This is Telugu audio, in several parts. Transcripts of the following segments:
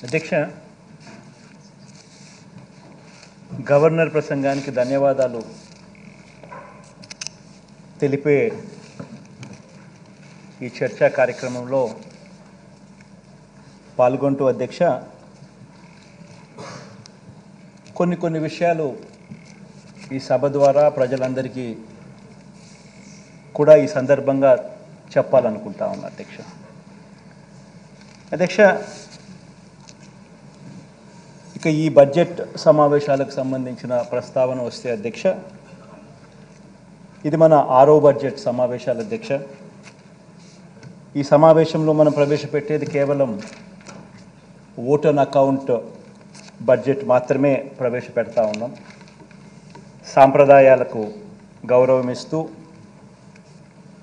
అధ్యక్ష, గవర్నర్ ప్రసంగానికి ధన్యవాదాలు తెలిపే ఈ చర్చా కార్యక్రమంలో పాల్గొంటూ అధ్యక్ష కొన్ని విషయాలు ఈ సభ ద్వారా ప్రజలందరికీ కూడా ఈ సందర్భంగా చెప్పాలనుకుంటా ఉన్నా అధ్యక్ష ఇక ఈ బడ్జెట్ సమావేశాలకు సంబంధించిన ప్రస్తావన వస్తే అధ్యక్ష, ఇది మన 6వ బడ్జెట్ సమావేశాలు అధ్యక్ష. ఈ సమావేశంలో మనం ప్రవేశపెట్టేది కేవలం ఓట్ ఆన్ అకౌంట్ బడ్జెట్ మాత్రమే ప్రవేశపెడతా ఉన్నాం. సాంప్రదాయాలకు గౌరవం ఇస్తూ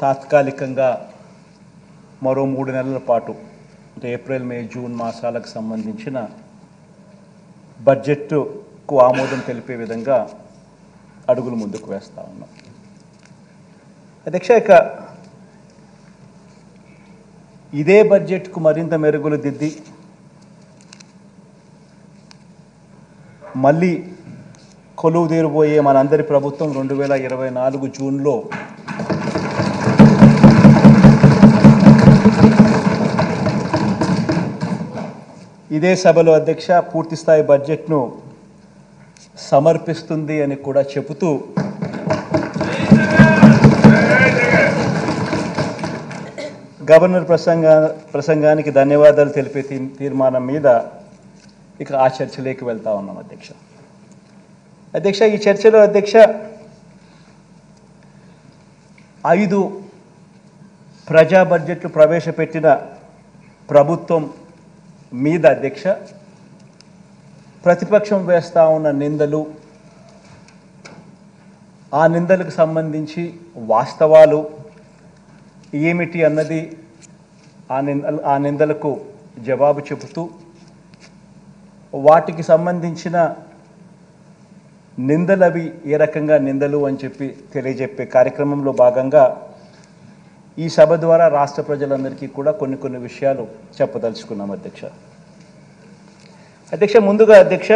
తాత్కాలికంగా మరో 3 నెలల పాటు అంటే ఏప్రిల్, మే, జూన్ మాసాలకు సంబంధించిన బడ్జెట్కు ఆమోదం తెలిపే విధంగా అడుగులు ముందుకు వేస్తూ ఉన్నాం అధ్యక్ష. ఇక ఇదే బడ్జెట్కు మరింత మెరుగులు దిద్ది మళ్ళీ కొలువు తీరబోయే మనందరి ప్రభుత్వం 2024 జూన్లో ఇదే సభలో అధ్యక్ష పూర్తిస్థాయి బడ్జెట్ను సమర్పిస్తుంది అని కూడా చెబుతూ గవర్నర్ ప్రసంగానికి ధన్యవాదాలు తెలిపే తీర్మానం మీద ఇక ఆ చర్చలోకి వెళ్తా ఉన్నాం అధ్యక్ష. ఈ చర్చలో అధ్యక్ష 5 ప్రజా బడ్జెట్లు ప్రవేశపెట్టిన ప్రభుత్వం మీద అధ్యక్ష ప్రతిపక్షం వేస్తూ ఉన్న నిందలు, ఆ నిందలకు సంబంధించి వాస్తవాలు ఏమిటి అన్నది ఆ నిందలకు జవాబు చెబుతూ వాటికి సంబంధించిన నిందలవి ఏ రకంగా నిందలు అని చెప్పి తెలియజెప్పే కార్యక్రమంలో భాగంగా ఈ సభ ద్వారా రాష్ట్ర ప్రజలందరికీ కూడా కొన్ని విషయాలు చెప్పదలుచుకున్నాం అధ్యక్ష. ముందుగా అధ్యక్ష,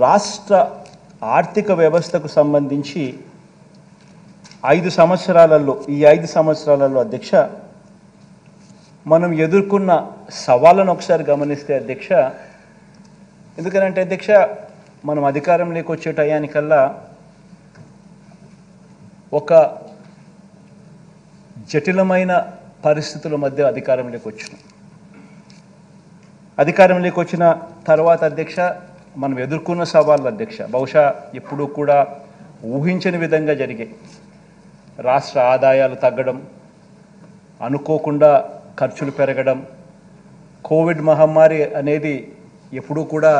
రాష్ట్ర ఆర్థిక వ్యవస్థకు సంబంధించి 5 సంవత్సరాలలో ఈ 5 సంవత్సరాలలో అధ్యక్ష మనం ఎదుర్కొన్న సవాళ్ళను ఒకసారి గమనిస్తే అధ్యక్ష, ఎందుకనంటే అధ్యక్ష మనం అధికారంలోకి వచ్చే టయానికల్లా ఒక జటిలమైన పరిస్థితుల మధ్య అధికారంలోకి వచ్చిన తర్వాత అధ్యక్ష మనం ఎదుర్కొన్న సవాళ్ళు అధ్యక్ష బహుశా ఎప్పుడూ కూడా ఊహించని విధంగా జరిగాయి. రాష్ట్ర ఆదాయాలు తగ్గడం, అనుకోకుండా ఖర్చులు పెరగడం, కోవిడ్ మహమ్మారి అనేది ఎప్పుడూ కూడా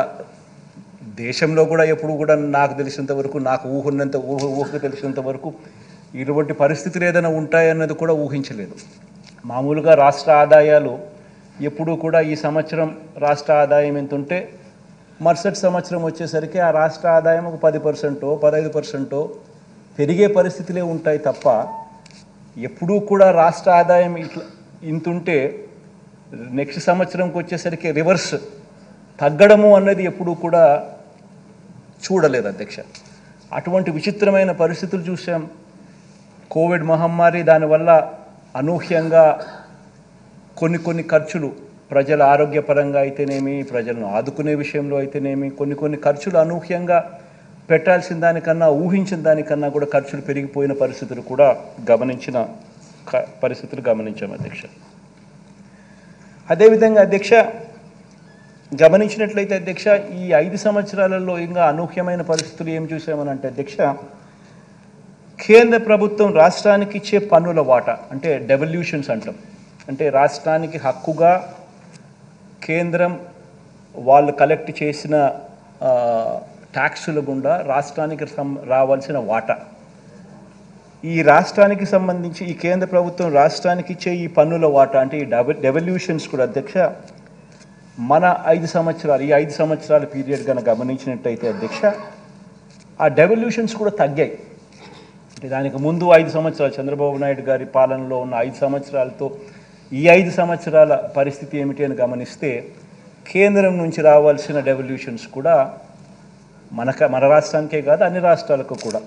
దేశంలో కూడా ఎప్పుడు కూడా నాకు తెలిసినంత వరకు, నాకు ఊహకు తెలిసినంత వరకు ఇటువంటి పరిస్థితులు ఏదైనా ఉంటాయన్నది కూడా ఊహించలేదు. మామూలుగా రాష్ట్ర ఆదాయాలు ఎప్పుడూ కూడా ఈ సంవత్సరం రాష్ట్ర ఆదాయం ఎంత ఉంటే మరుసటి సంవత్సరం వచ్చేసరికి ఆ రాష్ట్ర ఆదాయం ఒక 10%, 15% పెరిగే పరిస్థితులే ఉంటాయి తప్ప ఎప్పుడూ కూడా రాష్ట్ర ఆదాయం ఇట్లా ఇంతుంటే నెక్స్ట్ సంవత్సరంకి వచ్చేసరికి రివర్స్ తగ్గడము అన్నది ఎప్పుడూ కూడా చూడలేదు అధ్యక్ష. అటువంటి విచిత్రమైన పరిస్థితులు చూసాం. కోవిడ్ మహమ్మారి, దానివల్ల అనూహ్యంగా కొన్ని ఖర్చులు ప్రజల ఆరోగ్యపరంగా అయితేనేమి, ప్రజలను ఆదుకునే విషయంలో అయితేనేమి కొన్ని ఖర్చులు అనూహ్యంగా పెట్టాల్సిన దానికన్నా, ఊహించిన దానికన్నా కూడా ఖర్చులు పెరిగిపోయిన పరిస్థితులు కూడా గమనించాం అధ్యక్ష. అదేవిధంగా అధ్యక్ష గమనించినట్లయితే అధ్యక్ష ఈ 5 సంవత్సరాలలో ఇంకా అనూహ్యమైన పరిస్థితులు ఏం చూసామనంటే అధ్యక్ష, కేంద్ర ప్రభుత్వం రాష్ట్రానికి ఇచ్చే పన్నుల వాటా అంటే డెవల్యూషన్స్ అంటాం, అంటే రాష్ట్రానికి హక్కుగా కేంద్రం వాళ్ళు కలెక్ట్ చేసిన ట్యాక్సుల గుండా రాష్ట్రానికి రావాల్సిన వాటా, ఈ రాష్ట్రానికి సంబంధించి ఈ కేంద్ర ప్రభుత్వం రాష్ట్రానికి ఇచ్చే ఈ పన్నుల వాటా అంటే ఈ డెవల్యూషన్స్ కూడా అధ్యక్ష మన 5 సంవత్సరాలు ఈ 5 సంవత్సరాల పీరియడ్ కనుక గమనించినట్టయితే అధ్యక్ష ఆ డెవల్యూషన్స్ కూడా తగ్గాయి. అంటే దానికి ముందు 5 సంవత్సరాలు చంద్రబాబు నాయుడు గారి పాలనలో ఉన్న 5 సంవత్సరాలతో ఈ 5 సంవత్సరాల పరిస్థితి ఏమిటి అని గమనిస్తే కేంద్రం నుంచి రావాల్సిన డెవల్యూషన్స్ కూడా మన రాష్ట్రానికే కాదు అన్ని రాష్ట్రాలకు కూడా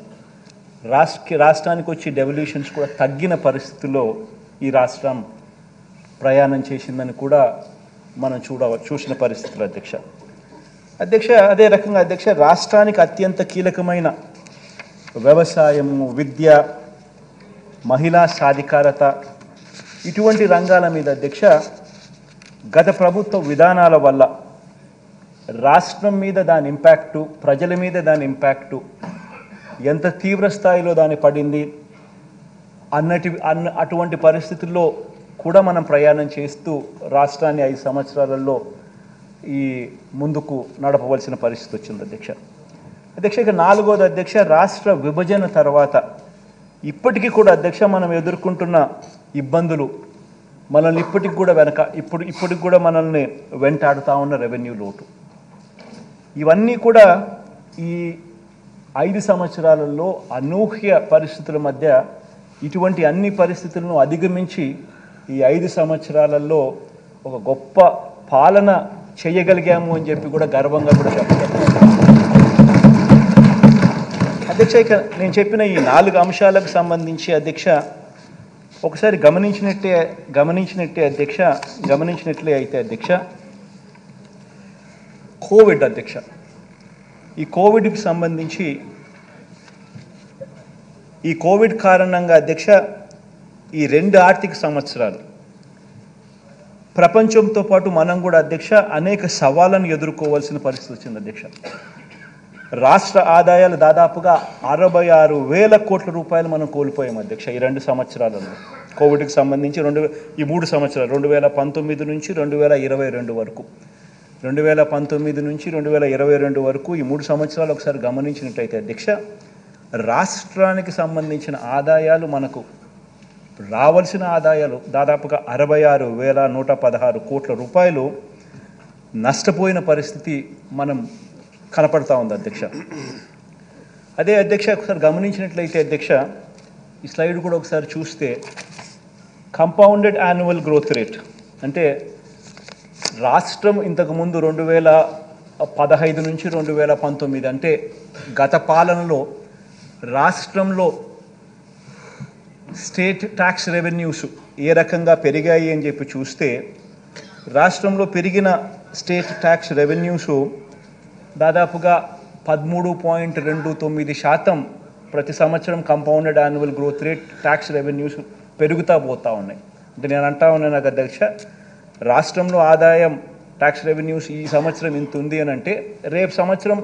రాష్ట్రానికి వచ్చి డెవల్యూషన్స్ కూడా తగ్గిన పరిస్థితుల్లో ఈ రాష్ట్రం ప్రయాణం చేసిందని కూడా మనం చూసిన పరిస్థితులు అధ్యక్ష. అదే రకంగా అధ్యక్ష, రాష్ట్రానికి అత్యంత కీలకమైన వ్యవసాయము, విద్య, మహిళా సాధికారత ఇటువంటి రంగాల మీద అధ్యక్ష గత ప్రభుత్వ విధానాల వల్ల రాష్ట్రం మీద దాని ఇంపాక్టు, ప్రజల మీద దాని ఇంపాక్టు ఎంత తీవ్ర స్థాయిలో దాని పడింది అటువంటి పరిస్థితుల్లో కూడా మనం ప్రయాణం చేస్తూ రాష్ట్రాన్ని 5 సంవత్సరాలలో ఈ ముందుకు నడపవలసిన పరిస్థితి వచ్చింది అధ్యక్ష. ఇక 4వది అధ్యక్ష, రాష్ట్ర విభజన తర్వాత ఇప్పటికీ కూడా అధ్యక్ష మనం ఎదుర్కొంటున్న ఇబ్బందులు మనల్ని ఇప్పటికి కూడా ఇప్పటికి కూడా మనల్ని వెంటాడుతూ ఉన్న రెవెన్యూ లోటు, ఇవన్నీ కూడా ఈ 5 సంవత్సరాలలో అనూహ్య పరిస్థితుల మధ్య ఇటువంటి అన్ని పరిస్థితులను అధిగమించి ఈ 5 సంవత్సరాలలో ఒక గొప్ప పాలన చేయగలిగాము అని చెప్పి కూడా గర్వంగా కూడా చెప్పగలను అధ్యక్ష. ఇక నేను చెప్పిన ఈ 4 అంశాలకు సంబంధించి అధ్యక్ష ఒకసారి గమనించినట్లే అయితే అధ్యక్ష, కోవిడ్ అధ్యక్ష, ఈ కోవిడ్కి సంబంధించి ఈ కోవిడ్ కారణంగా అధ్యక్ష ఈ 2 ఆర్థిక సంవత్సరాలు ప్రపంచంతో పాటు మనం కూడా అధ్యక్ష అనేక సవాళ్ళను ఎదుర్కోవాల్సిన పరిస్థితి వచ్చింది అధ్యక్ష. రాష్ట్ర ఆదాయాలు దాదాపుగా 66,000 కోట్ల రూపాయలు మనం కోల్పోయాం అధ్యక్ష ఈ 2 సంవత్సరాలలో. కోవిడ్కి సంబంధించి ఈ 3 సంవత్సరాలు 2019 నుంచి 2022 వరకు 2019 నుంచి 2022 వరకు ఈ 3 సంవత్సరాలు ఒకసారి గమనించినట్టయితే అధ్యక్ష రాష్ట్రానికి సంబంధించిన ఆదాయాలు మనకు రావాల్సిన ఆదాయాలు దాదాపుగా 66,116 కోట్ల రూపాయలు నష్టపోయిన పరిస్థితి మనం కనపడతా ఉంది అధ్యక్ష. అదే అధ్యక్ష ఒకసారి గమనించినట్లయితే అధ్యక్ష ఈ స్లైడ్ కూడా ఒకసారి చూస్తే కంపౌండెడ్ యాన్యువల్ గ్రోత్ రేట్ అంటే రాష్ట్రం ఇంతకుముందు 2015 నుంచి 2019 అంటే గత పాలనలో రాష్ట్రంలో స్టేట్ ట్యాక్స్ రెవెన్యూస్ ఏ రకంగా పెరిగాయి అని చెప్పి చూస్తే రాష్ట్రంలో పెరిగిన స్టేట్ ట్యాక్స్ రెవెన్యూస్ దాదాపుగా 13.29% ప్రతి సంవత్సరం compounded annual growth rate tax revenues పెరుగుతూ పోతూ ఉన్నాయి. అంటే నేను అంటా ఉన్నాను అధ్యక్ష, రాష్ట్రంలో ఆదాయం ట్యాక్స్ రెవెన్యూస్ ఈ సంవత్సరం ఇంత ఉంది అని అంటే రేపు సంవత్సరం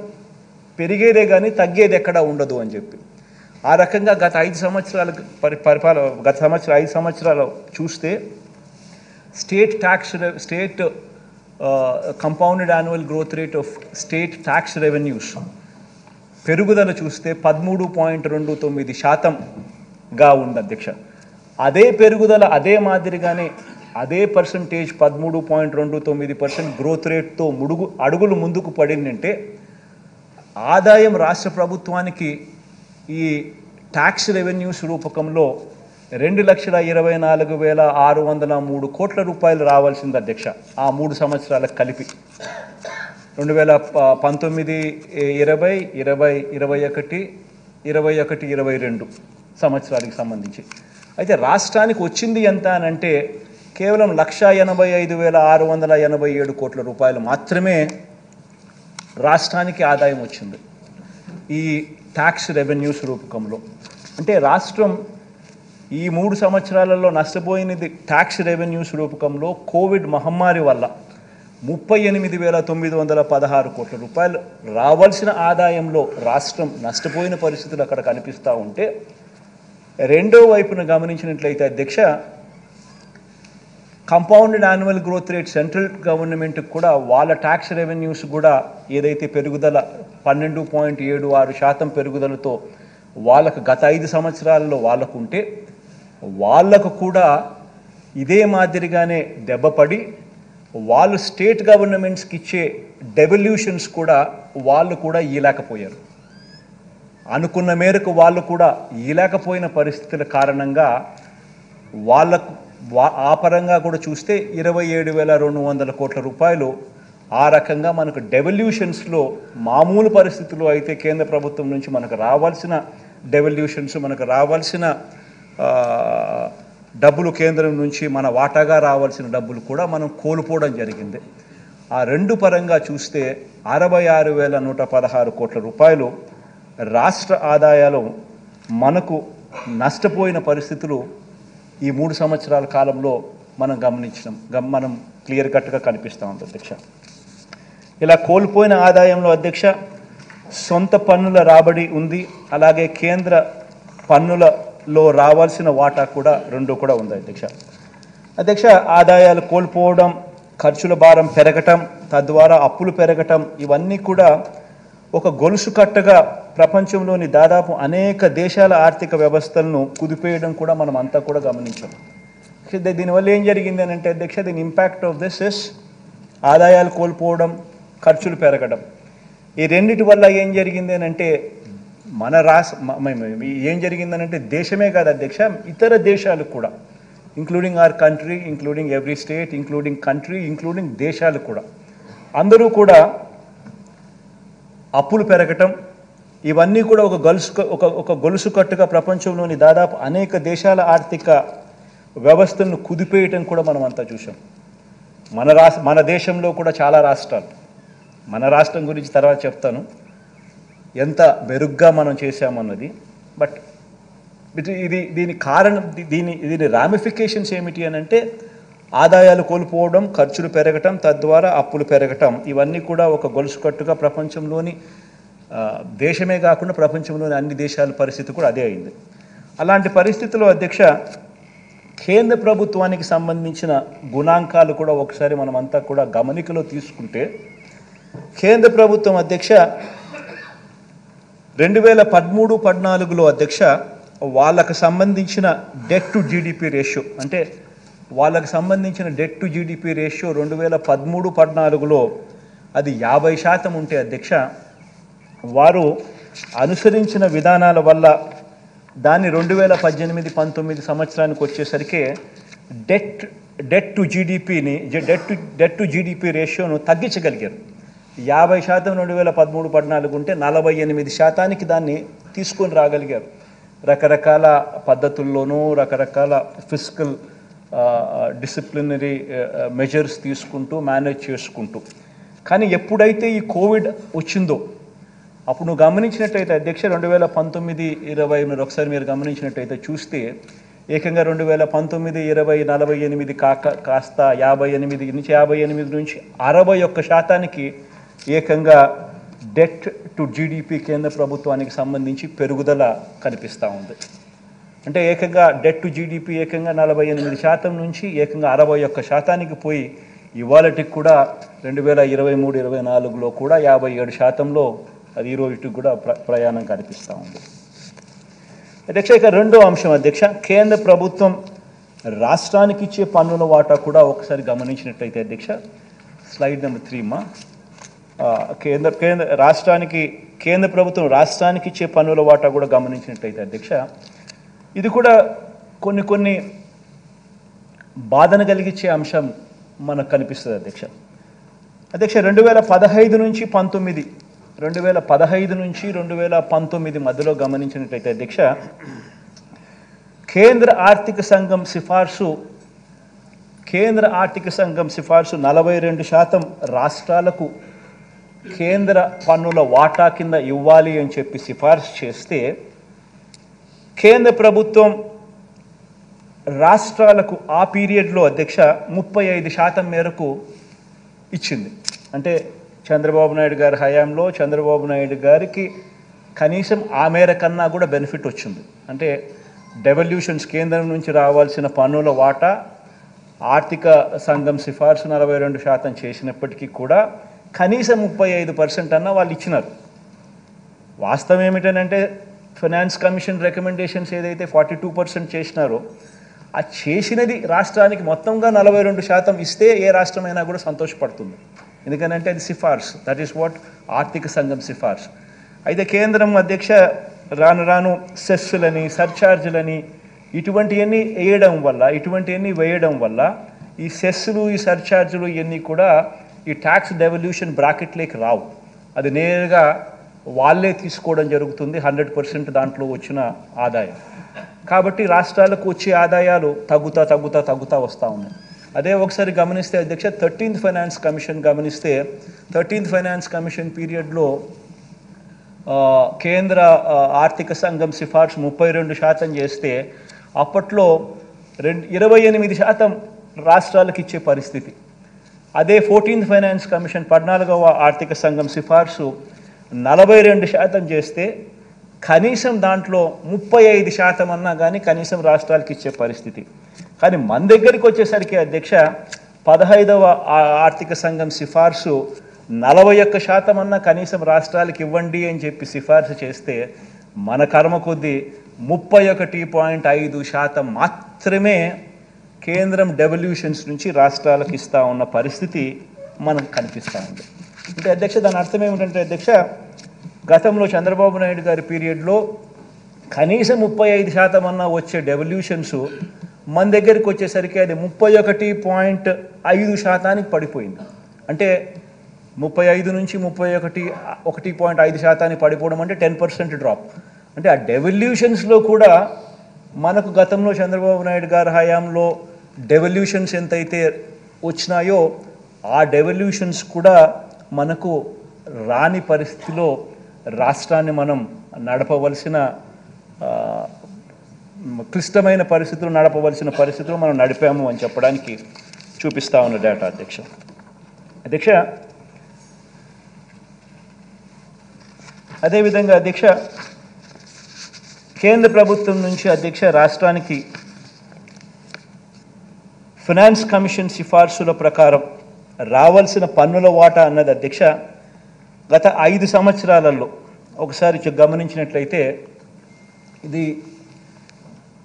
పెరిగేదే కానీ తగ్గేది ఎక్కడా ఉండదు అని చెప్పి ఆ రకంగా గత 5 సంవత్సరాల గత 5 సంవత్సరాలు చూస్తే state compounded annual growth rate of state tax revenues పెరుగుదల చూస్తే 13.29%గా ఉంది అధ్యక్ష. అదే పెరుగుదల అదే మాదిరిగానే అదే పర్సంటేజ్ 13.29% గ్రోత్ రేట్తో అడుగులు ముందుకు పడిందంటే ఆదాయం రాష్ట్ర ప్రభుత్వానికి ఈ ట్యాక్స్ రెవెన్యూస్ రూపకంలో 2,24,603 కోట్ల రూపాయలు రావాల్సింది అధ్యక్ష ఆ 3 సంవత్సరాలకు కలిపి 2019, 20, 20, 21, 22 సంబంధించి. అయితే రాష్ట్రానికి వచ్చింది ఎంత అని అంటే కేవలం 1,85,687 కోట్ల రూపాయలు మాత్రమే రాష్ట్రానికి ఆదాయం వచ్చింది ఈ ట్యాక్స్ రెవెన్యూస్ రూపకంలో. అంటే రాష్ట్రం ఈ 3 సంవత్సరాలలో నష్టపోయినది ట్యాక్స్ రెవెన్యూస్ రూపకంలో కోవిడ్ మహమ్మారి వల్ల 38,916 కోట్ల రూపాయలు రావాల్సిన ఆదాయంలో రాష్ట్రం నష్టపోయిన పరిస్థితులు అక్కడ కనిపిస్తూ ఉంటే రెండో వైపున గమనించినట్లయితే అధ్యక్ష compounded annual growth rate central గవర్నమెంట్కి కూడా వాళ్ళ ట్యాక్స్ రెవెన్యూస్ కూడా ఏదైతే పెరుగుదల 12.76% పెరుగుదలతో వాళ్ళకు గత 5 సంవత్సరాలలో వాళ్ళకు ఉంటే వాళ్ళకు కూడా ఇదే మాదిరిగానే దెబ్బపడి వాళ్ళు స్టేట్ గవర్నమెంట్స్కి ఇచ్చే డెవల్యూషన్స్ కూడా వాళ్ళు కూడా ఇవ్వలేకపోయారు. అనుకున్న మేరకు వాళ్ళు కూడా ఇవ్వలేకపోయిన పరిస్థితుల కారణంగా వాళ్ళకు ఆ పరంగా కూడా చూస్తే 27,200 కోట్ల రూపాయలు ఆ రకంగా మనకు డెవల్యూషన్స్లో మామూలు పరిస్థితుల్లో అయితే కేంద్ర ప్రభుత్వం నుంచి మనకు రావాల్సిన డెవల్యూషన్స్, మనకు రావాల్సిన డబ్బులు కేంద్రం నుంచి మన వాటాగా రావాల్సిన డబ్బులు కూడా మనం కోల్పోవడం జరిగింది. ఆ రెండు పరంగా చూస్తే 66,116 కోట్ల రూపాయలు రాష్ట్ర ఆదాయాలు మనకు నష్టపోయిన పరిస్థితులు ఈ 3 సంవత్సరాల కాలంలో మనం మనం క్లియర్ కట్గా కనిపిస్తూ ఉంది అధ్యక్ష. ఇలా కోల్పోయిన ఆదాయంలో అధ్యక్ష సొంత పన్నుల రాబడి ఉంది, అలాగే కేంద్ర పన్నులలో రావాల్సిన వాటా కూడా రెండు కూడా ఉంది అధ్యక్ష. ఆదాయాలు కోల్పోవడం, ఖర్చుల భారం పెరగటం, తద్వారా అప్పులు పెరగటం, ఇవన్నీ కూడా ఒక గొలుసు కట్టగా ప్రపంచంలోని దాదాపు అనేక దేశాల ఆర్థిక వ్యవస్థలను కుదిపేయడం కూడా మనం అంతా కూడా గమనించాం. దీనివల్ల ఏం జరిగింది అని అంటే అధ్యక్ష, దీని ఇంపాక్ట్ ఆఫ్ దిస్ ఇస్ ఆదాయాలు కోల్పోవడం, ఖర్చులు పెరగడం. ఈ రెండిటి వల్ల ఏం జరిగింది అని అంటే ఏం జరిగిందనంటే దేశమే కాదు అధ్యక్ష, ఇతర దేశాలు కూడా, including our country, including every state, including country, including దేశాలు కూడా, అందరూ కూడా అప్పులు పెరగటం, ఇవన్నీ కూడా ఒక గొలుసు కట్టుగా ప్రపంచంలోని దాదాపు అనేక దేశాల ఆర్థిక వ్యవస్థలను కుదిపేయటం కూడా మనం అంతా చూసాం. మన దేశంలో కూడా చాలా రాష్ట్రాలు, మన రాష్ట్రం గురించి తర్వాత చెప్తాను ఎంత మెరుగ్గా మనం చేశామన్నది. బట్ దీని కారణం, దీని రామిఫికేషన్స్ ఏమిటి అని అంటే ఆదాయాలు కోల్పోవడం, ఖర్చులు పెరగటం, తద్వారా అప్పులు పెరగటం, ఇవన్నీ కూడా ఒక గొలుసు కట్టుగా ప్రపంచంలోని దేశమే కాకుండా ప్రపంచంలోని అన్ని దేశాల పరిస్థితి కూడా అదే అయింది. అలాంటి పరిస్థితుల్లో అధ్యక్ష కేంద్ర ప్రభుత్వానికి సంబంధించిన గుణాంకాలు కూడా ఒకసారి మనమంతా కూడా గమనికలో తీసుకుంటే, కేంద్ర ప్రభుత్వం అధ్యక్ష 2013-14లో అధ్యక్ష వాళ్ళకు సంబంధించిన డెట్ టు జీడిపి రేషియో, అంటే వాళ్ళకు సంబంధించిన డెట్ టు జీడిపి రేషియో 2013-14లో అది 50% ఉంటే అధ్యక్ష, వారు అనుసరించిన విధానాల వల్ల దాన్ని 2018-19 సంవత్సరానికి వచ్చేసరికి డెట్ టు జీడిపి రేషియోను తగ్గించగలిగారు. 50% 2013-14 ఉంటే 48% దాన్ని తీసుకొని రాగలిగారు. రకరకాల పద్ధతుల్లోనూ, రకరకాల ఫిస్కల్ డిసిప్లినరీ మెజర్స్ తీసుకుంటూ, మేనేజ్ చేసుకుంటూ. కానీ ఎప్పుడైతే ఈ కోవిడ్ వచ్చిందో అప్పుడు నువ్వు గమనించినట్టయితే అధ్యక్ష 2019-20 మీరు ఒకసారి గమనించినట్టయితే చూస్తే ఏకంగా 2019-20 48 కాస్త 58 నుంచి 61% ఏకంగా డెట్ టు జీడిపి కేంద్ర ప్రభుత్వానికి సంబంధించి పెరుగుదల కనిపిస్తూ ఉంది. అంటే ఏకంగా డెట్ టు జీడిపి ఏకంగా 48% నుంచి ఏకంగా 61%కి పోయి ఇవాళకి కూడా 2023-24లో కూడా 57%లో అది ఈ రోజుకి కూడా ప్రయాణం కనిపిస్తూ ఉంది అధ్యక్ష. ఇక రెండో అంశం అధ్యక్ష, కేంద్ర ప్రభుత్వం రాష్ట్రానికి ఇచ్చే పన్నుల వాటా కూడా ఒకసారి గమనించినట్టయితే అధ్యక్ష, స్లైడ్ నెంబర్ 3 మా, కేంద్ర ప్రభుత్వం రాష్ట్రానికి ఇచ్చే పన్నుల వాటా కూడా గమనించినట్టయితే అధ్యక్ష, ఇది కూడా కొన్ని బాధను కలిగించే అంశం మనకు కనిపిస్తుంది అధ్యక్ష. 2015 నుంచి 2019 మధ్యలో గమనించినట్లయితే అధ్యక్ష, కేంద్ర ఆర్థిక సంఘం సిఫార్సు 42% రాష్ట్రాలకు కేంద్ర పన్నుల వాటా కింద ఇవ్వాలి అని చెప్పి సిఫార్సు చేస్తే, కేంద్ర ప్రభుత్వం రాష్ట్రాలకు ఆ పీరియడ్లో అధ్యక్ష 35% మేరకు ఇచ్చింది. అంటే చంద్రబాబు నాయుడు గారి హయాంలో చంద్రబాబు నాయుడు గారికి కనీసం ఆ మేర కన్నా కూడా బెనిఫిట్ వచ్చింది. అంటే డెవల్యూషన్స్, కేంద్రం నుంచి రావాల్సిన పన్నుల వాటా ఆర్థిక సంఘం సిఫార్సు 42% చేసినప్పటికీ కూడా కనీసం 35% అన్న వాళ్ళు ఇచ్చినారు. వాస్తవం ఏమిటనంటే ఫైనాన్స్ కమిషన్ రికమెండేషన్స్ ఏదైతే 42% చేసినారో ఆ చేసినది రాష్ట్రానికి మొత్తంగా 42% ఇస్తే ఏ రాష్ట్రమైనా కూడా సంతోషపడుతుంది. ఎందుకంటే అది సిఫార్సు, దట్ ఈస్ వాట్ ఆర్థిక సంఘం సిఫార్సు. అయితే కేంద్రం అధ్యక్ష రాను సెస్సులని, సర్ఛార్జులని ఇటువంటివన్నీ వేయడం వల్ల ఈ సెస్సులు, ఈ సర్ఛార్జులు ఇవన్నీ కూడా ఈ ట్యాక్స్ డెవల్యూషన్ బ్రాకెట్లోకి రావు. అది నేరుగా వాళ్ళే తీసుకోవడం జరుగుతుంది 100% దాంట్లో వచ్చిన ఆదాయం. కాబట్టి రాష్ట్రాలకు వచ్చే ఆదాయాలు తగ్గుతా వస్తూ ఉన్నాయి. అదే ఒకసారి గమనిస్తే అధ్యక్ష 13th ఫైనాన్స్ కమిషన్ గమనిస్తే 13th ఫైనాన్స్ కమిషన్ పీరియడ్లో కేంద్ర ఆర్థిక సంఘం సిఫార్సు 32% చేస్తే అప్పట్లో 28% రాష్ట్రాలకు ఇచ్చే పరిస్థితి. అదే 14th ఫైనాన్స్ కమిషన్ 14వ ఆర్థిక సంఘం సిఫార్సు 42% చేస్తే కనీసం దాంట్లో 35% అన్నా కానీ కనీసం రాష్ట్రాలకు ఇచ్చే పరిస్థితి. కానీ మన దగ్గరికి వచ్చేసరికి అధ్యక్ష 15వ ఆర్థిక సంఘం సిఫార్సు 41% అన్నా కనీసం రాష్ట్రాలకు ఇవ్వండి అని చెప్పి సిఫార్సు చేస్తే మన కర్మ కొద్దీ 31.5% మాత్రమే కేంద్రం డెవల్యూషన్స్ నుంచి రాష్ట్రాలకు ఇస్తూ ఉన్న పరిస్థితి మనకు కనిపిస్తూ ఉంది. అంటే అధ్యక్ష దాని అర్థం ఏమిటంటే అధ్యక్ష గతంలో చంద్రబాబు నాయుడు గారి పీరియడ్లో కనీసం 35% అన్నా వచ్చే డెవల్యూషన్స్ మన దగ్గరికి వచ్చేసరికి అది 31.5% పడిపోయింది. అంటే 35 నుంచి 1.5% పడిపోవడం అంటే 10% డ్రాప్. అంటే ఆ డెవల్యూషన్స్లో కూడా మనకు గతంలో చంద్రబాబు నాయుడు గారి హయాంలో డెవల్యూషన్స్ ఎంతైతే వచ్చినాయో ఆ డెవల్యూషన్స్ కూడా మనకు రాని పరిస్థితిలో రాష్ట్రాన్ని మనం నడపవలసిన క్లిష్టమైన పరిస్థితులు నడపవలసిన పరిస్థితులు మనం నడిపాము అని చెప్పడానికి చూపిస్తా ఉన్న డేటా అధ్యక్ష. అధ్యక్ష అదేవిధంగా అధ్యక్ష కేంద్ర ప్రభుత్వం నుంచి అధ్యక్ష రాష్ట్రానికి ఫైనాన్స్ కమిషన్ సిఫార్సుల ప్రకారం రావాల్సిన పన్నుల వాటా అన్నది అధ్యక్ష గత 5 సంవత్సరాలలో ఒకసారి గమనించినట్లయితే ఇది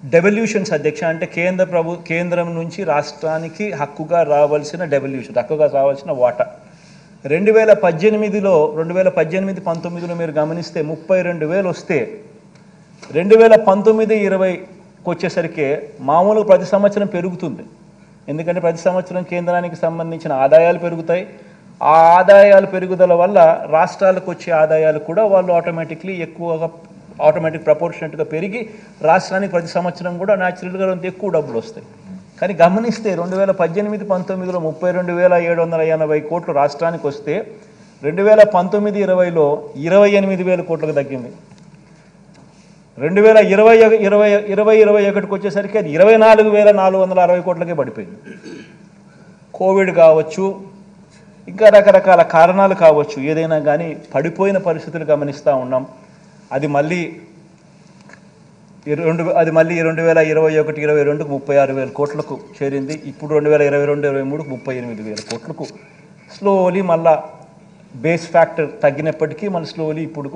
డెవల్యూషన్స్ అధ్యక్ష అంటే కేంద్రం నుంచి రాష్ట్రానికి హక్కుగా రావాల్సిన డెవల్యూషన్ హక్కుగా రావాల్సిన వాటా 2018-19లో మీరు గమనిస్తే 32,000 వస్తే 2019-20 వచ్చేసరికి మామూలుగా ప్రతి సంవత్సరం పెరుగుతుంది. ఎందుకంటే ప్రతి సంవత్సరం కేంద్రానికి సంబంధించిన ఆదాయాలు పెరుగుతాయి. ఆ ఆదాయాల పెరుగుదల వల్ల రాష్ట్రాలకు వచ్చే ఆదాయాలు కూడా వాళ్ళు ఆటోమేటిక్ ప్రపోర్షనెట్గా పెరిగి రాష్ట్రానికి ప్రతి సంవత్సరం కూడా న్యాచురల్గా ఎక్కువ డబ్బులు వస్తాయి. కానీ గమనిస్తే 2018-19లో 32,780 కోట్లు రాష్ట్రానికి వస్తే 2019-20లో 28,000 కోట్లకు తగ్గింది. 2020-21 వచ్చేసరికి అది 24,460 కోట్లకే పడిపోయింది. కోవిడ్ కావచ్చు, ఇంకా రకరకాల కారణాలు కావచ్చు, ఏదైనా కానీ పడిపోయిన పరిస్థితులు గమనిస్తూ ఉన్నాం. అది మళ్ళీ 2021-22కు 36,000 కోట్లకు చేరింది. ఇప్పుడు 2022-23కు 38,000 కోట్లకు స్లోలీ మళ్ళా బేస్ ఫ్యాక్టర్ తగ్గినప్పటికీ మళ్ళీ స్లోలీ ఇప్పుడు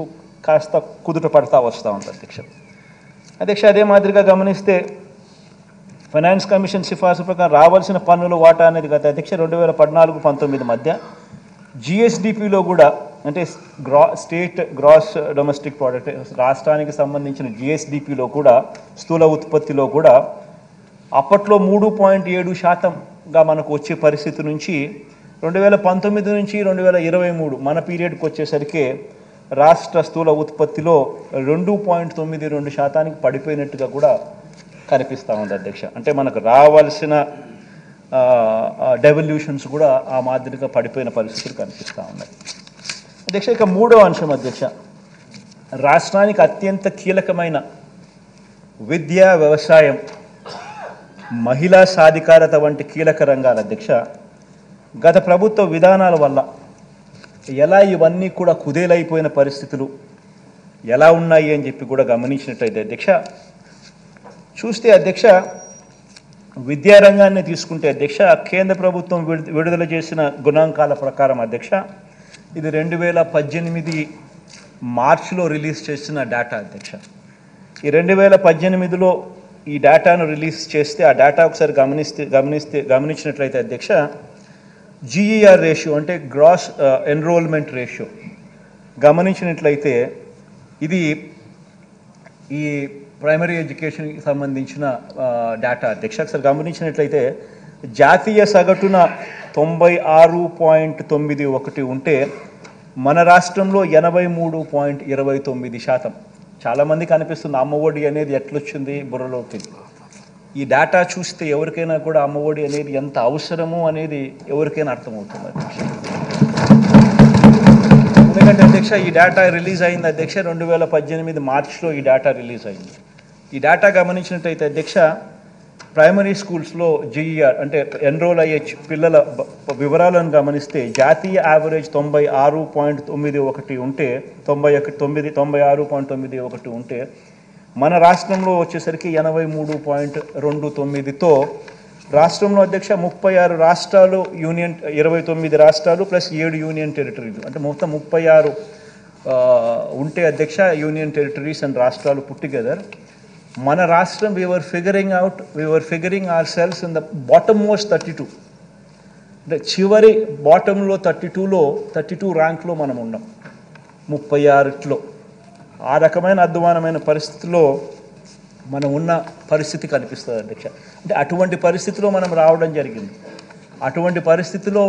కాస్త కుదుట పడతా వస్తూ ఉంటుంది అధ్యక్ష. అదే మాదిరిగా గమనిస్తే ఫైనాన్స్ కమిషన్ సిఫార్సు ప్రకారం రావాల్సిన పన్నుల వాటా అనేది గత అధ్యక్ష 2014-19 మధ్య జిఎస్డిపిలో కూడా అంటే స్టేట్ గ్రాస్ డొమెస్టిక్ ప్రోడక్ట్ రాష్ట్రానికి సంబంధించిన జిఎస్డిపిలో కూడా స్థూల ఉత్పత్తిలో కూడా అప్పట్లో 3.7%గా మనకు వచ్చే పరిస్థితి నుంచి 2019 నుంచి 2023 మన పీరియడ్కి వచ్చేసరికి రాష్ట్ర స్థూల ఉత్పత్తిలో 2.92% పడిపోయినట్టుగా కూడా కనిపిస్తూ ఉంది అధ్యక్ష. అంటే మనకు రావాల్సిన డెవల్యూషన్స్ కూడా ఆ మాదిరిగా పడిపోయిన పరిస్థితులు కనిపిస్తూ ఉన్నాయి అధ్యక్ష. ఇక 3వ అంశం అధ్యక్ష, రాష్ట్రానికి అత్యంత కీలకమైన విద్య, వ్యవసాయం, మహిళా సాధికారత వంటి కీలక రంగాల అధ్యక్ష గత ప్రభుత్వ విధానాల వల్ల ఎలా ఇవన్నీ కూడా కుదేలైపోయిన పరిస్థితులు ఎలా ఉన్నాయి అని చెప్పి కూడా గమనించినట్టయితే అధ్యక్ష చూస్తే అధ్యక్ష విద్యారంగాన్ని తీసుకుంటే అధ్యక్ష కేంద్ర ప్రభుత్వం విడుదల చేసిన గణాంకాల ప్రకారం అధ్యక్ష ఇది 2018 మార్చిలో రిలీజ్ చేసిన డేటా అధ్యక్ష. ఈ 2018లో ఈ డేటాను రిలీజ్ చేస్తే ఆ డేటా ఒకసారి గమనించినట్లయితే అధ్యక్ష జీఈఆర్ రేషియో అంటే గ్రాస్ ఎన్రోల్మెంట్ రేషియో గమనించినట్లయితే ఇది ఈ ప్రైమరీ ఎడ్యుకేషన్కి సంబంధించిన డేటా అధ్యక్ష. ఒకసారి గమనించినట్లయితే జాతీయ సగటున 96.91 ఉంటే మన రాష్ట్రంలో 83.29%. చాలామందికి అనిపిస్తుంది అమ్మఒడి అనేది ఎట్లొచ్చింది బుర్రలోకి. ఈ డేటా చూస్తే ఎవరికైనా కూడా అమ్మఒడి అనేది ఎంత అవసరమో అనేది ఎవరికైనా అర్థమవుతుంది అధ్యక్ష. ఎందుకంటే అధ్యక్ష ఈ డేటా రిలీజ్ అయింది అధ్యక్ష 2018 మార్చిలో ఈ డేటా రిలీజ్ అయింది. ఈ డేటా గమనించినట్టయితే అధ్యక్ష ప్రైమరీ స్కూల్స్లో జీఈఆర్ అంటే ఎన్రోల్ అయ్యే పిల్లల వివరాలను గమనిస్తే జాతీయ యావరేజ్ 96.91 ఉంటే 96.91 ఉంటే మన రాష్ట్రంలో వచ్చేసరికి 83.29తో రాష్ట్రంలో అధ్యక్ష 36 రాష్ట్రాలు యూనియన్ 29 రాష్ట్రాలు ప్లస్ 7 యూనియన్ టెరిటరీలు అంటే మొత్తం 36 ఉంటే అధ్యక్ష యూనియన్ టెరిటరీస్ అండ్ రాష్ట్రాలు పుట్ టుగెదర్ మన రాష్ట్రం we were figuring ourselves in the bottom most 32 అంటే చివరి బాటంలో 32 ర్యాంక్లో మనం ఉన్నాం 36లో. ఆ రకమైన అధ్వానమైన పరిస్థితిలో మనం ఉన్న పరిస్థితి కనిపిస్తుంది అధ్యక్ష. అంటే అటువంటి పరిస్థితిలో మనం రావడం జరిగింది. అటువంటి పరిస్థితిలో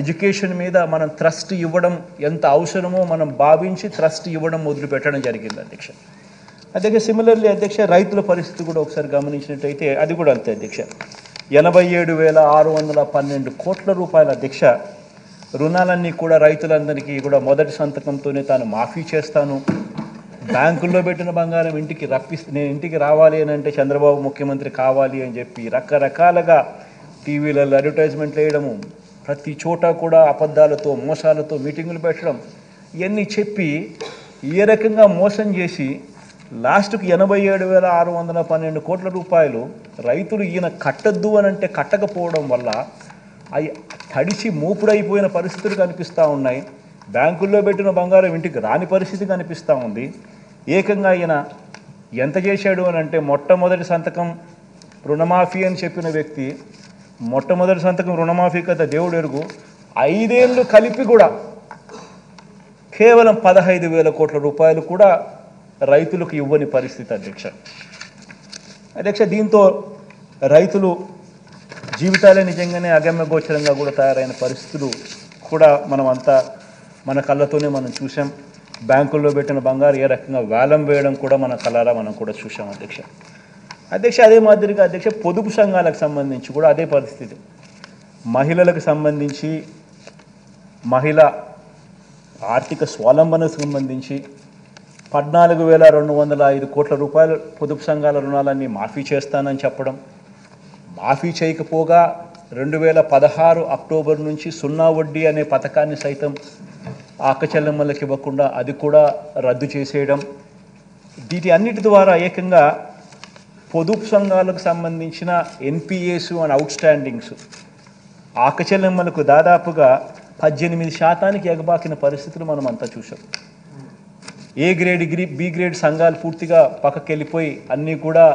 ఎడ్యుకేషన్ మీద మనం థ్రస్ట్ ఇవ్వడం ఎంత అవసరమో మనం భావించి థ్రస్ట్ ఇవ్వడం మొదలుపెట్టడం జరిగింది అధ్యక్ష. అధ్యక్ష సిమిలర్లీ అధ్యక్ష రైతుల పరిస్థితి కూడా ఒకసారి గమనించినట్టయితే అది కూడా అంతే అధ్యక్ష. 87,612 కోట్ల రూపాయల అధ్యక్ష రుణాలన్నీ కూడా రైతులందరికీ కూడా మొదటి సంతకంతోనే తాను మాఫీ చేస్తాను, బ్యాంకుల్లో పెట్టిన బంగారం నేను ఇంటికి రావాలి అని అంటే చంద్రబాబు ముఖ్యమంత్రి కావాలి అని చెప్పి రకరకాలుగా టీవీలలో అడ్వర్టైజ్మెంట్లు వేయడము, ప్రతి చోట కూడా అబద్ధాలతో మోసాలతో మీటింగులు పెట్టడం, ఇవన్నీ చెప్పి ఏ రకంగా మోసం చేసి లాస్ట్కి 87,612 కోట్ల రూపాయలు రైతులు ఈయన కట్టద్దు అని అంటే కట్టకపోవడం వల్ల అవి తడిచి మూపుడైపోయిన పరిస్థితులు కనిపిస్తూ ఉన్నాయి. బ్యాంకుల్లో పెట్టిన బంగారం ఇంటికి రాని పరిస్థితి కనిపిస్తూ ఉంది. ఏకంగా ఈయన ఎంత చేశాడు అని అంటే మొట్టమొదటి సంతకం రుణమాఫీ అని చెప్పిన వ్యక్తి మొట్టమొదటి సంతకం రుణమాఫీ కదా దేవుడు ఎరుగు 5 ఏళ్ళు కలిపి కూడా కేవలం 15,000 కోట్ల రూపాయలు కూడా రైతులకు ఇవ్వని పరిస్థితి అధ్యక్ష. దీంతో రైతులు జీవితాలే నిజంగానే అగమ్యగోచరంగా కూడా తయారైన పరిస్థితులు కూడా మనమంతా మన కళ్ళతోనే మనం చూసాం. బ్యాంకుల్లో పెట్టిన బంగారు ఏ రకంగా వేలం వేయడం కూడా మన కళ్ళారా మనం కూడా చూసాం అధ్యక్ష. అదే మాదిరిగా అధ్యక్ష పొదుపు సంఘాలకు సంబంధించి కూడా అదే పరిస్థితి. మహిళలకు సంబంధించి మహిళా ఆర్థిక స్వావలంబనకు సంబంధించి 14,205 కోట్ల రూపాయలు పొదుపు సంఘాల రుణాలన్నీ మాఫీ చేస్తానని చెప్పడం, మాఫీ చేయకపోగా 2016 అక్టోబర్ నుంచి 0 వడ్డీ అనే పథకాన్ని సైతం ఆకచెల్లెమ్మలకు ఇవ్వకుండా అది కూడా రద్దు చేసేయడం, వీటి అన్నిటి ద్వారా ఏకంగా పొదుపు సంఘాలకు సంబంధించిన ఎన్పిఏస్ అండ్ అవుట్ స్టాండింగ్స్ ఆకచెల్లెమ్మలకు దాదాపుగా 18% ఎగబాకిన పరిస్థితులు మనం అంతా చూసాం. ఏ గ్రేడ్ బి గ్రేడ్ సంఘాలు పూర్తిగా పక్కకి వెళ్ళిపోయి అన్నీ కూడా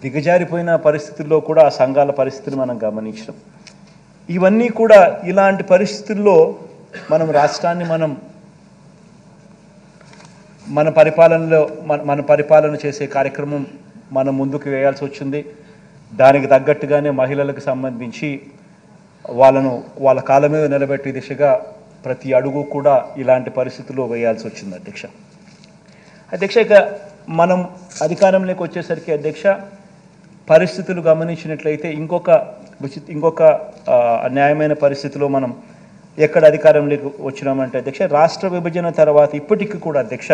దిగజారిపోయిన పరిస్థితుల్లో కూడా ఆ సంఘాల పరిస్థితులు మనం గమనించాం. ఇవన్నీ కూడా ఇలాంటి పరిస్థితుల్లో మనం రాష్ట్రాన్ని మన పరిపాలన చేసే కార్యక్రమం మనం ముందుకు వేయాల్సి వచ్చింది. దానికి తగ్గట్టుగానే మహిళలకు సంబంధించి వాళ్ళ కాళ్ళ మీద నిలబెట్టే దిశగా ప్రతి అడుగు కూడా ఇలాంటి పరిస్థితుల్లో వేయాల్సి వచ్చింది అధ్యక్ష. ఇక మనం అధికారంలోకి వచ్చేసరికి అధ్యక్ష పరిస్థితులు గమనించినట్లయితే ఇంకొక న్యాయమైన పరిస్థితిలో మనం ఎక్కడ అధికారంలోకి వచ్చినామంటే అధ్యక్ష రాష్ట్ర విభజన తర్వాత ఇప్పటికీ కూడా అధ్యక్ష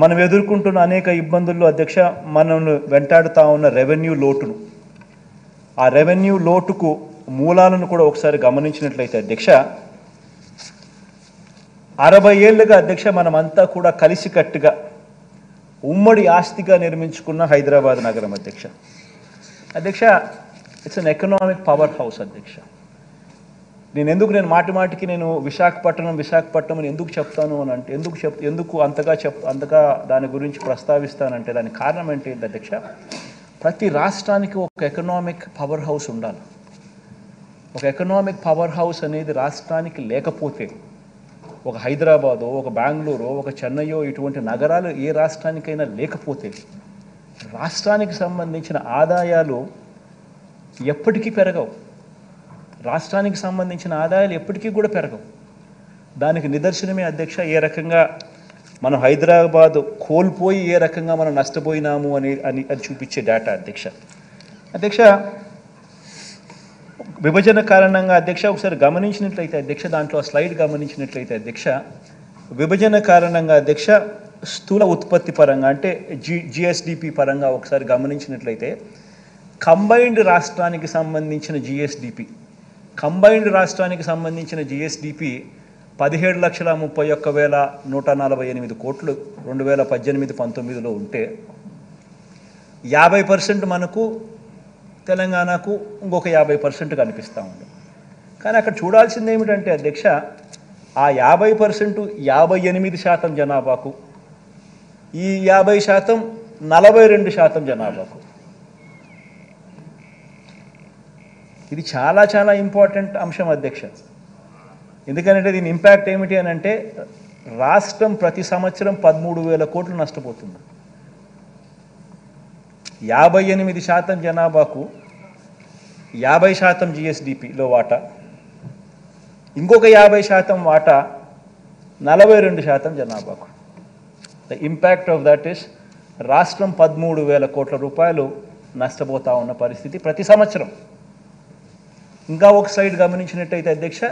మనం ఎదుర్కొంటున్న అనేక ఇబ్బందుల్లో అధ్యక్ష మనల్ని వెంటాడుతూ ఉన్న రెవెన్యూ లోటును, ఆ రెవెన్యూ లోటుకు మూలాలను కూడా ఒకసారి గమనించినట్లయితే అధ్యక్ష 60 ఏళ్ళుగా అధ్యక్ష మనమంతా కూడా కలిసికట్టుగా ఉమ్మడి ఆస్తిగా నిర్మించుకున్న హైదరాబాద్ నగరం అధ్యక్ష. It's an economic power house అధ్యక్ష. నేను మాటికి నేను విశాఖపట్నం అని ఎందుకు చెప్తాను అని అంటే ఎందుకు అంతగా దాని గురించి ప్రస్తావిస్తానంటే దానికి కారణం ఏంటి అధ్యక్ష, ప్రతి రాష్ట్రానికి ఒక ఎకనామిక్ పవర్ హౌస్ ఉండాలి. ఒక ఎకనామిక్ పవర్ హౌస్ అనేది రాష్ట్రానికి లేకపోతే ఒక హైదరాబాదో ఒక బెంగళూరు ఒక చెన్నైయో ఇటువంటి నగరాలు ఏ రాష్ట్రానికైనా లేకపోతే రాష్ట్రానికి సంబంధించిన ఆదాయాలు ఎప్పటికీ పెరగవు. రాష్ట్రానికి సంబంధించిన ఆదాయాలు ఎప్పటికీ కూడా పెరగవు. దానికి నిదర్శనమే అధ్యక్ష ఏ రకంగా మనం హైదరాబాద్ కోల్పోయి ఏ రకంగా మనం నష్టపోయినాము అని చూపించే డేటా అధ్యక్ష విభజన కారణంగా అధ్యక్ష ఒకసారి గమనించినట్లయితే అధ్యక్ష దాంట్లో స్లైడ్ గమనించినట్లయితే అధ్యక్ష విభజన కారణంగా అధ్యక్ష స్థూల ఉత్పత్తి పరంగా అంటే జిఎస్డిపి పరంగా ఒకసారి గమనించినట్లయితే కంబైన్డ్ రాష్ట్రానికి సంబంధించిన జిఎస్డిపి 17,31,148 కోట్లు 2018-19లో ఉంటే 50% మనకు తెలంగాణకు ఇంకొక 50% కనిపిస్తూ ఉంది. కానీ అక్కడ చూడాల్సింది ఏమిటంటే అధ్యక్ష ఆ 50% 58% జనాభాకు, ఈ 50% 42% జనాభాకు. ఇది చాలా చాలా ఇంపార్టెంట్ అంశం అధ్యక్ష. ఎందుకంటే దీని ఇంపాక్ట్ ఏమిటి అని అంటే రాష్ట్రం ప్రతి సంవత్సరం 13,000 కోట్లు నష్టపోతుంది. 58% జనాభాకు 50% జిఎస్డిపిలో వాటా, ఇంకొక 50% వాటా 42% జనాభాకు. The impact of that is రాష్ట్రం 13,000 కోట్ల రూపాయలు నష్టపోతూ ఉన్న పరిస్థితి ప్రతి సంవత్సరం. ఇంకా ఒక సైడ్ గమనించినట్టయితే అధ్యక్ష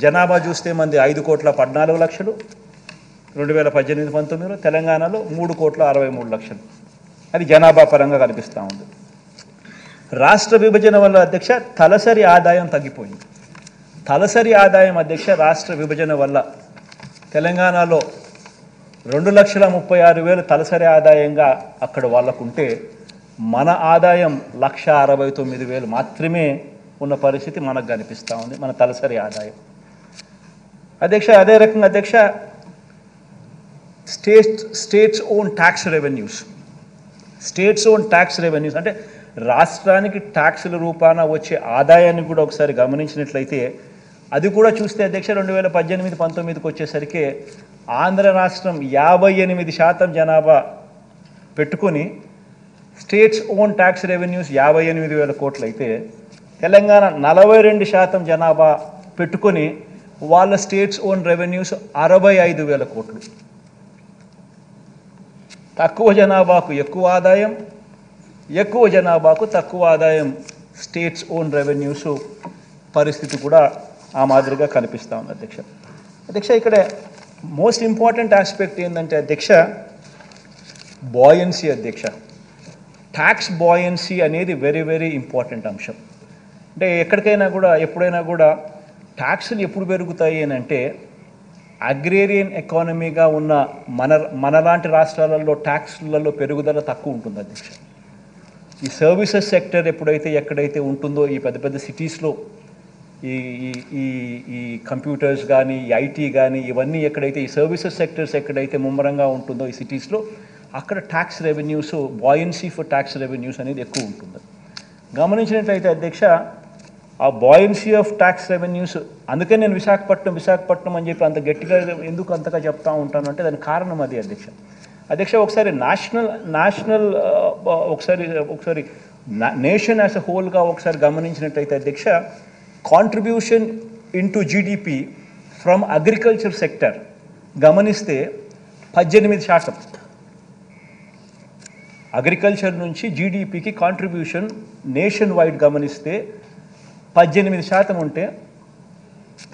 జనాభా చూస్తే మంది 5,14,00,000 2018-19లో, తెలంగాణలో 3,63,00,000. అది జనాభా పరంగా కనిపిస్తూ ఉంది. రాష్ట్ర విభజన వల్ల అధ్యక్ష తలసరి ఆదాయం తగ్గిపోయింది. తలసరి ఆదాయం అధ్యక్ష రాష్ట్ర విభజన వల్ల తెలంగాణలో 2,36,000 తలసరి ఆదాయంగా అక్కడ వాళ్ళకుంటే మన ఆదాయం 1,69,000 మాత్రమే ఉన్న పరిస్థితి మనకు కనిపిస్తూ ఉంది, మన తలసరి ఆదాయం అధ్యక్ష. అదే రకంగా అధ్యక్ష స్టేట్స్ ఓన్ ట్యాక్స్ రెవెన్యూస్ అంటే రాష్ట్రానికి ట్యాక్సుల రూపాన వచ్చే ఆదాయాన్ని కూడా ఒకసారి గమనించినట్లయితే అది కూడా చూస్తే అధ్యక్ష 2018-19కి వచ్చేసరికి ఆంధ్ర రాష్ట్రం 58% జనాభా పెట్టుకొని స్టేట్స్ ఓన్ ట్యాక్స్ రెవెన్యూస్ 58,000 కోట్లు అయితే, తెలంగాణ 42% జనాభా పెట్టుకొని వాళ్ళ స్టేట్స్ ఓన్ రెవెన్యూస్ 65,000 కోట్లు. తక్కువ జనాభాకు ఎక్కువ ఆదాయం, ఎక్కువ జనాభాకు తక్కువ ఆదాయం స్టేట్స్ ఓన్ రెవెన్యూస్ పరిస్థితి కూడా ఆ మాదిరిగా కనిపిస్తూ ఉంది అధ్యక్ష. ఇక్కడ మోస్ట్ ఇంపార్టెంట్ ఆస్పెక్ట్ ఏంటంటే అధ్యక్ష బాయన్సీ అధ్యక్ష. ట్యాక్స్ బాయన్సీ అనేది వెరీ వెరీ ఇంపార్టెంట్ అంశం. అంటే ఎక్కడికైనా కూడా ఎప్పుడైనా కూడా ట్యాక్సులు ఎప్పుడు పెరుగుతాయి అని అంటే అగ్రేరియన్ ఎకానమీగా ఉన్న మనలాంటి రాష్ట్రాలలో ట్యాక్స్లలో పెరుగుదల తక్కువ ఉంటుంది అధ్యక్ష. ఈ సర్వీసెస్ సెక్టర్ ఎక్కడైతే ఉంటుందో ఈ పెద్ద పెద్ద సిటీస్లో ఈ ఈ ఈ కంప్యూటర్స్ కానీ ఈ ఐటీ కానీ ఇవన్నీ ఎక్కడైతే ఈ సర్వీసెస్ సెక్టర్స్ ఎక్కడైతే ముమ్మరంగా ఉంటుందో ఈ సిటీస్లో అక్కడ tax revenues buoyancy for tax revenues అనేది ఎక్కువ ఉంటుంది. గమనించినట్లయితే అధ్యక్ష ఆ బాయన్సీ ఆఫ్ ట్యాక్స్ రెవెన్యూస్, అందుకే నేను విశాఖపట్నం అని చెప్పి అంత గట్టిగా ఎందుకు అంతగా చెప్తా ఉంటాను అంటే దానికి కారణం అది అధ్యక్ష. ఒకసారి నేషనల్ ఒకసారి నేషన్ యాజ్ అ హోల్గా ఒకసారి గమనించినట్లయితే అధ్యక్ష contribution into GDP from agriculture sector గమనిస్తే 18%. అగ్రికల్చర్ నుంచి జీడిపికి కాంట్రిబ్యూషన్ నేషన్ వైడ్ గమనిస్తే 18% ఉంటే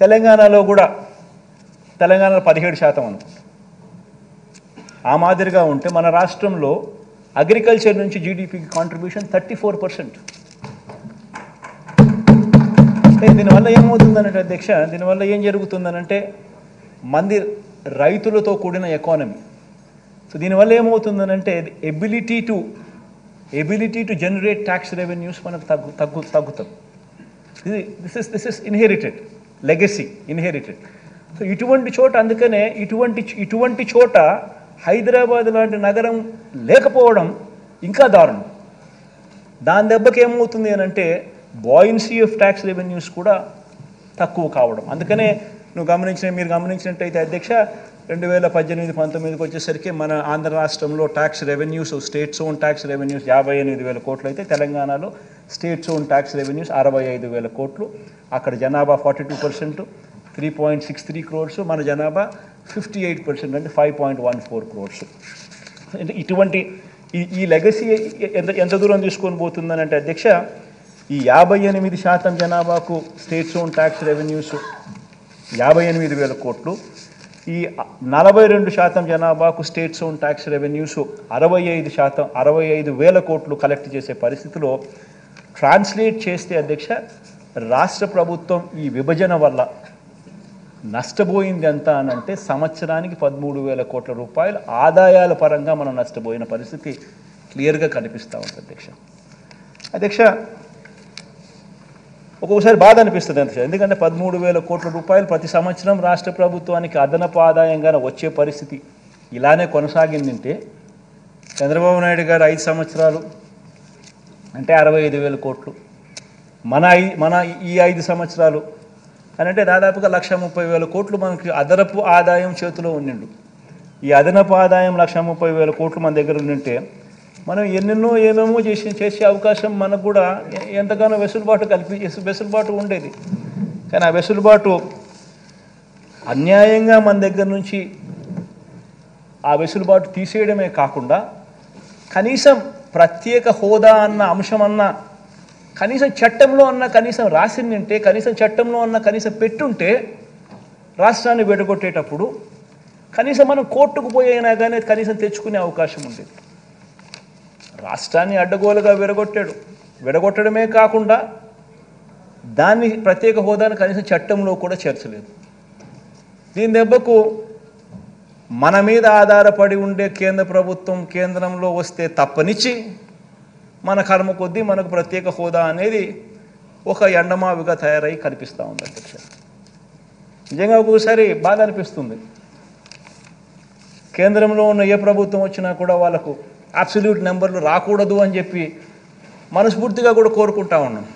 తెలంగాణలో 17% అనుకుంటా. ఆ మాదిరిగా ఉంటే మన రాష్ట్రంలో అగ్రికల్చర్ నుంచి జీడిపికి కాంట్రిబ్యూషన్ 34%. దీనివల్ల ఏమవుతుందనంటే అధ్యక్ష, దీనివల్ల ఏం జరుగుతుందనంటే మంది రైతులతో కూడిన ఎకానమీ. సో దీనివల్ల ఏమవుతుందనంటే ability to generate tax revenues మనకు తగ్గుతుంది. This is inherited legacy inherited. So ఇటువంటి చోట అందుకనే ఇటువంటి చోట హైదరాబాద్ లాంటి నగరం లేకపోవడం ఇంకా దారుణం. దాని దెబ్బకి ఏమవుతుంది అని అంటే బాయన్సీ ఆఫ్ ట్యాక్స్ రెవెన్యూస్ కూడా తక్కువ కావడం. అందుకనే మీరు గమనించినట్టయితే అధ్యక్ష 2018-19కి వచ్చేసరికి మన ఆంధ్ర రాష్ట్రంలో tax revenues states own tax revenues 58,000 కోట్లు అయితే తెలంగాణలో స్టేట్స్ ఓన్ ట్యాక్స్ రెవెన్యూస్ 65,000 కోట్లు. అక్కడ జనాభా 42%, 3.63 crores. మన జనాభా 58% అంటే 5.14 crores. ఇటువంటి ఈ లెగసీ ఎంత దూరం తీసుకొని పోతుందని అంటే అధ్యక్ష, ఈ 58% జనాభాకు స్టేట్స్ ఓన్ ట్యాక్స్ రెవెన్యూస్ 58,000 కోట్లు, ఈ 42% జనాభాకు స్టేట్స్ ఓన్ ట్యాక్స్ రెవెన్యూస్ 65,000 కోట్లు కలెక్ట్ చేసే పరిస్థితిలో ట్రాన్స్లేట్ చేస్తే అధ్యక్ష, రాష్ట్ర ప్రభుత్వం ఈ విభజన వల్ల నష్టపోయింది ఎంత అని అంటే సంవత్సరానికి 13,000 కోట్ల రూపాయలు ఆదాయాల పరంగా మనం నష్టపోయిన పరిస్థితి క్లియర్గా కనిపిస్తూ ఉంటుంది అధ్యక్ష. అధ్యక్ష, ఒక్కొక్కసారి బాధ అనిపిస్తుంది అధ్యక్ష, ఎందుకంటే 13,000 కోట్ల రూపాయలు ప్రతి సంవత్సరం రాష్ట్ర ప్రభుత్వానికి అదనపు ఆదాయంగా వచ్చే పరిస్థితి ఇలానే కొనసాగిందంటే చంద్రబాబు నాయుడు గారు 5 సంవత్సరాలు అంటే 65,000 కోట్లు, మన ఈ 5 సంవత్సరాలు అని అంటే దాదాపుగా 130,000 కోట్లు మనకి అదనపు ఆదాయం చేతిలో ఉండిండు. ఈ అదనపు ఆదాయం 130,000 కోట్లు మన దగ్గర ఉండింటే మనం ఏమేమో చేసే అవకాశం మనకు కూడా ఎంతగానో వెసులుబాటు ఉండేది. కానీ ఆ వెసులుబాటు అన్యాయంగా మన దగ్గర నుంచి ఆ వెసులుబాటు తీసేయడమే కాకుండా కనీసం ప్రత్యేక హోదా అన్న అంశం అన్న కనీసం చట్టంలో అన్న కనీసం రాసిందంటే, కనీసం చట్టంలో అన్న కనీసం పెట్టుంటే రాష్ట్రాన్ని విడగొట్టేటప్పుడు కనీసం మనం కోర్టుకు పోయినా కానీ కనీసం తెచ్చుకునే అవకాశం ఉండేది. రాష్ట్రాన్ని అడ్డగోలుగా విడగొట్టడమే కాకుండా దాన్ని ప్రత్యేక హోదాను కనీసం చట్టంలో కూడా చేర్చలేదు. దీని దెబ్బకు మన మీద ఆధారపడి ఉండే కేంద్ర ప్రభుత్వం కేంద్రంలో వస్తే తప్పనిచ్చి మన కర్మ కొద్దీ మనకు ప్రత్యేక హోదా అనేది ఒక ఎండమావిగా తయారై కనిపిస్తూ ఉంది అధ్యక్ష. నిజంగా ఒక్కొక్కసారి బాధ అనిపిస్తుంది. కేంద్రంలో ఉన్న ఏ ప్రభుత్వం వచ్చినా కూడా వాళ్ళకు అబ్సల్యూట్ నెంబర్లు రాకూడదు అని చెప్పి మనస్ఫూర్తిగా కూడా కోరుకుంటా ఉన్నాం.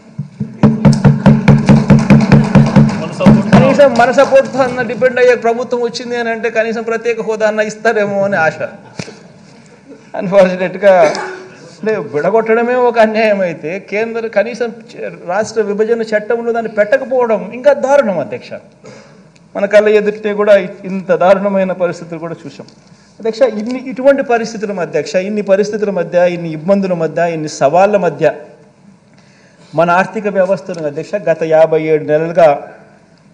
కనీసం మన సపోర్ట్తో అన్న డిపెండ్ అయ్యే ప్రభుత్వం వచ్చింది అని అంటే కనీసం ప్రత్యేక హోదా అన్న ఇస్తారేమో అని ఆశ. అన్ఫార్చునేట్గా విడగొట్టడమే ఒక అన్యాయం అయితే కనీసం రాష్ట్ర విభజన చట్టంలో దాన్ని పెట్టకపోవడం ఇంకా దారుణం అధ్యక్ష. మన కళ్ళ ఎదుటే కూడా ఇంత దారుణమైన పరిస్థితులు కూడా చూసాం అధ్యక్ష. ఇటువంటి పరిస్థితుల మధ్య ఇన్ని పరిస్థితుల మధ్య, ఇన్ని ఇబ్బందుల మధ్య, ఇన్ని సవాళ్ళ మధ్య మన ఆర్థిక వ్యవస్థను అధ్యక్ష గత 57 నెలలుగా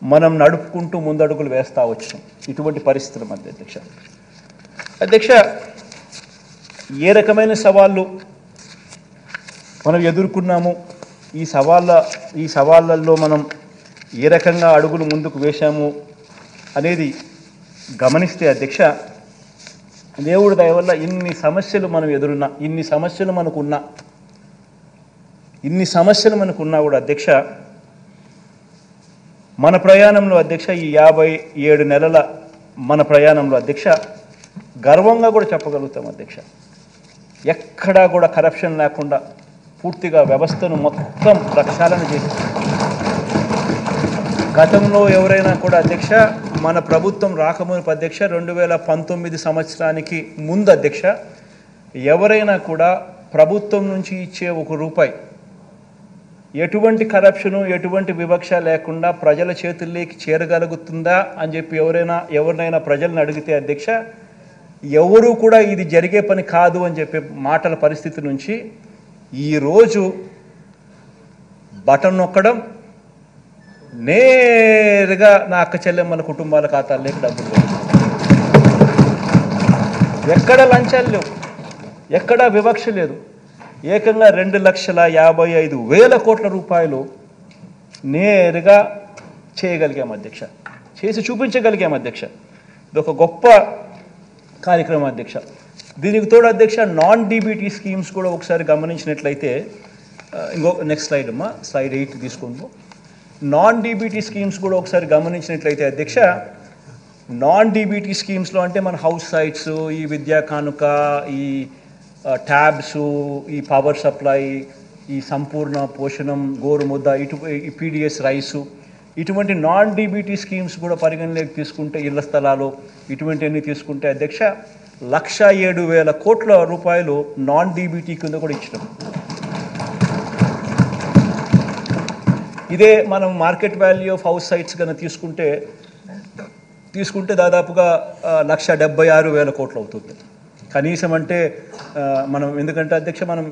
మనం నడుపుకుంటూ ముందడుగులు వేస్తూ వచ్చాం. ఇటువంటి పరిస్థితుల మధ్య అధ్యక్ష ఏ రకమైన సవాళ్ళు మనం ఎదుర్కొన్నాము, ఈ సవాళ్ళల్లో మనం ఏ రకంగా అడుగులు ముందుకు వేశాము అనేది గమనిస్తే అధ్యక్ష, దేవుడి దయ వల్ల ఇన్ని సమస్యలు మనం ఎదురున్నా, ఇన్ని సమస్యలు మనకున్నా కూడా అధ్యక్ష మన ప్రయాణంలో అధ్యక్ష ఈ 57 నెలల మన ప్రయాణంలో అధ్యక్ష గర్వంగా కూడా చెప్పగలుగుతాం అధ్యక్ష. ఎక్కడా కూడా కరప్షన్ లేకుండా పూర్తిగా వ్యవస్థను మొత్తం ప్రక్షాళన చేసి, గతంలో ఎవరైనా కూడా అధ్యక్ష మన ప్రభుత్వం రాకమునుపు అధ్యక్ష 2019 సంవత్సరానికి ముందు అధ్యక్ష ఎవరైనా కూడా ప్రభుత్వం నుంచి ఇచ్చే ₹1 ఎటువంటి కరప్షను, ఎటువంటి వివక్ష లేకుండా ప్రజల చేతుల్లోకి చేరగలుగుతుందా అని చెప్పి ఎవరినైనా ప్రజలను అడిగితే అధ్యక్ష ఎవరు కూడా ఇది జరిగే పని కాదు అని చెప్పే మాటల పరిస్థితి నుంచి ఈరోజు బటన్ నొక్కడం, నేరుగా నా అక్క చెల్లెమ్మల కుటుంబాల ఖాతాల్లోకి డబ్బులు వేయడం, ఎక్కడ లంచాలు లేవు, ఎక్కడా వివక్ష లేదు. ఏకంగా 2,55,000 కోట్ల రూపాయలు నేరుగా చేయగలిగాం అధ్యక్ష, చేసి చూపించగలిగాం అధ్యక్ష. ఇది ఒక గొప్ప కార్యక్రమం అధ్యక్ష. దీనికి తోడు అధ్యక్ష నాన్ డీబీటీ స్కీమ్స్ కూడా ఒకసారి గమనించినట్లయితే, నెక్స్ట్ స్లైడ్ అమ్మా, స్లైడ్ 8 తీసుకుందాం. నాన్ డీబీటీ స్కీమ్స్ కూడా ఒకసారి గమనించినట్లయితే అధ్యక్ష, నాన్ డీబీటీ స్కీమ్స్లో అంటే మన హౌస్ సైట్స్, ఈ విద్యా కానుక, ఈ ట్యాబ్స్, ఈ పవర్ సప్లై, ఈ సంపూర్ణ పోషణం, గోరుముద్ద, ఈ పీడిఎస్ రైసు, ఇటువంటి నాన్ డీబీటీ స్కీమ్స్ కూడా పరిగణలోకి తీసుకుంటే, ఇళ్ల స్థలాలు ఇటువంటివన్నీ తీసుకుంటే అధ్యక్ష 1,07,000 కోట్ల రూపాయలు నాన్ డీబీటీ కింద కూడా ఇచ్చినాం. ఇదే మనం market value of house sites కనుక తీసుకుంటే దాదాపుగా 1,76,000 కోట్లు అవుతుంది. కనీసం అంటే మనం ఎందుకంటే అధ్యక్ష మనం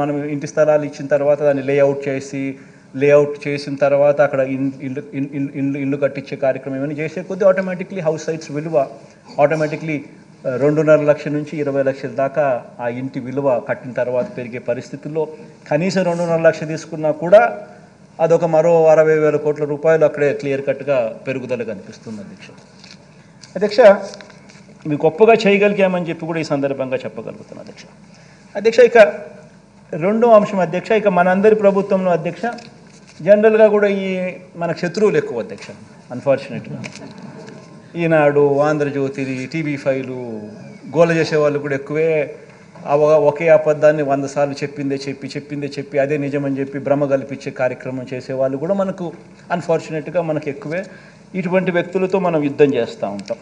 మనం ఇంటి స్థలాలు ఇచ్చిన తర్వాత దాన్ని లేఅవుట్ చేసిన తర్వాత అక్కడ ఇల్లు కట్టించే కార్యక్రమం ఏమైనా చేసే కొద్దీ ఆటోమేటిక్లీ హౌస్ సైట్స్ విలువ ఆటోమేటిక్లీ 2.5 లక్షల నుంచి 20 లక్షల దాకా ఆ ఇంటి విలువ కట్టిన తర్వాత పెరిగే పరిస్థితుల్లో కనీసం 2.5 లక్షలు తీసుకున్నా కూడా అదొక మరో 60,000 కోట్ల రూపాయలు అక్కడే క్లియర్ కట్గా పెరుగుదల కనిపిస్తుంది అధ్యక్ష మీకు గొప్పగా చేయగలిగామని చెప్పి కూడా ఈ సందర్భంగా చెప్పగలుగుతున్నాను అధ్యక్ష ఇక రెండో అంశం అధ్యక్ష ఇక మనందరి ప్రభుత్వంలో అధ్యక్ష జనరల్గా కూడా ఈ మనకు శత్రువులు ఎక్కువ అధ్యక్ష అన్ఫార్చునేట్గా ఈనాడు ఆంధ్రజ్యోతి TV5 గోల చేసేవాళ్ళు కూడా ఎక్కువే ఒకే అబద్ధాన్ని 100 సార్లు చెప్పిందే చెప్పి అదే నిజమని చెప్పి భ్రమ కల్పించే కార్యక్రమం చేసేవాళ్ళు కూడా మనకు అన్ఫార్చునేట్గా మనకు ఎక్కువే. ఇటువంటి వ్యక్తులతో మనం యుద్ధం చేస్తూ ఉంటాం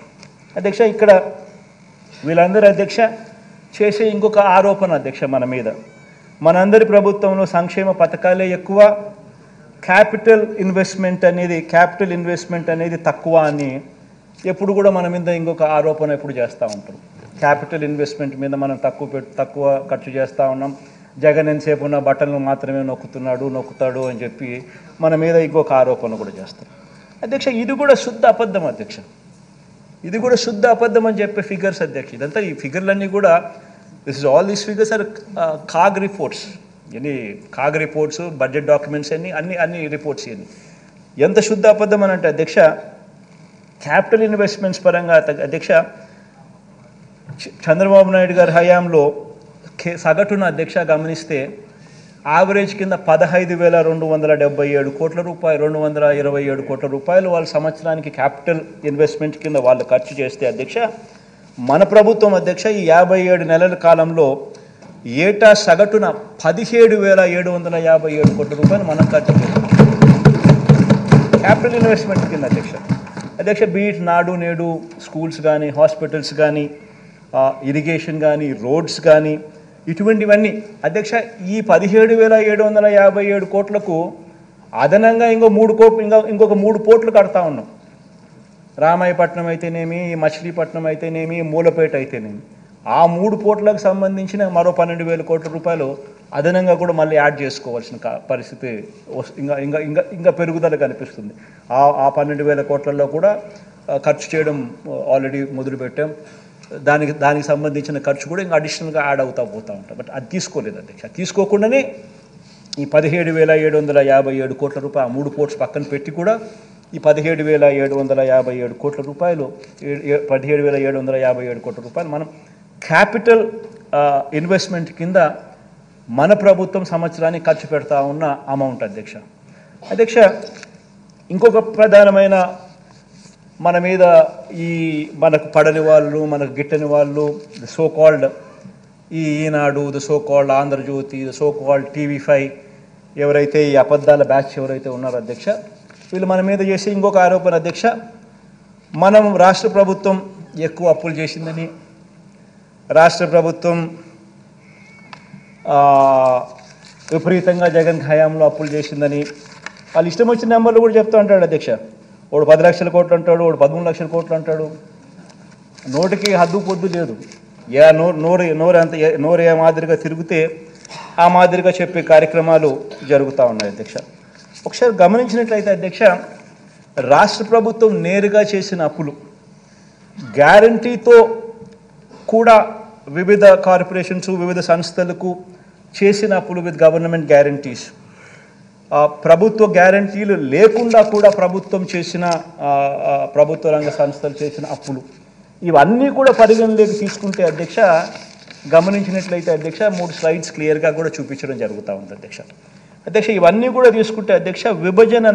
అధ్యక్ష. ఇక్కడ వీళ్ళందరూ అధ్యక్ష చేసే ఇంకొక ఆరోపణ అధ్యక్ష మన మీద మనందరి ప్రభుత్వంలో సంక్షేమ పథకాలే ఎక్కువ, క్యాపిటల్ ఇన్వెస్ట్మెంట్ అనేది తక్కువ అని ఎప్పుడు కూడా మన మీద ఇంకొక ఆరోపణ ఎప్పుడు చేస్తూ ఉంటారు. క్యాపిటల్ ఇన్వెస్ట్మెంట్ మీద మనం తక్కువ ఖర్చు చేస్తూ ఉన్నాం, జగన్ ఎంతసేపు ఉన్న బట్టలను మాత్రమే నొక్కుతాడు అని చెప్పి మన మీద ఇంకొక ఆరోపణ కూడా చేస్తారు అధ్యక్ష. ఇది కూడా శుద్ధ అబద్ధం అధ్యక్ష, ఇది కూడా శుద్ధ అబద్ధం అని చెప్పే ఫిగర్స్ అధ్యక్ష. ఇదంతా ఈ ఫిగర్లన్నీ కూడా all these figures are CAG reports budget documents అన్ని రిపోర్ట్స్ ఇవన్నీ. ఎంత శుద్ధ అబద్ధం అని అంటే అధ్యక్ష క్యాపిటల్ ఇన్వెస్ట్మెంట్స్ పరంగా అధ్యక్ష చంద్రబాబు నాయుడు గారి హయాంలో సగటున అధ్యక్ష గమనిస్తే యావరేజ్ కింద 15,277 కోట్ల రూపాయలు 227 కోట్ల రూపాయలు వాళ్ళ సంవత్సరానికి క్యాపిటల్ ఇన్వెస్ట్మెంట్ కింద వాళ్ళు ఖర్చు చేస్తే అధ్యక్ష మన ప్రభుత్వం అధ్యక్ష ఈ 57 నెలల కాలంలో ఏటా సగటున 17,757 కోట్ల రూపాయలు మనం ఖర్చు చేస్తాం క్యాపిటల్ ఇన్వెస్ట్మెంట్ కింద అధ్యక్ష. బీట్ నాడు నేడు స్కూల్స్ కానీ హాస్పిటల్స్ కానీ ఇరిగేషన్ కానీ రోడ్స్ కానీ ఇటువంటివన్నీ అధ్యక్ష ఈ 17,757 కోట్లకు అదనంగా ఇంకొక 3 పోర్ట్లు కడతా ఉన్నాం. రామాయపట్నం అయితేనేమి, మచిలీపట్నం అయితేనేమి, మూలపేట అయితేనేమి ఆ 3 పోర్ట్లకు సంబంధించిన మరో 12,000 కోట్ల రూపాయలు అదనంగా కూడా మళ్ళీ యాడ్ చేసుకోవాల్సిన పరిస్థితి ఇంకా పెరుగుదల కనిపిస్తుంది. ఆ 12,000 కోట్లలో కూడా ఖర్చు చేయడం ఆల్రెడీ మొదలుపెట్టాం. దానికి సంబంధించిన ఖర్చు కూడా ఇంకా అడిషనల్గా యాడ్ అవుతూ పోతూ ఉంటాం. బట్ అది తీసుకోలేదు అధ్యక్ష. తీసుకోకుండానే ఈ 17,757 కోట్ల రూపాయలు ఆ 3 పోర్ట్స్ పక్కన పెట్టి కూడా ఈ 17,757 కోట్ల రూపాయలు 17,757 కోట్ల రూపాయలు మనం క్యాపిటల్ ఇన్వెస్ట్మెంట్ కింద మన ప్రభుత్వం సంవత్సరానికి ఖర్చు పెడతా ఉన్న అమౌంట్ అధ్యక్ష. ఇంకొక ప్రధానమైన మన మీద మనకు పడని వాళ్ళు, మనకు గిట్టని వాళ్ళు, the so called Eenadu, the so called Andhrajyothy, the so called TV5 ఎవరైతే ఈ అబద్ధాల బ్యాచ్ ఎవరైతే ఉన్నారో అధ్యక్ష వీళ్ళు మన మీద చేసే ఇంకొక ఆరోపణ అధ్యక్ష మనం రాష్ట్ర ప్రభుత్వం ఎక్కువ అప్పులు చేసిందని, రాష్ట్ర ప్రభుత్వం విపరీతంగా జగన్ హయాంలో అప్పులు చేసిందని వాళ్ళు ఇష్టం వచ్చిన నెంబర్లు కూడా చెప్తూ ఉంటాడు అధ్యక్ష. వాడు 10 లక్షల కోట్లు అంటాడు, వాడు 13 లక్షల కోట్లు అంటాడు. నోటికి హద్దు పొద్దు లేదు. నోరు ఏ మాదిరిగా తిరిగితే ఆ మాదిరిగా చెప్పే కార్యక్రమాలు జరుగుతూ ఉన్నాయి అధ్యక్ష. ఒకసారి గమనించినట్లయితే అధ్యక్ష రాష్ట్ర ప్రభుత్వం నేరుగా చేసిన అప్పులు గ్యారంటీతో కూడా వివిధ కార్పొరేషన్స్ వివిధ సంస్థలకు చేసిన అప్పులు విత్ గవర్నమెంట్ గ్యారంటీస్, ప్రభుత్వ గ్యారంటీలు లేకుండా కూడా ప్రభుత్వం చేసిన ప్రభుత్వ రంగ సంస్థలు చేసిన అప్పులు ఇవన్నీ కూడా పరిగణలోకి తీసుకుంటే అధ్యక్ష గమనించినట్లయితే అధ్యక్ష 3 స్లైడ్స్ క్లియర్గా కూడా చూపించడం జరుగుతూ ఉంది అధ్యక్ష. ఇవన్నీ కూడా తీసుకుంటే అధ్యక్ష విభజన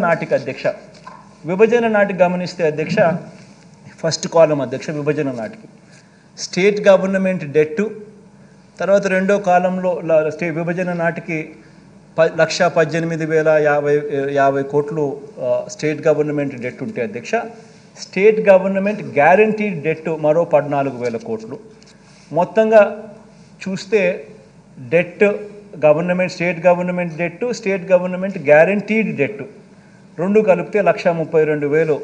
నాటికి గమనిస్తే అధ్యక్ష ఫస్ట్ కాలం అధ్యక్ష విభజన నాటికి స్టేట్ గవర్నమెంట్ డెట్, తర్వాత రెండో కాలంలో విభజన నాటికి 1,18,050 కోట్లు స్టేట్ గవర్నమెంట్ డెట్ ఉంటే అధ్యక్ష స్టేట్ గవర్నమెంట్ గ్యారంటీడ్ డెట్ మరో 14,000 కోట్లు. మొత్తంగా చూస్తే debt government state government debt, state government guaranteed debt రెండు కలిపితే 1,32,000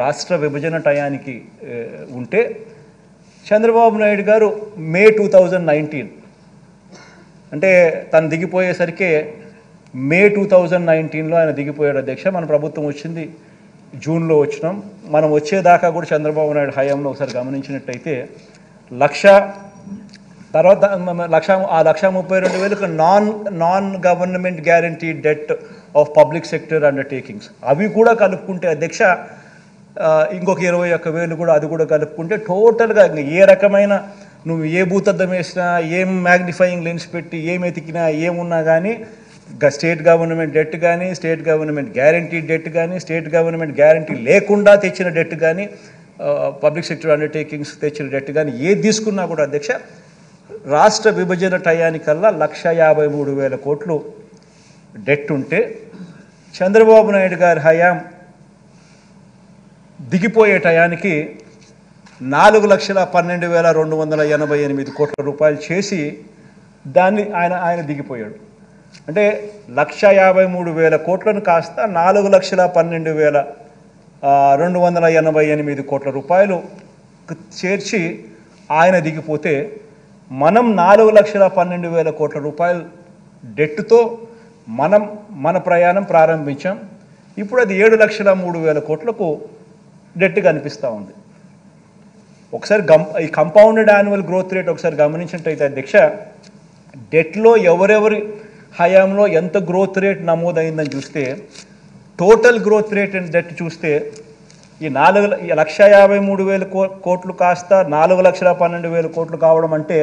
రాష్ట్ర విభజన టయానికి ఉంటే చంద్రబాబు నాయుడు గారు మే 2019 అంటే తను దిగిపోయేసరికి మే 2019లో ఆయన దిగిపోయాడు అధ్యక్ష. మన ప్రభుత్వం వచ్చింది జూన్లో వచ్చినాం. మనం వచ్చేదాకా కూడా చంద్రబాబు నాయుడు హయాంలో ఒకసారి గమనించినట్టయితే తర్వాత 1,32,000 non government guarantee det of public sector undertakings అవి కూడా కలుపుకుంటే అధ్యక్ష ఇంకొక 21,000 కూడా అది కూడా కలుపుకుంటే టోటల్గా ఏ రకమైన నువ్వు ఏ భూతద్దం వేసినా ఏం మ్యాగ్నిఫైయింగ్ లెన్స్ పెట్టి ఏం ఎతికినా ఏమున్నా కానీ స్టేట్ గవర్నమెంట్ డెట్ కానీ స్టేట్ గవర్నమెంట్ గ్యారంటీ డెట్ కానీ స్టేట్ గవర్నమెంట్ గ్యారంటీ లేకుండా తెచ్చిన డెట్ కానీ పబ్లిక్ సెక్టర్ అండర్టేకింగ్స్ తెచ్చిన డెట్ కానీ ఏది తీసుకున్నా కూడా అధ్యక్ష రాష్ట్ర విభజన టయానికల్లా 1,53,000 కోట్లు డెట్ ఉంటే చంద్రబాబు నాయుడు గారి హయాం దిగిపోయే టయానికి 4,12,288 కోట్ల రూపాయలు చేసి దాన్ని ఆయన దిగిపోయాడు. అంటే 1,53,000 కోట్లను కాస్త 4,12,288 కోట్ల రూపాయలు చేర్చి ఆయన దిగిపోతే మనం 4,12,000 కోట్ల రూపాయలు డెట్తో మన ప్రయాణం ప్రారంభించాం. ఇప్పుడు అది 7,03,000 కోట్లకు డెట్ కనిపిస్తూ ఉంది. ఒకసారి ఈ కంపౌండెడ్ యాన్యువల్ గ్రోత్ రేట్ ఒకసారి గమనించినట్టయితే అధ్యక్ష డెట్లో ఎవరెవరి హయాంలో ఎంత గ్రోత్ రేట్ నమోదైందని చూస్తే total growth rate and debt చూస్తే ఈ 1,53,000 కోట్లు కాస్త 4,12,000 కోట్లు కావడం అంటే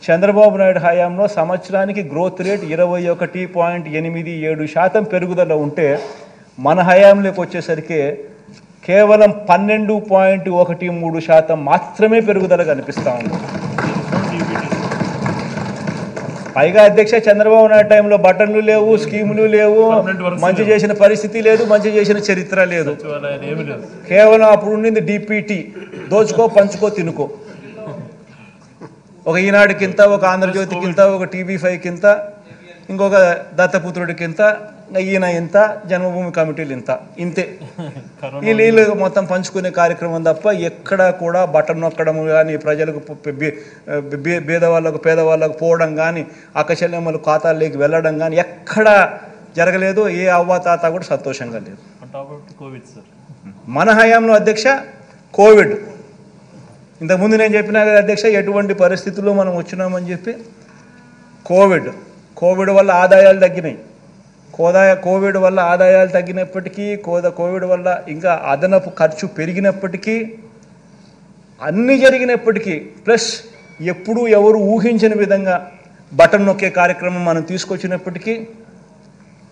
చంద్రబాబు నాయుడు హయాంలో సంవత్సరానికి గ్రోత్ రేట్ 21.87% పెరుగుదల ఉంటే మన హయాంలోకి వచ్చేసరికి కేవలం 12.13% మాత్రమే పెరుగుదల కనిపిస్తూ ఉంది. పైగా అధ్యక్ష చంద్రబాబు నాయుడు టైంలో బటన్లు లేవు, స్కీములు లేవు, మంచి చేసిన పరిస్థితి లేదు, మంచి చేసిన చరిత్ర లేదు. కేవలం అప్పుడు ఉండింది డిపిటి, దోచుకో పంచుకో తినుకో. ఒక ఈనాడుకింత, ఒక ఆంధ్రజ్యోతికింత, ఒక TV5కింత, ఇంకొక దత్తపుత్రుడికింత, ఈయన ఇంత, జన్మభూమి కమిటీలు ఇంతే. ఈ నీళ్ళు మొత్తం పంచుకునే కార్యక్రమం తప్ప ఎక్కడా కూడా బటన్ నొక్కడం కానీ, ప్రజలకు పేదవాళ్ళకు పోవడం కానీ, అక్కచెల్లెమ్మలు ఖాతాల్లోకి వెళ్ళడం కానీ ఎక్కడా జరగలేదు. ఏ అవ్వాతాత కూడా సంతోషంగా లేదు. మన హయాంలో అధ్యక్ష కోవిడ్, ఇంతకుముందు నేను చెప్పినా కదా అధ్యక్ష ఎటువంటి పరిస్థితుల్లో మనం వచ్చినామని చెప్పి. కోవిడ్ వల్ల ఆదాయాలు తగ్గినాయి. కోవిడ్ వల్ల ఆదాయాలు తగ్గినప్పటికీ, కోవిడ్ వల్ల ఇంకా అదనపు ఖర్చు పెరిగినప్పటికీ, అన్నీ జరిగినప్పటికీ, ప్లస్ ఎప్పుడూ ఎవరు ఊహించని విధంగా బటన్ నొక్కే కార్యక్రమం మనం తీసుకొచ్చినప్పటికీ,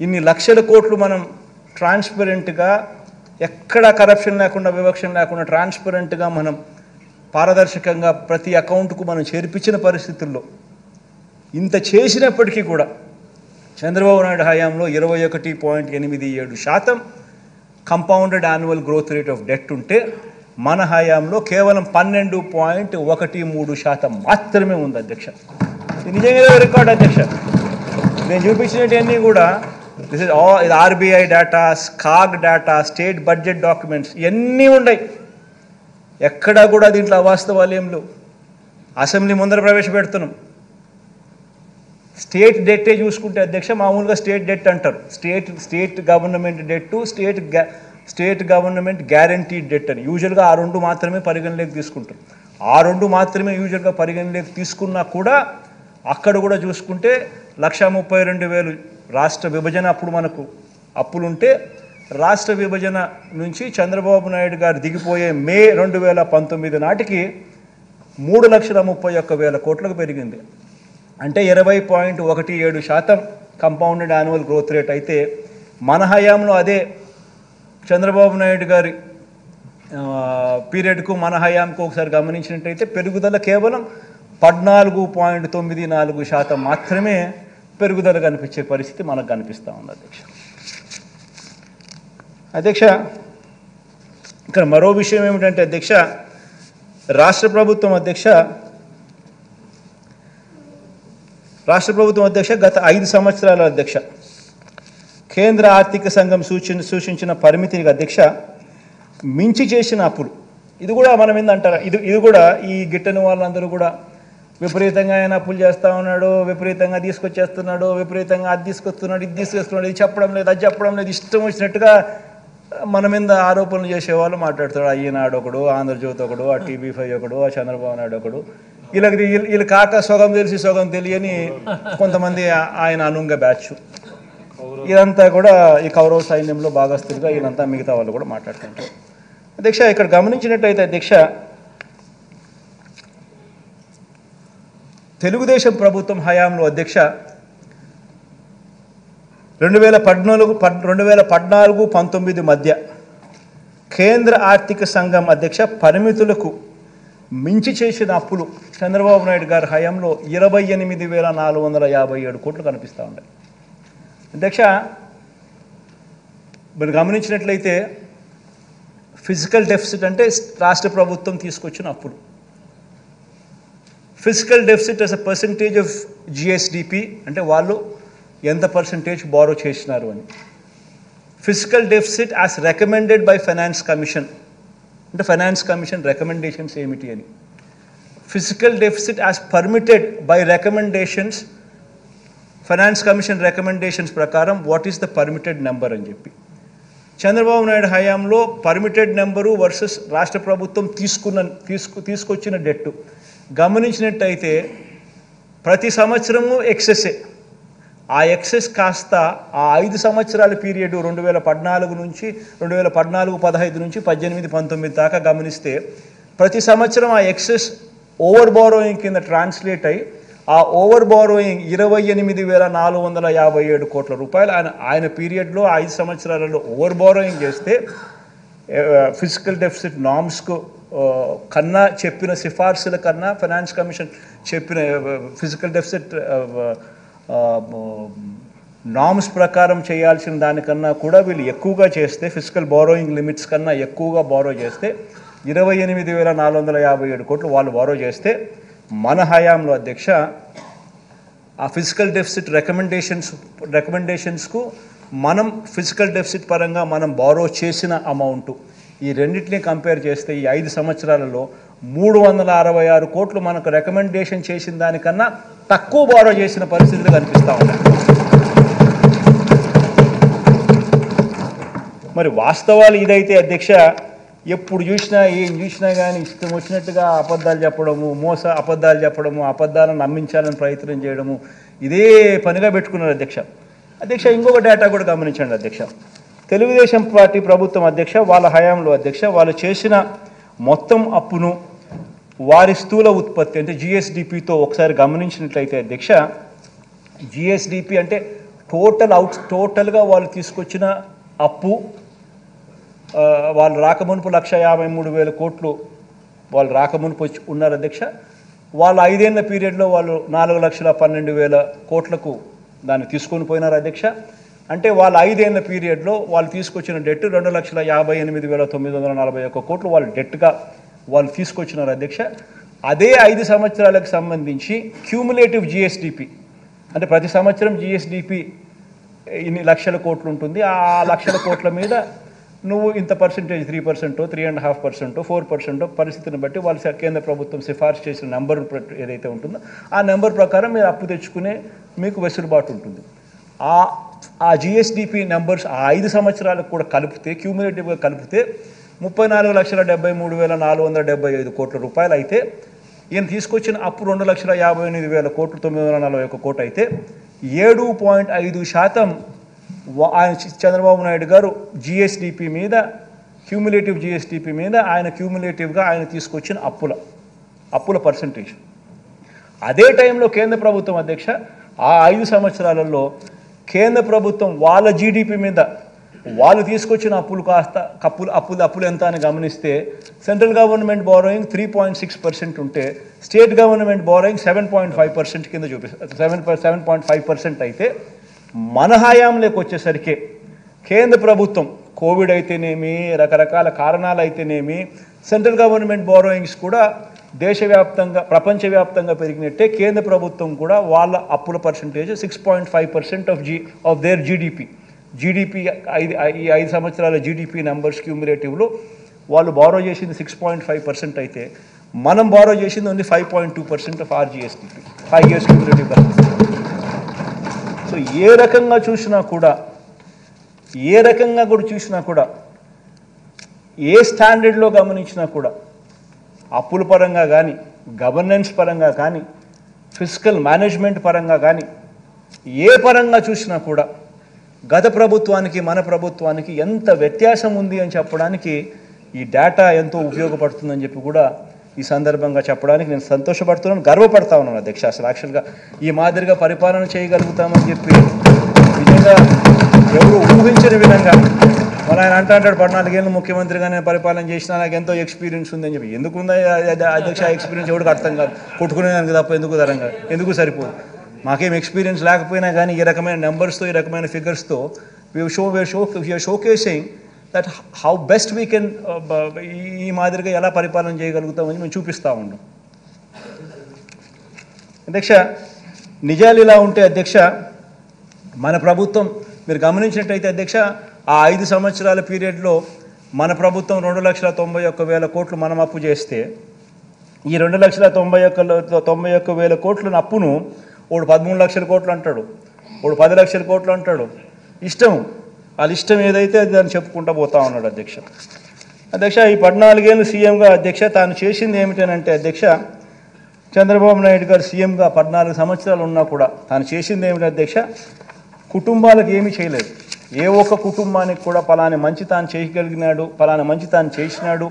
ఇన్ని లక్షల కోట్లు మనం ట్రాన్స్పరెంట్గా, ఎక్కడ కరప్షన్ లేకుండా, వివక్షణ లేకుండా ట్రాన్స్పరెంట్గా మనం పారదర్శకంగా ప్రతి అకౌంట్కు మనం చేర్పించిన పరిస్థితుల్లో ఇంత చేసినప్పటికీ కూడా చంద్రబాబు నాయుడు హయాంలో 21.87% compounded annual growth rate of debt ఉంటే మన హయాంలో కేవలం 12.13% మాత్రమే ఉంది అధ్యక్ష. ఇది నిజంగా రికార్డ్ అధ్యక్ష. నేను చూపించినవన్నీ కూడా ఇది RBI data, CAG data, state budget documents ఇవన్నీ ఉన్నాయి. ఎక్కడా కూడా దీంట్లో అవాస్తవాలు ఏం లేవు. అసెంబ్లీ ముందర ప్రవేశపెడుతున్నాం. స్టేట్ డెట్టే చూసుకుంటే అధ్యక్ష మామూలుగా స్టేట్ డెట్ అంటారు. State government debt, state government guarantee debt అని యూజువల్గా ఆ రెండు మాత్రమే పరిగణలోకి తీసుకుంటారు. ఆ రెండు మాత్రమే యూజువల్గా పరిగణలోకి తీసుకున్నా కూడా అక్కడ కూడా చూసుకుంటే 1,32,000 రాష్ట్ర విభజన అప్పుడు మనకు అప్పులుంటే రాష్ట్ర విభజన నుంచి చంద్రబాబు నాయుడు గారు దిగిపోయే మే 2019 నాటికి 3,31,000 కోట్లకు పెరిగింది. అంటే 20.17% కంపౌండెడ్ యాన్యువల్ గ్రోత్ రేట్ అయితే మన హయాంలో అదే చంద్రబాబు నాయుడు గారి పీరియడ్కు మన హయాంకు ఒకసారి గమనించినట్టయితే పెరుగుదల కేవలం 14.94% మాత్రమే పెరుగుదల కనిపించే పరిస్థితి మనకు కనిపిస్తూ ఉంది అధ్యక్ష. ఇక్కడ మరో విషయం ఏమిటంటే అధ్యక్ష, రాష్ట్ర ప్రభుత్వం అధ్యక్ష రాష్ట్ర ప్రభుత్వం అధ్యక్ష గత 5 సంవత్సరాల అధ్యక్ష కేంద్ర ఆర్థిక సంఘం సూచించిన పరిమితికి అధ్యక్ష మించి చేసిన అప్పులు. ఇది కూడా మనం ఏందంటారా, ఇది కూడా ఈ గిట్టని వాళ్ళందరూ కూడా విపరీతంగా ఆయన అప్పులు చేస్తూ ఉన్నాడు, విపరీతంగా తీసుకొచ్చేస్తున్నాడు, విపరీతంగా అది తీసుకొస్తున్నాడు, ఇది తీసుకొస్తున్నాడు, ఇది చెప్పడం లేదు, అది చెప్పడం లేదు, ఇష్టం వచ్చినట్టుగా మన మీద ఆరోపణలు చేసేవాళ్ళు మాట్లాడుతాడు. ఈనాడు ఒకడు, ఆంధ్రజ్యోతి ఒకడు, ఆ TV5 ఒకడు, ఆ చంద్రబాబు నాయుడు ఒకడు, వీళ్ళు కాక సొగం తెలిసి సొగం తెలియని కొంతమంది ఆయన అనుంగ బ్యాచ్. ఇదంతా కూడా ఈ కౌరవ సైన్యంలో భాగస్తులుగా వీళ్ళంతా మిగతా వాళ్ళు కూడా మాట్లాడుతుంటారు. అధ్యక్ష ఇక్కడ గమనించినట్టయితే అధ్యక్ష తెలుగుదేశం ప్రభుత్వం హయాంలో అధ్యక్ష 2014-19 మధ్య కేంద్ర ఆర్థిక సంఘం అధ్యక్ష పరిమితులకు మించి చేసిన అప్పులు చంద్రబాబు నాయుడు గారి హయాంలో 28,457 కోట్లు కనిపిస్తూ ఉన్నాయి. అధ్యక్ష మీరు గమనించినట్లయితే ఫిజికల్ డెఫిసిట్ అంటే రాష్ట్ర ప్రభుత్వం తీసుకొచ్చిన అప్పులు. Fiscal deficit as a percentage of GSDP అంటే వాళ్ళు ఎంత పర్సంటేజ్ బారో చేసినారు అని. Fiscal deficit as recommended by finance commission అంటే ఫైనాన్స్ కమిషన్ రికమెండేషన్స్ ఏమిటి అని. Fiscal deficit as permitted by recommendations finance commission recommendations ప్రకారం what is the permitted number అని చెప్పి. చంద్రబాబు నాయుడు హయాంలో పర్మిటెడ్ నెంబరు వర్సెస్ రాష్ట్ర ప్రభుత్వం తీసుకొచ్చిన డెట్టు గమనించినట్టయితే ప్రతి సంవత్సరము ఎక్సెస్సే. ఆ ఎక్సెస్ కాస్త ఆ 5 సంవత్సరాల పీరియడ్ 2014 నుంచి 2014-15 నుంచి 18-19 దాకా గమనిస్తే ప్రతి సంవత్సరం ఆ ఎక్సెస్ ఓవర్ బారోయింగ్ కింద ట్రాన్స్లేట్ అయ్యి ఆ ఓవర్ బారోయింగ్ 28,457 కోట్ల రూపాయలు ఆయన పీరియడ్లో 5 సంవత్సరాలలో ఓవర్ బారోయింగ్ చేస్తే ఫిజికల్ డెఫిసిట్ నామ్స్కు కన్నా చెప్పిన సిఫార్సుల కన్నా ఫైనాన్స్ కమిషన్ చెప్పిన ఫిజికల్ డెఫిసిట్ నామ్స్ ప్రకారం చేయాల్సిన దానికన్నా కూడా వీళ్ళు ఎక్కువగా చేస్తే ఫిజికల్ బారోయింగ్ లిమిట్స్ కన్నా ఎక్కువగా బారో చేస్తే 28,457 కోట్లు వాళ్ళు బారో చేస్తే మన హయాంలో అధ్యక్ష ఆ ఫిజికల్ డెఫిసిట్ రికమెండేషన్స్కు మనం ఫిజికల్ డెఫిసిట్ పరంగా మనం బారో చేసిన అమౌంట్ ఈ రెండింటినీ కంపేర్ చేస్తే ఈ 5 సంవత్సరాలలో 366 కోట్లు మనకు రికమెండేషన్ చేసిన దానికన్నా తక్కువ బారో చేసిన పరిస్థితులు కనిపిస్తూ ఉన్నాయి. మరి వాస్తవాలు ఇదైతే అధ్యక్ష ఎప్పుడు చూసినా ఏం చూసినా కానీ ఇష్టం వచ్చినట్టుగా అబద్ధాలు చెప్పడము అబద్ధాలను నమ్మించాలని ప్రయత్నం చేయడము ఇదే పనిగా పెట్టుకున్నారు అధ్యక్ష. ఇంకొక డేటా కూడా గమనించండి అధ్యక్ష. తెలుగుదేశం పార్టీ ప్రభుత్వం అధ్యక్ష వాళ్ళ హయాంలో అధ్యక్ష వాళ్ళు చేసిన మొత్తం అప్పును వారి స్థూల ఉత్పత్తి అంటే GSDPతో ఒకసారి గమనించినట్లయితే అధ్యక్ష GSDP అంటే టోటల్గా వాళ్ళు తీసుకొచ్చిన అప్పు వాళ్ళు రాకమునుపు 1,53,000 కోట్లు వాళ్ళు రాకమునుపు ఉన్నారు అధ్యక్ష. వాళ్ళు 5 ఏళ్ల పీరియడ్లో వాళ్ళు 4,12,000 కోట్లకు దాన్ని తీసుకొని పోయినారు అధ్యక్ష. అంటే వాళ్ళు 5 ఏళ్ల పీరియడ్లో వాళ్ళు తీసుకొచ్చిన డెట్ 2,58,941 కోట్లు వాళ్ళు డెట్గా వాళ్ళు తీసుకొచ్చినారు అధ్యక్ష. అదే 5 సంవత్సరాలకు సంబంధించి క్యూములేటివ్ GSDP అంటే ప్రతి సంవత్సరం GSDP ఇన్ని లక్షల కోట్లు ఉంటుంది. ఆ లక్షల కోట్ల మీద నువ్వు ఇంత పర్సెంటేజ్ 3%, 3.5%, 4% పరిస్థితిని బట్టి వాళ్ళు కేంద్ర ప్రభుత్వం సిఫార్సు చేసిన నెంబర్ ఏదైతే ఉంటుందో ఆ నెంబర్ ప్రకారం మీరు అప్పు తెచ్చుకునే మీకు వెసులుబాటు ఉంటుంది. ఆ GSDP నెంబర్స్ ఆ 5 సంవత్సరాలకు కూడా కలిపితే క్యూములేటివ్గా కలిపితే 34,73,475 కోట్ల రూపాయలు అయితే ఈయన తీసుకొచ్చిన అప్పు 2,58,000 కోట్లు 941 కోట్లు అయితే 7.5% ఆయన చంద్రబాబు నాయుడు గారు GSDP మీద క్యూములేటివ్ GSDP మీద ఆయన క్యూములేటివ్గా ఆయన తీసుకొచ్చిన అప్పుల పర్సంటేజ్. అదే టైంలో కేంద్ర ప్రభుత్వం అధ్యక్ష ఆ 5 సంవత్సరాలలో కేంద్ర ప్రభుత్వం వాళ్ళ GDP మీద వాళ్ళు తీసుకొచ్చిన అప్పులు కాస్త అప్పులు ఎంత అని గమనిస్తే సెంట్రల్ గవర్నమెంట్ బారోయింగ్ 3.6% ఉంటే స్టేట్ గవర్నమెంట్ బారోయింగ్ 7.5% కింద చూపిస్తారు. 7.5% అయితే మన హయాంలోకి వచ్చేసరికి కేంద్ర ప్రభుత్వం కోవిడ్ అయితేనేమి రకరకాల కారణాలు అయితేనేమి సెంట్రల్ గవర్నమెంట్ బారోయింగ్స్ కూడా దేశవ్యాప్తంగా ప్రపంచవ్యాప్తంగా పెరిగినట్టే కేంద్ర ప్రభుత్వం కూడా వాళ్ళ అప్పుల పర్సంటేజ్ 6.5% ఆఫ్ దేర్ జీడిపి ఈ 5 సంవత్సరాల జీడిపి నెంబర్స్ క్యూములేటివ్లో వాళ్ళు బారో చేసింది 6.5% అయితే మనం బారో చేసింది only 5.2% of our GSDP 5 years cumulative balance. So ఏ రకంగా చూసినా కూడా ఏ స్టాండర్డ్లో గమనించినా కూడా అప్పుల పరంగా కానీ గవర్నెన్స్ పరంగా కానీ ఫిస్కల్ మేనేజ్మెంట్ పరంగా కానీ ఏ పరంగా చూసినా కూడా గత ప్రభుత్వానికి మన ప్రభుత్వానికి ఎంత వ్యత్యాసం ఉంది అని చెప్పడానికి ఈ డేటా ఎంతో ఉపయోగపడుతుందని చెప్పి కూడా ఈ సందర్భంగా చెప్పడానికి నేను సంతోషపడుతున్నాను, గర్వపడతా ఉన్నాను అధ్యక్ష. అసలు యాక్చువల్గా ఈ మాదిరిగా పరిపాలన చేయగలుగుతామని చెప్పి నిజంగా ఎవరు ఊహించని విధంగా మన ఆయన అంటాడు 14 ఏళ్ళు ముఖ్యమంత్రిగా నేను పరిపాలన చేసినా నాకు ఎంతో ఎక్స్పీరియన్స్ ఉందని చెప్పి. ఎందుకు ఉందా అధ్యక్ష ఎక్స్పీరియన్స్? ఎవరికి అర్థం కాదు. కొట్టుకునేదానికి తప్ప ఎందుకు సరిపోదు. మాకేం ఎక్స్పీరియన్స్ లేకపోయినా కానీ ఈ రకమైన నెంబర్స్తో ఈ రకమైన ఫిగర్స్తో we are showcasing that how best we can ఈ మాదిరిగా ఎలా పరిపాలన చేయగలుగుతామని మేము చూపిస్తూ ఉన్నాం అధ్యక్ష. నిజాలు ఇలా ఉంటే అధ్యక్ష, మన ప్రభుత్వం మీరు గమనించినట్టయితే అధ్యక్ష, ఆ 5 సంవత్సరాల పీరియడ్లో మన ప్రభుత్వం 2,91,000 కోట్లు మనం అప్పు చేస్తే ఈ 2,91,000 కోట్ల అప్పును వాడు 13 లక్షల కోట్లు అంటాడు, వాడు 10 లక్షల కోట్లు అంటాడు. వాళ్ళ ఇష్టం ఏదైతే అది దాన్ని చెప్పుకుంటూ పోతా ఉన్నాడు అధ్యక్ష. ఈ 14 ఏళ్ళు సీఎంగా అధ్యక్ష తాను చేసింది ఏమిటనంటే అధ్యక్ష, చంద్రబాబు నాయుడు గారు సీఎంగా 14 సంవత్సరాలు ఉన్నా కూడా తాను చేసింది ఏమిటి అధ్యక్ష, కుటుంబాలకు ఏమీ చేయలేదు. ఏ ఒక్క కుటుంబానికి కూడా పలాని మంచి తాను చేయగలిగినాడు, పలానా మంచి తాను చేసినాడు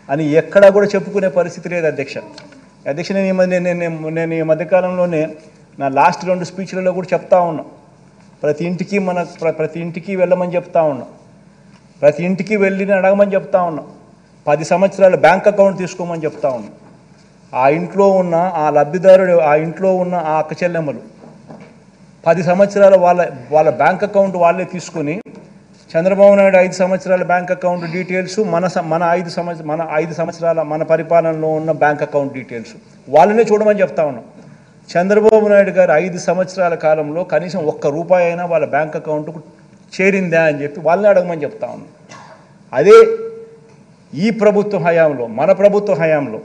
అని ఎక్కడా కూడా చెప్పుకునే పరిస్థితి లేదు అధ్యక్ష. నేను ఈ మధ్యకాలంలోనే నా లాస్ట్ 2 స్పీచ్లలో కూడా చెప్తా ఉన్నా, ప్రతి ఇంటికి వెళ్ళమని చెప్తా ఉన్నా, ప్రతి ఇంటికి వెళ్ళి అడగమని చెప్తా ఉన్నా, 10 సంవత్సరాల బ్యాంక్ అకౌంట్ తీసుకోమని చెప్తా ఉన్నా. ఆ ఇంట్లో ఉన్న ఆ లబ్ధిదారుడు, ఆ ఇంట్లో ఉన్న ఆ అక్క చెల్లెమ్మలు 10 సంవత్సరాల వాళ్ళ బ్యాంక్ అకౌంట్ వాళ్ళే తీసుకొని చంద్రబాబు నాయుడు 5 సంవత్సరాల బ్యాంక్ అకౌంట్ డీటెయిల్స్ మన 5 సంవత్సరాల మన పరిపాలనలో ఉన్న బ్యాంక్ అకౌంట్ డీటెయిల్స్ వాళ్ళనే చూడమని చెప్తా ఉన్నాం. చంద్రబాబు నాయుడు గారు 5 సంవత్సరాల కాలంలో కనీసం ₹1 అయినా వాళ్ళ బ్యాంక్ అకౌంట్కు చేరిందా అని చెప్పి వాళ్ళని అడగమని చెప్తా ఉన్నాం. అదే ఈ ప్రభుత్వ హయాంలో, మన ప్రభుత్వ హయాంలో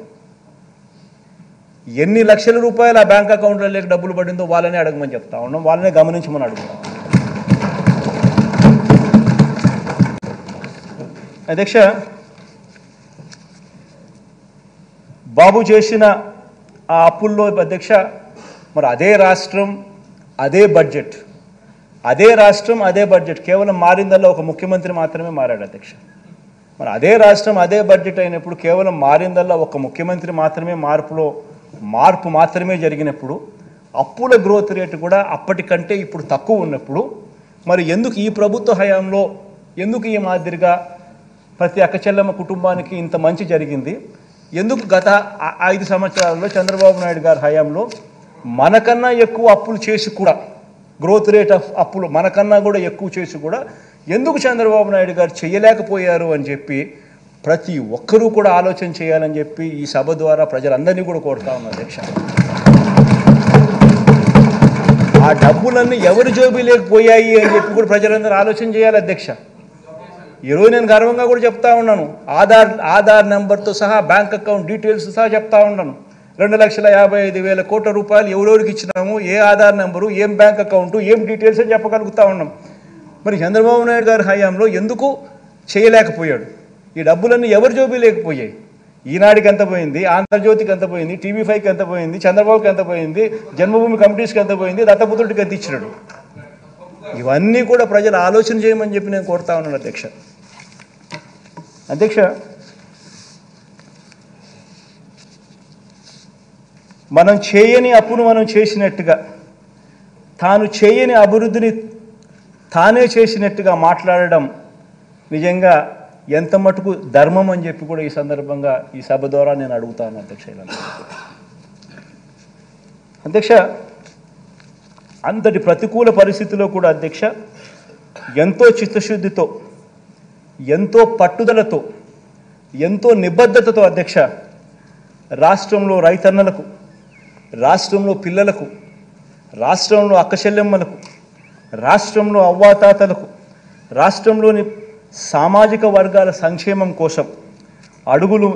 ఎన్ని లక్షల రూపాయలు ఆ బ్యాంక్ అకౌంట్లో లేక డబ్బులు పడిందో వాళ్ళనే అడగమని చెప్తా ఉన్నాం, వాళ్ళనే గమనించమని అడుగుతాం అధ్యక్ష. బాబు చేసిన ఆ అప్పుల్లో అధ్యక్ష, మరి అదే రాష్ట్రం అదే బడ్జెట్, కేవలం మారిందల్లా ఒక ముఖ్యమంత్రి మాత్రమే మారాడు అధ్యక్ష. మరి అదే రాష్ట్రం అదే బడ్జెట్ అయినప్పుడు కేవలం మారిందల్లా ఒక ముఖ్యమంత్రి మాత్రమే మార్పు మాత్రమే జరిగినప్పుడు, అప్పుల గ్రోత్ రేటు కూడా అప్పటికంటే ఇప్పుడు తక్కువ ఉన్నప్పుడు, మరి ఎందుకు ఈ ప్రభుత్వ హయాంలో ఎందుకు ఈ మాదిరిగా ప్రతి అక్కచెల్లెమ్మ కుటుంబానికి ఇంత మంచి జరిగింది? ఎందుకు గత 5 సంవత్సరాల్లో చంద్రబాబు నాయుడు గారి హయాంలో మనకన్నా ఎక్కువ అప్పులు చేసి కూడా, గ్రోత్ రేట్ ఆఫ్ అప్పులు మనకన్నా కూడా ఎక్కువ చేసి కూడా ఎందుకు చంద్రబాబు నాయుడు గారు చేయలేకపోయారు అని చెప్పి ప్రతి ఒక్కరూ కూడా ఆలోచన చేయాలని చెప్పి ఈ సభ ద్వారా ప్రజలందరినీ కూడా కోరుతా ఉన్నారు అధ్యక్ష. ఆ డబ్బులన్నీ ఎవరి జోబీలేకపోయాయి అని చెప్పి కూడా ప్రజలందరూ ఆలోచన చేయాలి అధ్యక్ష. ఈరోజు నేను గర్వంగా కూడా చెప్తా ఉన్నాను, ఆధార్ నెంబర్తో సహా బ్యాంక్ అకౌంట్ డీటెయిల్స్ సహా చెప్తా ఉన్నాను. 2,55,000 కోట్ల రూపాయలు ఎవరెవరికి ఇచ్చినాము, ఏ ఆధార్ నెంబరు, ఏం బ్యాంక్ అకౌంటు, ఏం డీటెయిల్స్ అని చెప్పగలుగుతా ఉన్నాం. మరి చంద్రబాబు నాయుడు గారి హయాంలో ఎందుకు చేయలేకపోయాడు? ఈ డబ్బులన్నీ ఎవరి జోబీ లేకపోయాయి? ఈనాడికి ఎంత పోయింది, ఆంధ్రజ్యోతికి ఎంత పోయింది, TV5కి ఎంత పోయింది, చంద్రబాబుకి ఎంత పోయింది, జన్మభూమి కమిటీస్కి ఎంత పోయింది, దత్తపుత్రుడికి ఎంత ఇచ్చినాడు? ఇవన్నీ కూడా ప్రజలు ఆలోచన చేయమని చెప్పి నేను కోరుతా ఉన్నాను అధ్యక్ష. మనం చేయని అప్పును మనం చేసినట్టుగా, తాను చేయని అభివృద్ధిని తానే చేసినట్టుగా మాట్లాడడం నిజంగా ఎంత మటుకు ధర్మం అని చెప్పి కూడా ఈ సందర్భంగా ఈ సభ ద్వారా నేను అడుగుతాను అధ్యక్ష. అంతటి ప్రతికూల పరిస్థితిలో కూడా అధ్యక్ష, ఎంతో చిత్తశుద్ధితో, ఎంతో పట్టుదలతో, ఎంతో నిబద్ధతతో అధ్యక్ష రాష్ట్రంలో రైతన్నలకు, రాష్ట్రంలో పిల్లలకు, రాష్ట్రంలో అక్కచెల్లెమ్మలకు, రాష్ట్రంలో అవ్వాతాతలకు, రాష్ట్రంలోని సామాజిక వర్గాల సంక్షేమం కోసం అడుగులు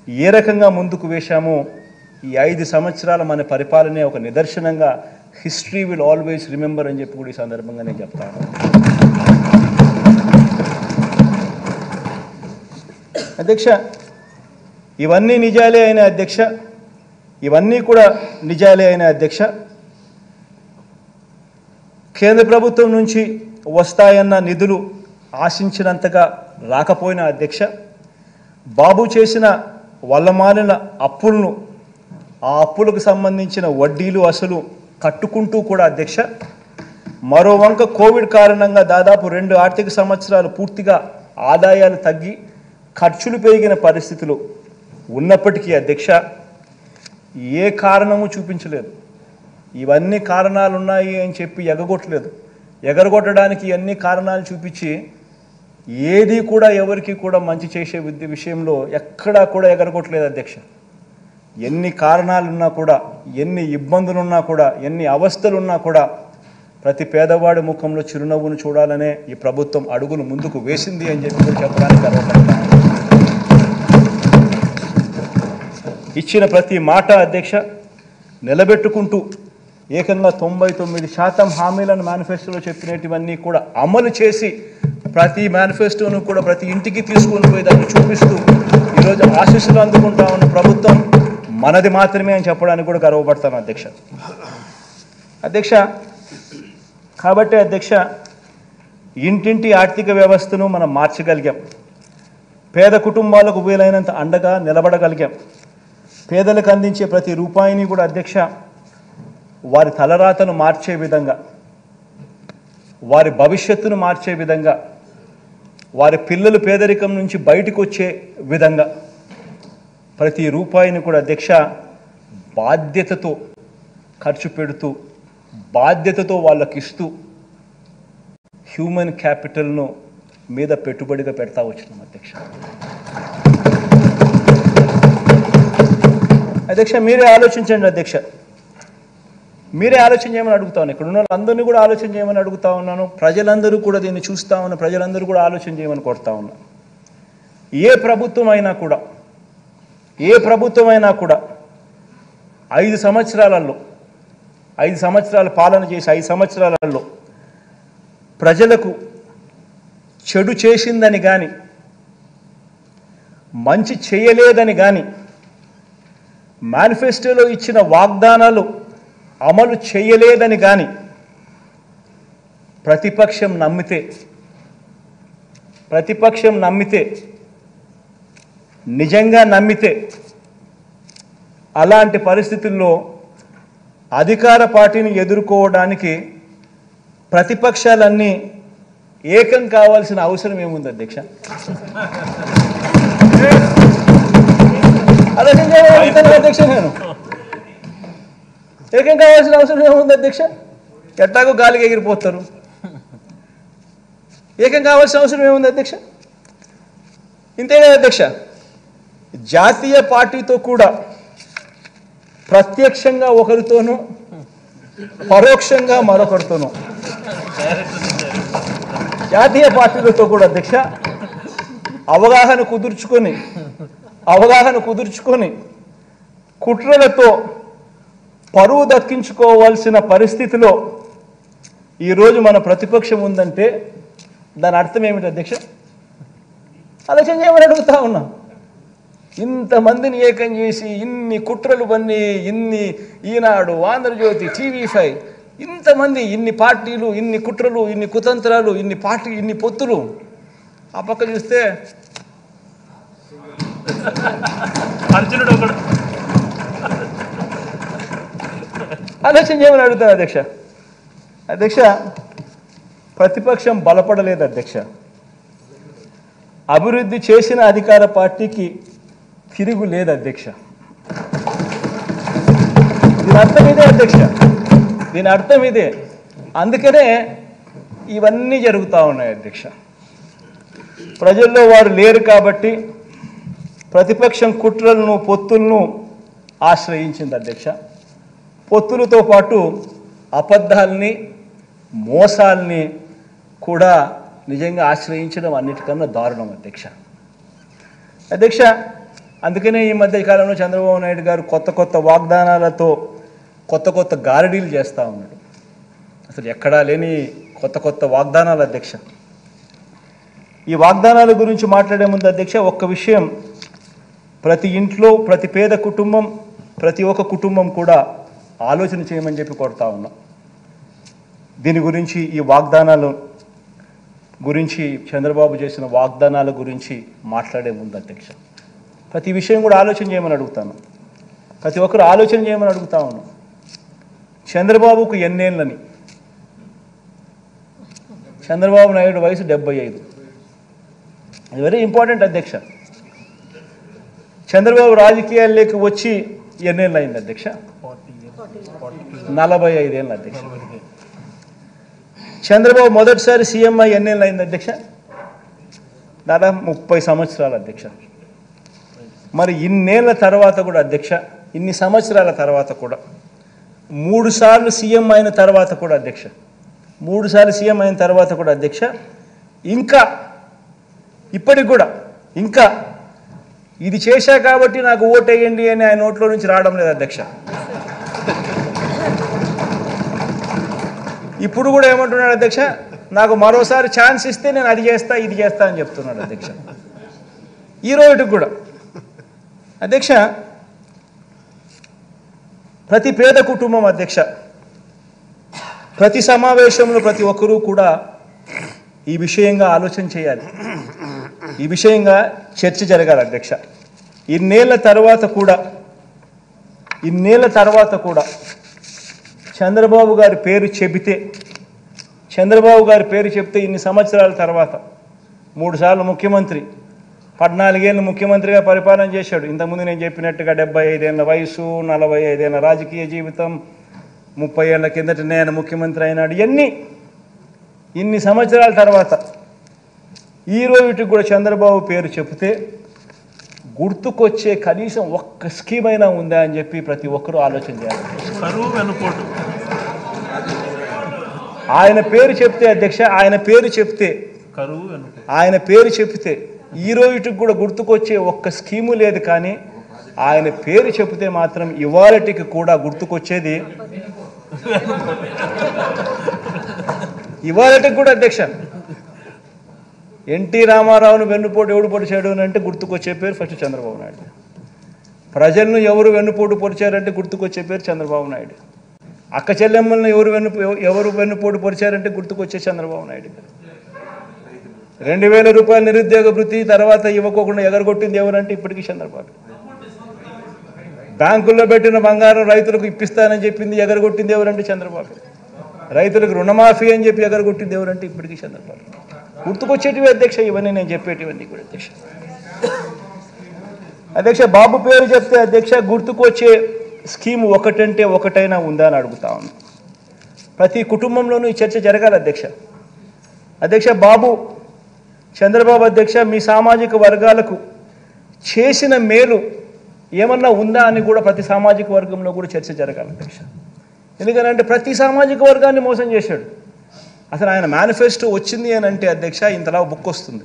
ఏ రకంగా ముందుకు వేశామో ఈ 5 సంవత్సరాల మన పరిపాలనే ఒక నిదర్శనంగా హిస్టరీ విల్ ఆల్వేస్ రిమెంబర్ అని చెప్పి కూడా ఈ సందర్భంగా నేను చెప్తాను. అధ్యక్ష, ఇవన్నీ నిజాలే అయిన అధ్యక్ష, ఇవన్నీ కూడా నిజాలే అయిన అధ్యక్ష, కేంద్ర ప్రభుత్వం నుంచి వస్తాయన్న నిధులు ఆశించినంతగా రాకపోయినా అధ్యక్ష, బాబు చేసిన వల్లమాలిన అప్పులను, ఆ అప్పులకు సంబంధించిన వడ్డీలు అసలు కట్టుకుంటూ కూడా అధ్యక్ష, మరో వంక కోవిడ్ కారణంగా దాదాపు 2 ఆర్థిక సంవత్సరాలు పూర్తిగా ఆదాయాలు తగ్గి ఖర్చులు పెరిగిన పరిస్థితులు ఉన్నప్పటికీ అధ్యక్ష ఏ కారణము చూపించలేదు. ఇవన్నీ కారణాలు ఉన్నాయి అని చెప్పి ఎగరగొట్టడానికి అన్ని కారణాలు చూపించి ఏది కూడా ఎవరికి కూడా మంచి చేసే విషయంలో ఎక్కడా కూడా ఎగరగొట్టలేదు అధ్యక్ష. ఎన్ని కారణాలున్నా కూడా, ఎన్ని ఇబ్బందులున్నా కూడా, ఎన్ని అవస్థలున్నా కూడా ప్రతి పేదవాడి ముఖంలో చిరునవ్వును చూడాలనే ఈ ప్రభుత్వం అడుగులు ముందుకు వేసింది అని చెప్పి చెప్పడానికి గర్వపడతాను. ఇచ్చిన ప్రతి మాట అధ్యక్ష నిలబెట్టుకుంటూ ఏకంగా 99% హామీలను మేనిఫెస్టోలో చెప్పినటువన్నీ కూడా అమలు చేసి ప్రతి మేనిఫెస్టోను కూడా ప్రతి ఇంటికి తీసుకొని పోయి దాన్ని చూపిస్తూ ఈరోజు ఆశీస్సులు అందుకుంటా ఉన్న ప్రభుత్వం మనది మాత్రమే అని చెప్పడానికి కూడా గర్వపడతాను అధ్యక్ష. కాబట్టి అధ్యక్ష, ఇంటింటి ఆర్థిక వ్యవస్థను మనం మార్చగలిగాం. పేద కుటుంబాలకు వీలైనంత అండగా నిలబడగలిగాం. పేదలకు అందించే ప్రతి రూపాయిని కూడా అధ్యక్ష వారి తలరాతను మార్చే విధంగా, వారి భవిష్యత్తును మార్చే విధంగా, వారి పిల్లలు పేదరికం నుంచి బయటకు వచ్చే విధంగా ప్రతి రూపాయిని కూడా అధ్యక్ష బాధ్యతతో ఖర్చు పెడుతూ, బాధ్యతతో వాళ్ళకి ఇస్తూ హ్యూమన్ క్యాపిటల్ను మీద పెట్టుబడిగా పెడతా వచ్చినాం అధ్యక్ష. అధ్యక్ష మీరే ఆలోచించండి అధ్యక్ష, మీరే ఆలోచన చేయమని అడుగుతా ఉన్నాను. ఇక్కడ ఉన్న వాళ్ళందరినీ కూడా ఆలోచన చేయమని అడుగుతా ఉన్నాను. ప్రజలందరూ కూడా దీన్ని చూస్తూ ఉన్న ప్రజలందరూ కూడా ఆలోచన చేయమని కోరుతా ఉన్నాను. ఏ ప్రభుత్వం అయినా కూడా 5 సంవత్సరాల పాలన చేసి 5 సంవత్సరాలలో ప్రజలకు చెడు చేసిందని కానీ, మంచి చేయలేదని కానీ, మేనిఫెస్టోలో ఇచ్చిన వాగ్దానాలు అమలు చేయలేదని కానీ ప్రతిపక్షం నమ్మితే నిజంగా నమ్మితే అలాంటి పరిస్థితుల్లో అధికార పార్టీని ఎదుర్కోవడానికి ప్రతిపక్షాలన్నీ ఏకం కావాల్సిన అవసరం ఏముంది అధ్యక్ష? అధ్యక్ష నేను ఏకం కావాల్సిన అవసరం ఏముంది అధ్యక్ష? ఎట్టాగో గాలికి ఎగిరిపోతారు. ఏకం కావాల్సిన అవసరం ఏముంది అధ్యక్ష? ఇంతేనా అధ్యక్ష? జాతీయ పార్టీతో కూడా ప్రత్యక్షంగా ఒకరితోనూ, పరోక్షంగా మరొకరితోనూ, జాతీయ పార్టీలతో కూడా అధ్యక్ష అవగాహన కుదుర్చుకొని కుట్రలతో పరువు దక్కించుకోవాల్సిన పరిస్థితిలో ఈరోజు మన ప్రతిపక్షం ఉందంటే దాని అర్థం ఏమిటి అధ్యక్ష? ఆలోచన చేయమని అడుగుతా ఉన్నా. ఇంతమందిని ఏకం చేసి ఇన్ని కుట్రలు పన్ని, ఇన్ని ఈనాడు, ఆంధ్రజ్యోతి, TV5, ఇంతమంది, ఇన్ని పార్టీలు, ఇన్ని కుట్రలు, ఇన్ని కుతంత్రాలు, ఇన్ని పొత్తులు, ఆ పక్క చూస్తే అర్జునుడు ఒకడు. ఆలోచన చేయమని అడుగుతాను అధ్యక్ష. ప్రతిపక్షం బలపడలేదు అధ్యక్ష. అభివృద్ధి చేసిన అధికార పార్టీకి తిరుగు లేదు అధ్యక్ష. దీని అర్థం ఇదే. అందుకనే ఇవన్నీ జరుగుతూ ఉన్నాయి అధ్యక్ష. ప్రజల్లో వారు లేరు కాబట్టి ప్రతిపక్షం కుట్రలను పొత్తులను ఆశ్రయించింది అధ్యక్ష. పొత్తులతో పాటు అబద్ధాలని మోసాలని కూడా నిజంగా ఆశ్రయించడం అన్నిటికన్నా దారుణం అధ్యక్ష. అందుకనే ఈ మధ్య కాలంలో చంద్రబాబు నాయుడు గారు కొత్త వాగ్దానాలతో కొత్త గారడీలు చేస్తూ ఉన్నాడు. అసలు ఎక్కడా లేని కొత్త వాగ్దానాలు అధ్యక్ష. ఈ వాగ్దానాల గురించి మాట్లాడే ముందు అధ్యక్ష ఒక్క విషయం, ప్రతి ఇంట్లో ప్రతి పేద కుటుంబం ప్రతి ఒక్క కుటుంబం కూడా ఆలోచన చేయమని చెప్పి కోరుతా ఉన్నాం. దీని గురించి ఈ వాగ్దానాల గురించి చంద్రబాబు చేసిన వాగ్దానాల గురించి మాట్లాడే ముందు అధ్యక్ష ప్రతి విషయం కూడా ఆలోచన చేయమని అడుగుతాను. ప్రతి ఒక్కరు ఆలోచన చేయమని అడుగుతా ఉన్నాం. చంద్రబాబుకు ఎన్నేళ్ళని? చంద్రబాబు నాయుడు వయసు 75. ఇది వెరీ ఇంపార్టెంట్ అధ్యక్ష. చంద్రబాబు రాజకీయాల్లోకి వచ్చి ఎన్నేళ్ళు అయింది అధ్యక్ష? 45 ఏళ్ళు అధ్యక్ష. చంద్రబాబు మొదటిసారి సీఎం అయ్యి ఎన్నేళ్ళు అయింది అధ్యక్ష? దాదాపు 30 సంవత్సరాలు అధ్యక్ష. మరి ఇన్నేళ్ల తర్వాత కూడా అధ్యక్ష, ఇన్ని సంవత్సరాల తర్వాత కూడా 3 సార్లు సీఎం అయిన తర్వాత కూడా అధ్యక్ష, 3 సార్లు సీఎం అయిన తర్వాత కూడా అధ్యక్ష, ఇంకా ఇప్పటికి కూడా ఇంకా ఇది చేశా కాబట్టి నాకు ఓటేయండి అని ఆయన నోట్లో నుంచి రావడం లేదు అధ్యక్ష. ఇప్పుడు కూడా ఏమంటున్నాడు అధ్యక్ష, నాకు మరోసారి ఛాన్స్ ఇస్తే నేను అది చేస్తా ఇది చేస్తా అని చెప్తున్నాడు అధ్యక్ష. ఈ రోజుకి కూడా అధ్యక్ష ప్రతి పేద కుటుంబం అధ్యక్ష, ప్రతి సమావేశంలో ప్రతి ఒక్కరూ కూడా ఈ విషయంగా ఆలోచన చేయాలి, ఈ విషయంగా చర్చ జరగాలి అధ్యక్ష. ఇన్నేళ్ల తర్వాత కూడా చంద్రబాబు గారి పేరు చెబితే ఇన్ని సంవత్సరాల తర్వాత 3 సార్లు ముఖ్యమంత్రి, 14 ఏళ్ళు ముఖ్యమంత్రిగా పరిపాలన చేశాడు. ఇంతకుముందు నేను చెప్పినట్టుగా 75 ఏళ్ళ వయసు, 45 ఏళ్ళ రాజకీయ జీవితం, 30 ఏళ్ళ కిందట నేను ముఖ్యమంత్రి అయినాడు. ఇన్ని సంవత్సరాల తర్వాత ఈ రోజుకి కూడా చంద్రబాబు పేరు చెబితే గుర్తుకొచ్చే కనీసం ఒక్క స్కీమ్ అయినా ఉందా అని చెప్పి ప్రతి ఒక్కరూ ఆలోచన చేయాలి. ఆయన పేరు చెప్తే అధ్యక్ష, ఆయన పేరు చెప్తే ఈ రోజుకి కూడా గుర్తుకొచ్చే ఒక్క స్కీము లేదు. కానీ ఆయన పేరు చెబితే మాత్రం ఇవాళటికి కూడా గుర్తుకొచ్చేది ఇవాళటికి కూడా అధ్యక్ష ఎన్టీ రామారావును వెన్నుపోటు ఎవడు పొడిచాడు అని అంటే గుర్తుకొచ్చే పేరు ఫస్ట్ చంద్రబాబు నాయుడు. ప్రజలను ఎవరు వెన్నుపోటు పొడిచారంటే గుర్తుకొచ్చే పేరు చంద్రబాబు నాయుడు. అక్క చెల్లెమ్మలను ఎవరు వెన్నుపోటు పొడిచారంటే గుర్తుకొచ్చే చంద్రబాబు నాయుడు. 2000 రూపాయల నిరుద్యోగ వృత్తి తర్వాత ఇవ్వకోకుండా ఎగరగొట్టింది ఎవరంటే ఇప్పటికీ చంద్రబాబు. బ్యాంకుల్లో పెట్టిన బంగారం రైతులకు ఇప్పిస్తానని చెప్పింది ఎగరగొట్టింది ఎవరంటే చంద్రబాబు. రైతులకు రుణమాఫీ అని చెప్పి ఎగరగొట్టింది ఎవరంటే ఇప్పటికీ చంద్రబాబు. గుర్తుకొచ్చేటివి అధ్యక్ష ఇవన్నీ, నేను చెప్పేటివన్నీ కూడా అధ్యక్ష. బాబు పేరు చెప్తే అధ్యక్ష గుర్తుకొచ్చే స్కీమ్ ఒకటంటే ఒకటైనా ఉందా అని అడుగుతా ఉన్నాను. ప్రతి కుటుంబంలోనూ ఈ చర్చ జరగాలి అధ్యక్ష. చంద్రబాబు అధ్యక్ష మీ సామాజిక వర్గాలకు చేసిన మేలు ఏమన్నా ఉందా అని కూడా ప్రతి సామాజిక వర్గంలో కూడా చర్చ జరగాలి అధ్యక్ష. ఎందుకంటే ప్రతి సామాజిక వర్గాన్ని మోసం చేశాడు. అసలు ఆయన మేనిఫెస్టో వచ్చింది అని అంటే అధ్యక్ష ఇంతలా బుక్ వస్తుంది.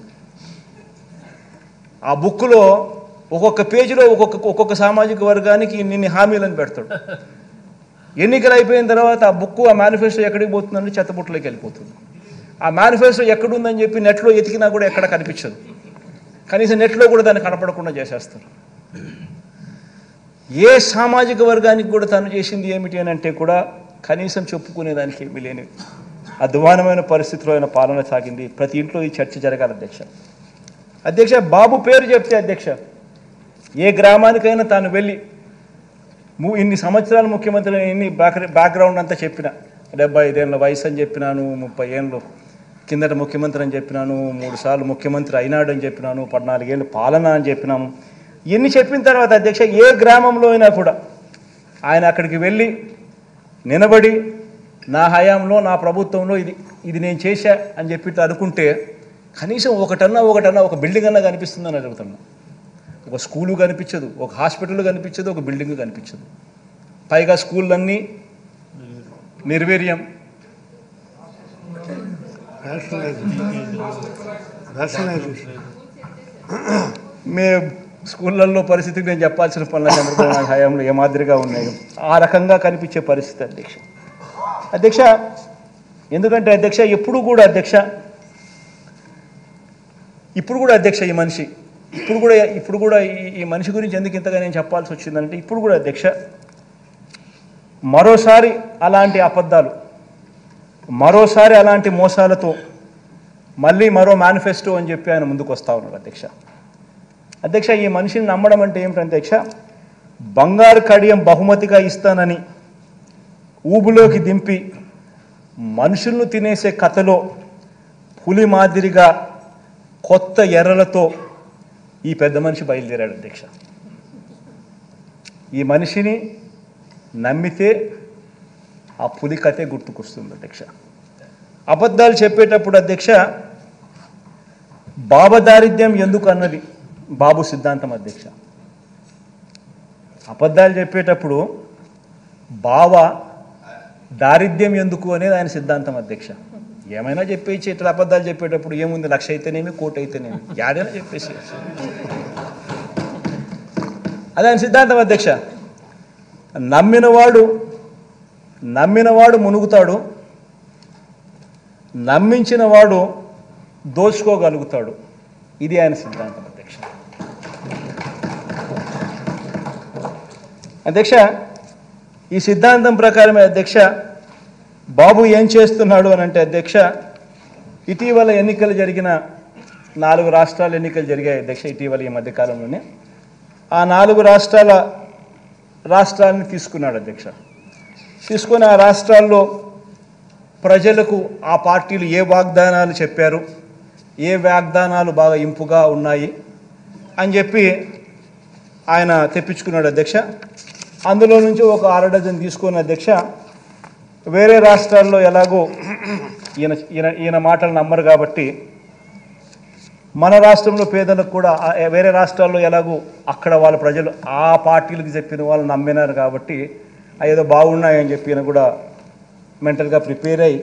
ఆ బుక్లో ఒక్కొక్క పేజీలో ఒక్కొక్క సామాజిక వర్గానికి ఇన్ని హామీలను పెడతాడు. ఎన్నికలు అయిపోయిన తర్వాత ఆ బుక్ ఆ మేనిఫెస్టో ఎక్కడికి పోతుందంటే చెత్తబుట్టలోకి వెళ్ళిపోతుంది. ఆ మేనిఫెస్టో ఎక్కడుందని చెప్పి నెట్లో ఎతికినా కూడా ఎక్కడ కనిపించదు. కనీసం నెట్లో కూడా దాన్ని కనపడకుండా చేసేస్తారు. ఏ సామాజిక వర్గానికి కూడా తను చేసింది ఏమిటి అని అంటే కూడా కనీసం చెప్పుకునేదానికి ఏమీ లేని అధ్వానమైన పరిస్థితిలో ఆయన పాలన సాగింది. ప్రతి ఇంట్లో ఈ చర్చ జరగాలి అధ్యక్ష. బాబు పేరు చెప్తే అధ్యక్ష ఏ గ్రామానికైనా తాను వెళ్ళి ఇన్ని సంవత్సరాలు ముఖ్యమంత్రి ఇన్ని బ్యాక్గ్రౌండ్ అంతా చెప్పిన, 75 ఏళ్ళ వయసు అని చెప్పినాను, 30 ఏళ్ళు కిందట ముఖ్యమంత్రి అని చెప్పినాను, 3 సార్లు ముఖ్యమంత్రి అయినాడు అని చెప్పినాను, 14 ఏళ్ళు పాలన అని చెప్పినాము. ఇన్ని చెప్పిన తర్వాత అధ్యక్ష ఏ గ్రామంలో అయినా కూడా ఆయన అక్కడికి వెళ్ళి నిలబడి నా హయాంలో నా ప్రభుత్వంలో ఇది నేను చేశా అని చెప్పి అనుకుంటే కనీసం ఒకటన్నా ఒక బిల్డింగ్ అన్నా కనిపిస్తుందని అడుగుతున్నా. ఒక స్కూలు కనిపించదు, ఒక హాస్పిటల్ కనిపించదు, ఒక బిల్డింగ్ కనిపించదు. పైగా స్కూళ్ళన్నీ నిర్వీర్యం. మే స్కూళ్ళల్లో పరిస్థితికి నేను చెప్పాల్సిన పనుల చంద్రబాబు నాయుడు హయాంలో ఏ మాదిరిగా ఉన్నాయో ఆ రకంగా కనిపించే పరిస్థితి అధ్యక్ష. ఎందుకంటే అధ్యక్ష ఇప్పుడు కూడా అధ్యక్ష ఈ మనిషి ఇప్పుడు కూడా ఈ మనిషి గురించి ఎందుకు ఇంతగా నేను చెప్పాల్సి వచ్చిందంటే ఇప్పుడు కూడా అధ్యక్ష మరోసారి అలాంటి అబద్ధాలు, మరోసారి అలాంటి మోసాలతో మళ్ళీ మరో మేనిఫెస్టో అని చెప్పి ఆయన ముందుకు వస్తూ ఉన్నాడు అధ్యక్ష. ఈ మనిషిని నమ్మడం అంటే ఏమిటంటే అధ్యక్ష, బంగారు కడియం బహుమతిగా ఇస్తానని ఊబులోకి దింపి మనుషులను తినేసే కథలో పులి మాదిరిగా కొత్త ఎర్రలతో ఈ పెద్ద మనిషి బయలుదేరాడు అధ్యక్ష. ఈ మనిషిని నమ్మితే ఆ పులి కథే గుర్తుకొస్తుంది అధ్యక్ష. అబద్ధాలు చెప్పేటప్పుడు అధ్యక్ష బాబదారిద్ర్యం ఎందుకు అన్నది బాబు సిద్ధాంతం అధ్యక్ష. అబద్ధాలు చెప్పేటప్పుడు బావ దారిద్ర్యం ఎందుకు అనేది ఆయన సిద్ధాంతం అధ్యక్ష. ఏమైనా చెప్పేసి ఇట్లా అబద్ధాలు చెప్పేటప్పుడు ఏముంది, 1,00,000 అయితేనేమి, 1,00,00,000 అయితేనేమి, యాడైనా చెప్పేసి అది ఆయన సిద్ధాంతం అధ్యక్ష. నమ్మినవాడు మునుగుతాడు, నమ్మించిన వాడు దోచుకోగలుగుతాడు. ఇది ఆయన సిద్ధాంతం అధ్యక్ష. ఈ సిద్ధాంతం ప్రకారమే అధ్యక్ష బాబు ఏం చేస్తున్నాడు అని అంటే అధ్యక్ష, ఇటీవల ఎన్నికలు జరిగిన 4 రాష్ట్రాల ఎన్నికలు జరిగాయి అధ్యక్ష ఇటీవల ఈ మధ్యకాలంలోనే. ఆ 4 రాష్ట్రాలని తీసుకున్నాడు అధ్యక్ష. తీసుకుని ఆ రాష్ట్రాల్లో ప్రజలకు ఆ పార్టీలు ఏ వాగ్దానాలు చెప్పారు, ఏ వాగ్దానాలు బాగా ఇంపుగా ఉన్నాయి అని చెప్పి ఆయన తెప్పించుకున్నాడు అధ్యక్ష. అందులో నుంచి ఒక 6 డజన్ తీసుకున్న అధ్యక్ష వేరే రాష్ట్రాల్లో ఎలాగో ఈయన మాటలు నమ్మరు కాబట్టి మన రాష్ట్రంలో పేదలకు కూడా వేరే రాష్ట్రాల్లో ఎలాగో అక్కడ వాళ్ళ ప్రజలు ఆ పార్టీలకు చెప్పిన వాళ్ళు నమ్మినారు కాబట్టి ఏదో బాగున్నాయని చెప్పి ఈయన కూడా మెంటల్గా ప్రిపేర్ అయ్యి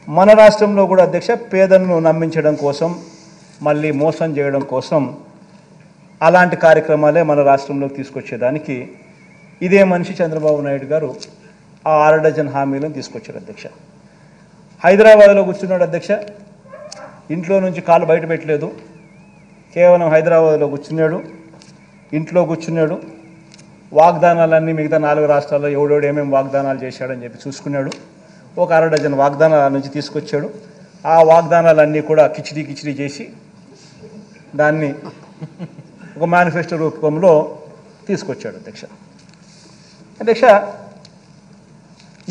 మన రాష్ట్రంలో కూడా అధ్యక్ష పేదలను నమ్మించడం కోసం, మళ్ళీ మోసం చేయడం కోసం అలాంటి కార్యక్రమాలే మన రాష్ట్రంలోకి తీసుకొచ్చేదానికి ఇదే మనిషి చంద్రబాబు నాయుడు గారు ఆ 6 డజన్ హామీలను తీసుకొచ్చారు అధ్యక్ష. హైదరాబాద్లో కూర్చున్నాడు అధ్యక్ష, ఇంట్లో నుంచి కాలు బయట పెట్టలేదు, కేవలం హైదరాబాద్లో కూర్చున్నాడు, ఇంట్లో కూర్చున్నాడు. వాగ్దానాలన్నీ మిగతా 4 రాష్ట్రాల్లో ఎవడోడు ఏమేమి వాగ్దానాలు చేశాడని చెప్పి చూసుకున్నాడు. ఒక 6 డజన్ వాగ్దానాల నుంచి తీసుకొచ్చాడు. ఆ వాగ్దానాలన్నీ కూడా కిచిడి చేసి దాన్ని ఒక మేనిఫెస్టో రూపంలో తీసుకొచ్చాడు అధ్యక్ష.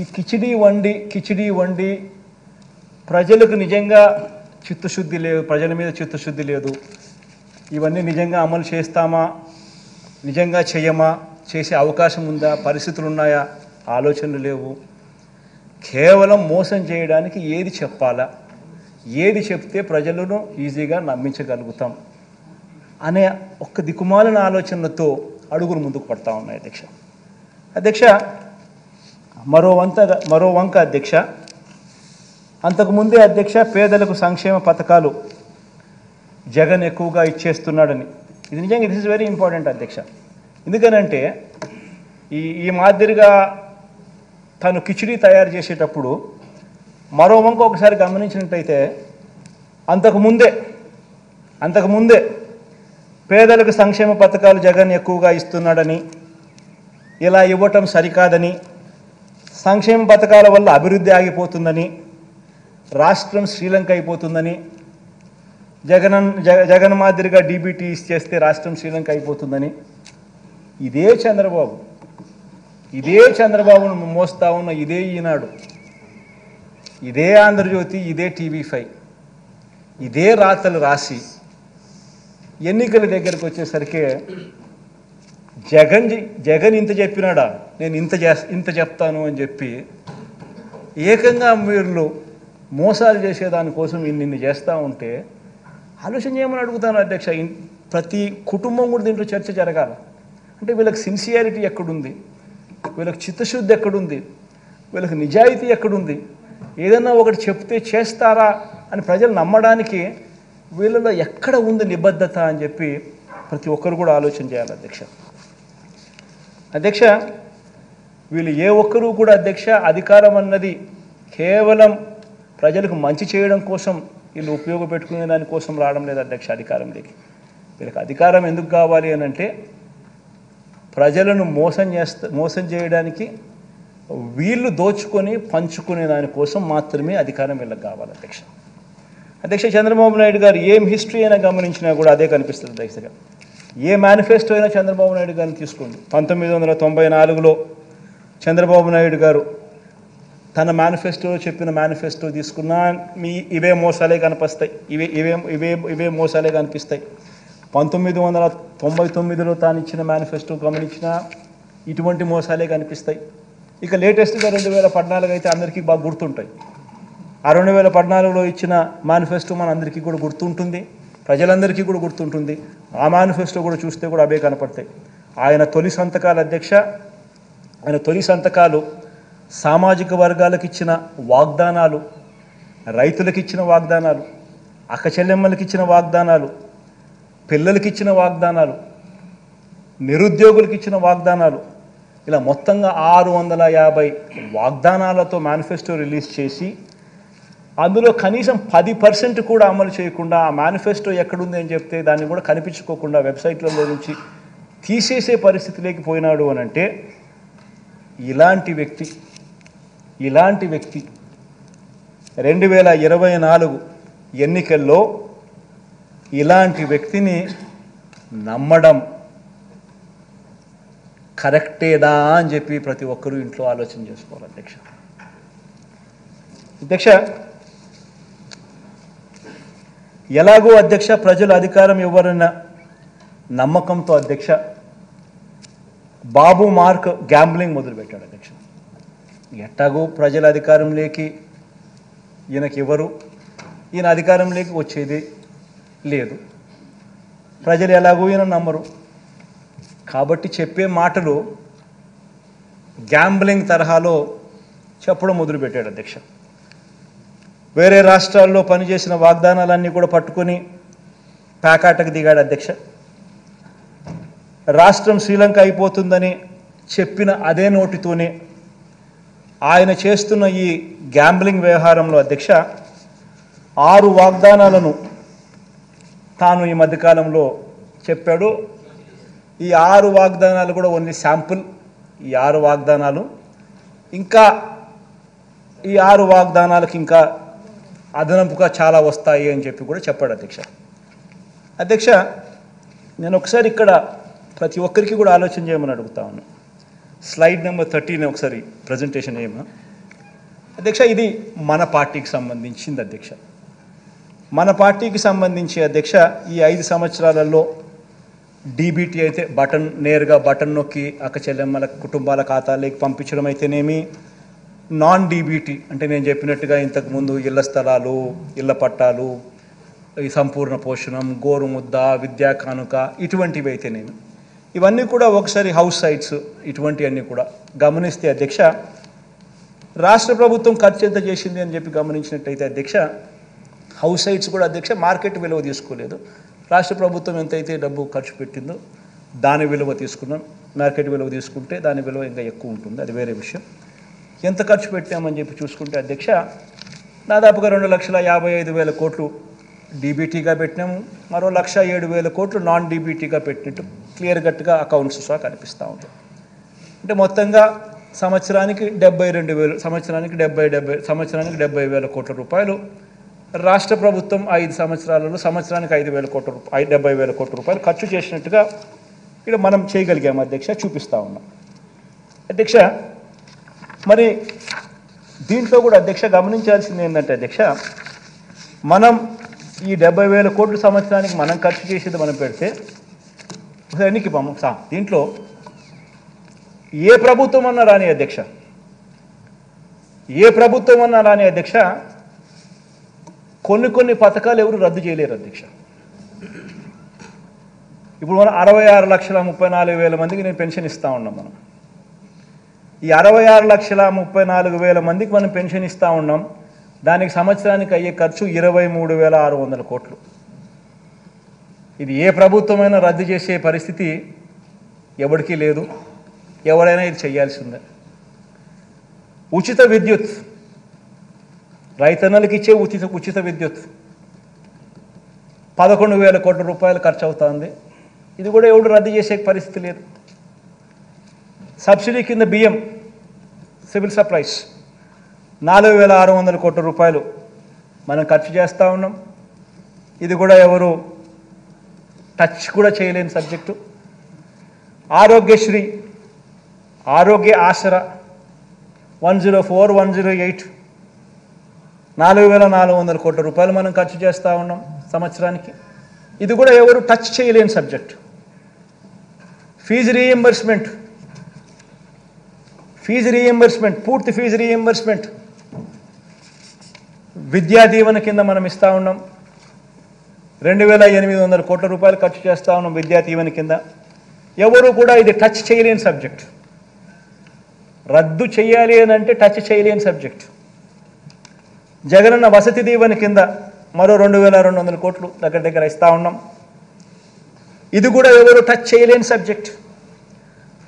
ఈ కిచిడి వండి ప్రజలకు నిజంగా చిత్తశుద్ధి లేదు, ప్రజల మీద చిత్తశుద్ధి లేదు, ఇవన్నీ నిజంగా అమలు చేస్తామా, నిజంగా చేయమా, చేసే అవకాశం ఉందా, పరిస్థితులు ఉన్నాయా, ఆలోచనలు లేవు. కేవలం మోసం చేయడానికి ఏది చెప్పాలా, ఏది చెప్తే ప్రజలను ఈజీగా నమ్మించగలుగుతాం అనే ఒక్క దిక్కుమాలిన ఆలోచనలతో అడుగులు ముందుకు పడతా ఉన్నాయి అధ్యక్ష. మరో వంక అధ్యక్ష, అంతకుముందే అధ్యక్ష పేదలకు సంక్షేమ పథకాలు జగన్ ఎక్కువగా ఇచ్చేస్తున్నాడని, ఇది నిజంగా దిస్ ఇస్ వెరీ ఇంపార్టెంట్ అధ్యక్ష. ఎందుకనంటే ఈ మాదిరిగా తను కిచిడి తయారు చేసేటప్పుడు మరో వంక ఒకసారి గమనించినట్టయితే అంతకుముందే పేదలకు సంక్షేమ పథకాలు జగన్ ఎక్కువగా ఇస్తున్నాడని, ఇలా ఇవ్వటం సరికాదని, సంక్షేమ పథకాల వల్ల అభివృద్ధి ఆగిపోతుందని, రాష్ట్రం శ్రీలంక అయిపోతుందని, జగన్ మాదిరిగా డీబీటీ చేస్తే రాష్ట్రం శ్రీలంక అయిపోతుందని ఇదే చంద్రబాబును మోస్తా ఉన్న ఇదే ఈనాడు, ఇదే ఆంధ్రజ్యోతి, ఇదే TV5 ఇదే రాతలు రాసి ఎన్నికల దగ్గరకు వచ్చేసరికి జగన్ ఇంత చెప్పినాడా, నేను ఇంత చెప్తాను అని చెప్పి ఏకంగా మీరు మోసాలు చేసేదానికోసం ఇన్ని చేస్తూ ఉంటే ఆలోచన చేయమని అడుగుతాను అధ్యక్ష. ప్రతి కుటుంబం కూడా దీంట్లో చర్చ జరగాల. అంటే వీళ్ళకి సిన్సియారిటీ ఎక్కడుంది, వీళ్ళకి చిత్తశుద్ధి ఎక్కడుంది, వీళ్ళకి నిజాయితీ ఎక్కడుంది, ఏదన్నా ఒకటి చెప్తే చేస్తారా అని ప్రజలు నమ్మడానికి వీళ్ళలో ఎక్కడ ఉంది నిబద్ధత అని చెప్పి ప్రతి ఒక్కరు కూడా ఆలోచన చేయాలి అధ్యక్ష. వీళ్ళు ఏ ఒక్కరూ కూడా అధ్యక్ష అధికారం అన్నది కేవలం ప్రజలకు మంచి చేయడం కోసం వీళ్ళు ఉపయోగపెట్టుకునే దానికోసం రావడం లేదు అధ్యక్ష అధికారంలోకి. వీళ్ళకి అధికారం ఎందుకు కావాలి అని అంటే ప్రజలను మోసం చేయడానికి, వీళ్ళు దోచుకొని పంచుకునే దానికోసం మాత్రమే అధికారం వీళ్ళకి కావాలి అధ్యక్ష. చంద్రబాబు నాయుడు గారు ఏం హిస్టరీ అయినా గమనించినా కూడా అదే కనిపిస్తుంది అధ్యక్షగా. ఏ మేనిఫెస్టో అయినా చంద్రబాబు నాయుడు గారిని తీసుకోండి. 1994లో చంద్రబాబు నాయుడు గారు తన మేనిఫెస్టోలో చెప్పిన మేనిఫెస్టో తీసుకున్నా ఇవే మోసాలే కనిపిస్తాయి, ఇవే మోసాలే కనిపిస్తాయి. 1999లో తాను ఇచ్చిన మేనిఫెస్టో గమనించినా ఇటువంటి మోసాలే కనిపిస్తాయి. ఇక లేటెస్ట్గా 2014 అయితే అందరికీ బాగా గుర్తుంటాయి. ఆ 2014లో ఇచ్చిన మేనిఫెస్టో మన అందరికీ కూడా గుర్తుంటుంది, ప్రజలందరికీ కూడా గుర్తుంటుంది. ఆ మేనిఫెస్టో కూడా చూస్తే కూడా అవే కనపడతాయి. ఆయన తొలి సంతకాలు అధ్యక్ష, ఆయన తొలి సంతకాలు సామాజిక వర్గాలకు ఇచ్చిన వాగ్దానాలు, రైతులకు ఇచ్చిన వాగ్దానాలు, అక్క చెల్లెమ్మలకు ఇచ్చిన వాగ్దానాలు, పిల్లలకి ఇచ్చిన వాగ్దానాలు, నిరుద్యోగులకు ఇచ్చిన వాగ్దానాలు, ఇలా మొత్తంగా 650 వాగ్దానాలతో మేనిఫెస్టో రిలీజ్ చేసి అందులో కనీసం 10% కూడా అమలు చేయకుండా ఆ మేనిఫెస్టో ఎక్కడుంది అని చెప్తే దాన్ని కూడా కనిపించుకోకుండా వెబ్సైట్లలో నుంచి తీసేసే పరిస్థితిలోకి పోయినాడు అని అంటే ఇలాంటి వ్యక్తి 2024 ఎన్నికల్లో ఇలాంటి వ్యక్తిని నమ్మడం కరెక్టేదా అని చెప్పి ప్రతి ఒక్కరూ ఇంట్లో ఆలోచన చేసుకోవాలి అధ్యక్ష. ఎలాగో అధ్యక్ష ప్రజలు అధికారం ఇవ్వరన్న నమ్మకంతో అధ్యక్ష బాబు మార్క్ గ్యాంబ్లింగ్ మొదలుపెట్టాడు అధ్యక్ష. ఎట్టాగో ప్రజల అధికారంలోకి ఈయనకి ఇవ్వరు, ఈయన అధికారంలోకి వచ్చేది లేదు, ప్రజలు ఎలాగో ఈయన నమ్మరు కాబట్టి చెప్పే మాటలు గ్యాంబ్లింగ్ తరహాలో చెప్పడం మొదలుపెట్టాడు అధ్యక్ష. వేరే రాష్ట్రాల్లో పనిచేసిన వాగ్దానాలన్నీ కూడా పట్టుకొని ప్యాకాటకు దిగాడు అధ్యక్ష. రాష్ట్రం శ్రీలంక అయిపోతుందని చెప్పిన అదే నోటితోనే ఆయన చేస్తున్న ఈ గ్యాంబ్లింగ్ వ్యవహారంలో అధ్యక్ష 6 వాగ్దానాలను తాను ఈ మధ్యకాలంలో చెప్పాడు. ఈ 6 వాగ్దానాలు కూడా ఓన్లీ శాంపుల్. ఈ 6 వాగ్దానాలు ఇంకా ఈ 6 వాగ్దానాలకు ఇంకా అదనపుగా చాలా వస్తాయి అని చెప్పి కూడా చెప్పాడు అధ్యక్ష. నేను ఒకసారి ఇక్కడ ప్రతి ఒక్కరికి కూడా ఆలోచన చేయమని అడుగుతా ఉన్నాను. స్లైడ్ నెంబర్ 13 ఒకసారి ప్రజెంటేషన్ చేయమా అధ్యక్ష. ఇది మన పార్టీకి సంబంధించింది అధ్యక్ష. మన పార్టీకి సంబంధించి అధ్యక్ష ఈ 5 సంవత్సరాలలో డీబీటీ అయితే నేరుగా బటన్ నొక్కి అక్క చెల్లెమ్మల కుటుంబాల ఖాతాలోకి పంపించడం అయితేనేమి, నాన్ డీబీటీ అంటే నేను చెప్పినట్టుగా ఇంతకుముందు ఇళ్ల స్థలాలు, ఇళ్ల పట్టాలు, ఈ సంపూర్ణ పోషణం, గోరుముద్ద, విద్యా కానుక ఇటువంటివి అయితేనేమి, ఇవన్నీ కూడా ఒకసారి హౌస్ సైట్స్ ఇటువంటివన్నీ కూడా గమనిస్తే అధ్యక్ష రాష్ట్ర ప్రభుత్వం ఖర్చు ఎంత చేసింది అని చెప్పి గమనించినట్టయితే అధ్యక్ష హౌస్ సైట్స్ కూడా అధ్యక్ష మార్కెట్ విలువ తీసుకోలేదు. రాష్ట్ర ప్రభుత్వం ఎంతైతే డబ్బు ఖర్చు పెట్టిందో దాని విలువ తీసుకున్నాం. మార్కెట్ విలువ తీసుకుంటే దాని విలువ ఇంకా ఎక్కువ ఉంటుంది, అది వేరే విషయం. ఎంత ఖర్చు పెట్టామని చెప్పి చూసుకుంటే అధ్యక్ష దాదాపుగా 2,55,000 కోట్లు డీబీటీగా పెట్టినాము, మరో 1,07,000 కోట్లు నాన్ డీబీటీగా పెట్టినట్టు క్లియర్ కట్గా అకౌంట్స్ సహా కనిపిస్తూ ఉంటుంది. అంటే మొత్తంగా సంవత్సరానికి 72,000, సంవత్సరానికి 70,000 కోట్ల రూపాయలు రాష్ట్ర ప్రభుత్వం 5 సంవత్సరాలలో సంవత్సరానికి 70,000 కోట్ల రూపాయలు ఖర్చు చేసినట్టుగా ఇక్కడ మనం చేయగలిగాము అధ్యక్ష, చూపిస్తూ ఉన్నాం అధ్యక్ష. మరి దీంట్లో కూడా అధ్యక్ష గమనించాల్సింది ఏంటంటే అధ్యక్ష మనం ఈ 70,000 కోట్ల సంవత్సరానికి మనం ఖర్చు చేసేది మనం పెడితే ఎన్నికి దీంట్లో ఏ ప్రభుత్వం అన్నా రాని అధ్యక్ష, ఏ ప్రభుత్వం అన్నా రాని అధ్యక్ష కొన్ని పథకాలు ఎవరు రద్దు చేయలేరు అధ్యక్ష. ఇప్పుడు మనం 66,34,000 మందికి నేను పెన్షన్ ఇస్తూ ఉన్నాం. మనం ఈ 66,34,000 మందికి మనం పెన్షన్ ఇస్తూ ఉన్నాం. దానికి సంవత్సరానికి అయ్యే ఖర్చు 23,600 కోట్లు. ఇది ఏ ప్రభుత్వమైనా రద్దు చేసే పరిస్థితి ఎవరికీ లేదు. ఎవరైనా ఇది చేయాల్సిందే. ఉచిత విద్యుత్, రైతన్నలకు ఇచ్చే ఉచిత విద్యుత్ 11,000 కోట్ల రూపాయలు ఖర్చు అవుతుంది. ఇది కూడా ఎవడు రద్దు చేసే పరిస్థితి లేదు. సబ్సిడీ కింద బియ్యం, సివిల్ సప్లైస్ 4,600 కోట్ల రూపాయలు మనం ఖర్చు చేస్తూ ఉన్నాం. ఇది కూడా ఎవరు టచ్ కూడా చేయలేని సబ్జెక్టు. ఆరోగ్యశ్రీ, ఆరోగ్య ఆసరా 104, 108 4,400 కోట్ల రూపాయలు మనం ఖర్చు చేస్తూ ఉన్నాం సంవత్సరానికి. ఇది కూడా ఎవరు టచ్ చేయలేని సబ్జెక్ట్. ఫీజు రీఎంబర్స్మెంట్, పూర్తి ఫీజు రీఎంబర్స్మెంట్ విద్యా దీవెన కింద మనం ఇస్తూ ఉన్నాం. 2,800 కోట్ల రూపాయలు ఖర్చు చేస్తూ ఉన్నాం విద్యా దీవెన కింద. ఎవరు కూడా ఇది టచ్ చేయలేని సబ్జెక్ట్. రద్దు చేయాలి అని అంటే టచ్ చేయలేని సబ్జెక్ట్. జగనన్న వసతి దీవెన కింద మరో 2,200 కోట్లు దగ్గర ఇస్తూ ఉన్నాం. ఇది కూడా ఎవరు టచ్ చేయలేని సబ్జెక్ట్.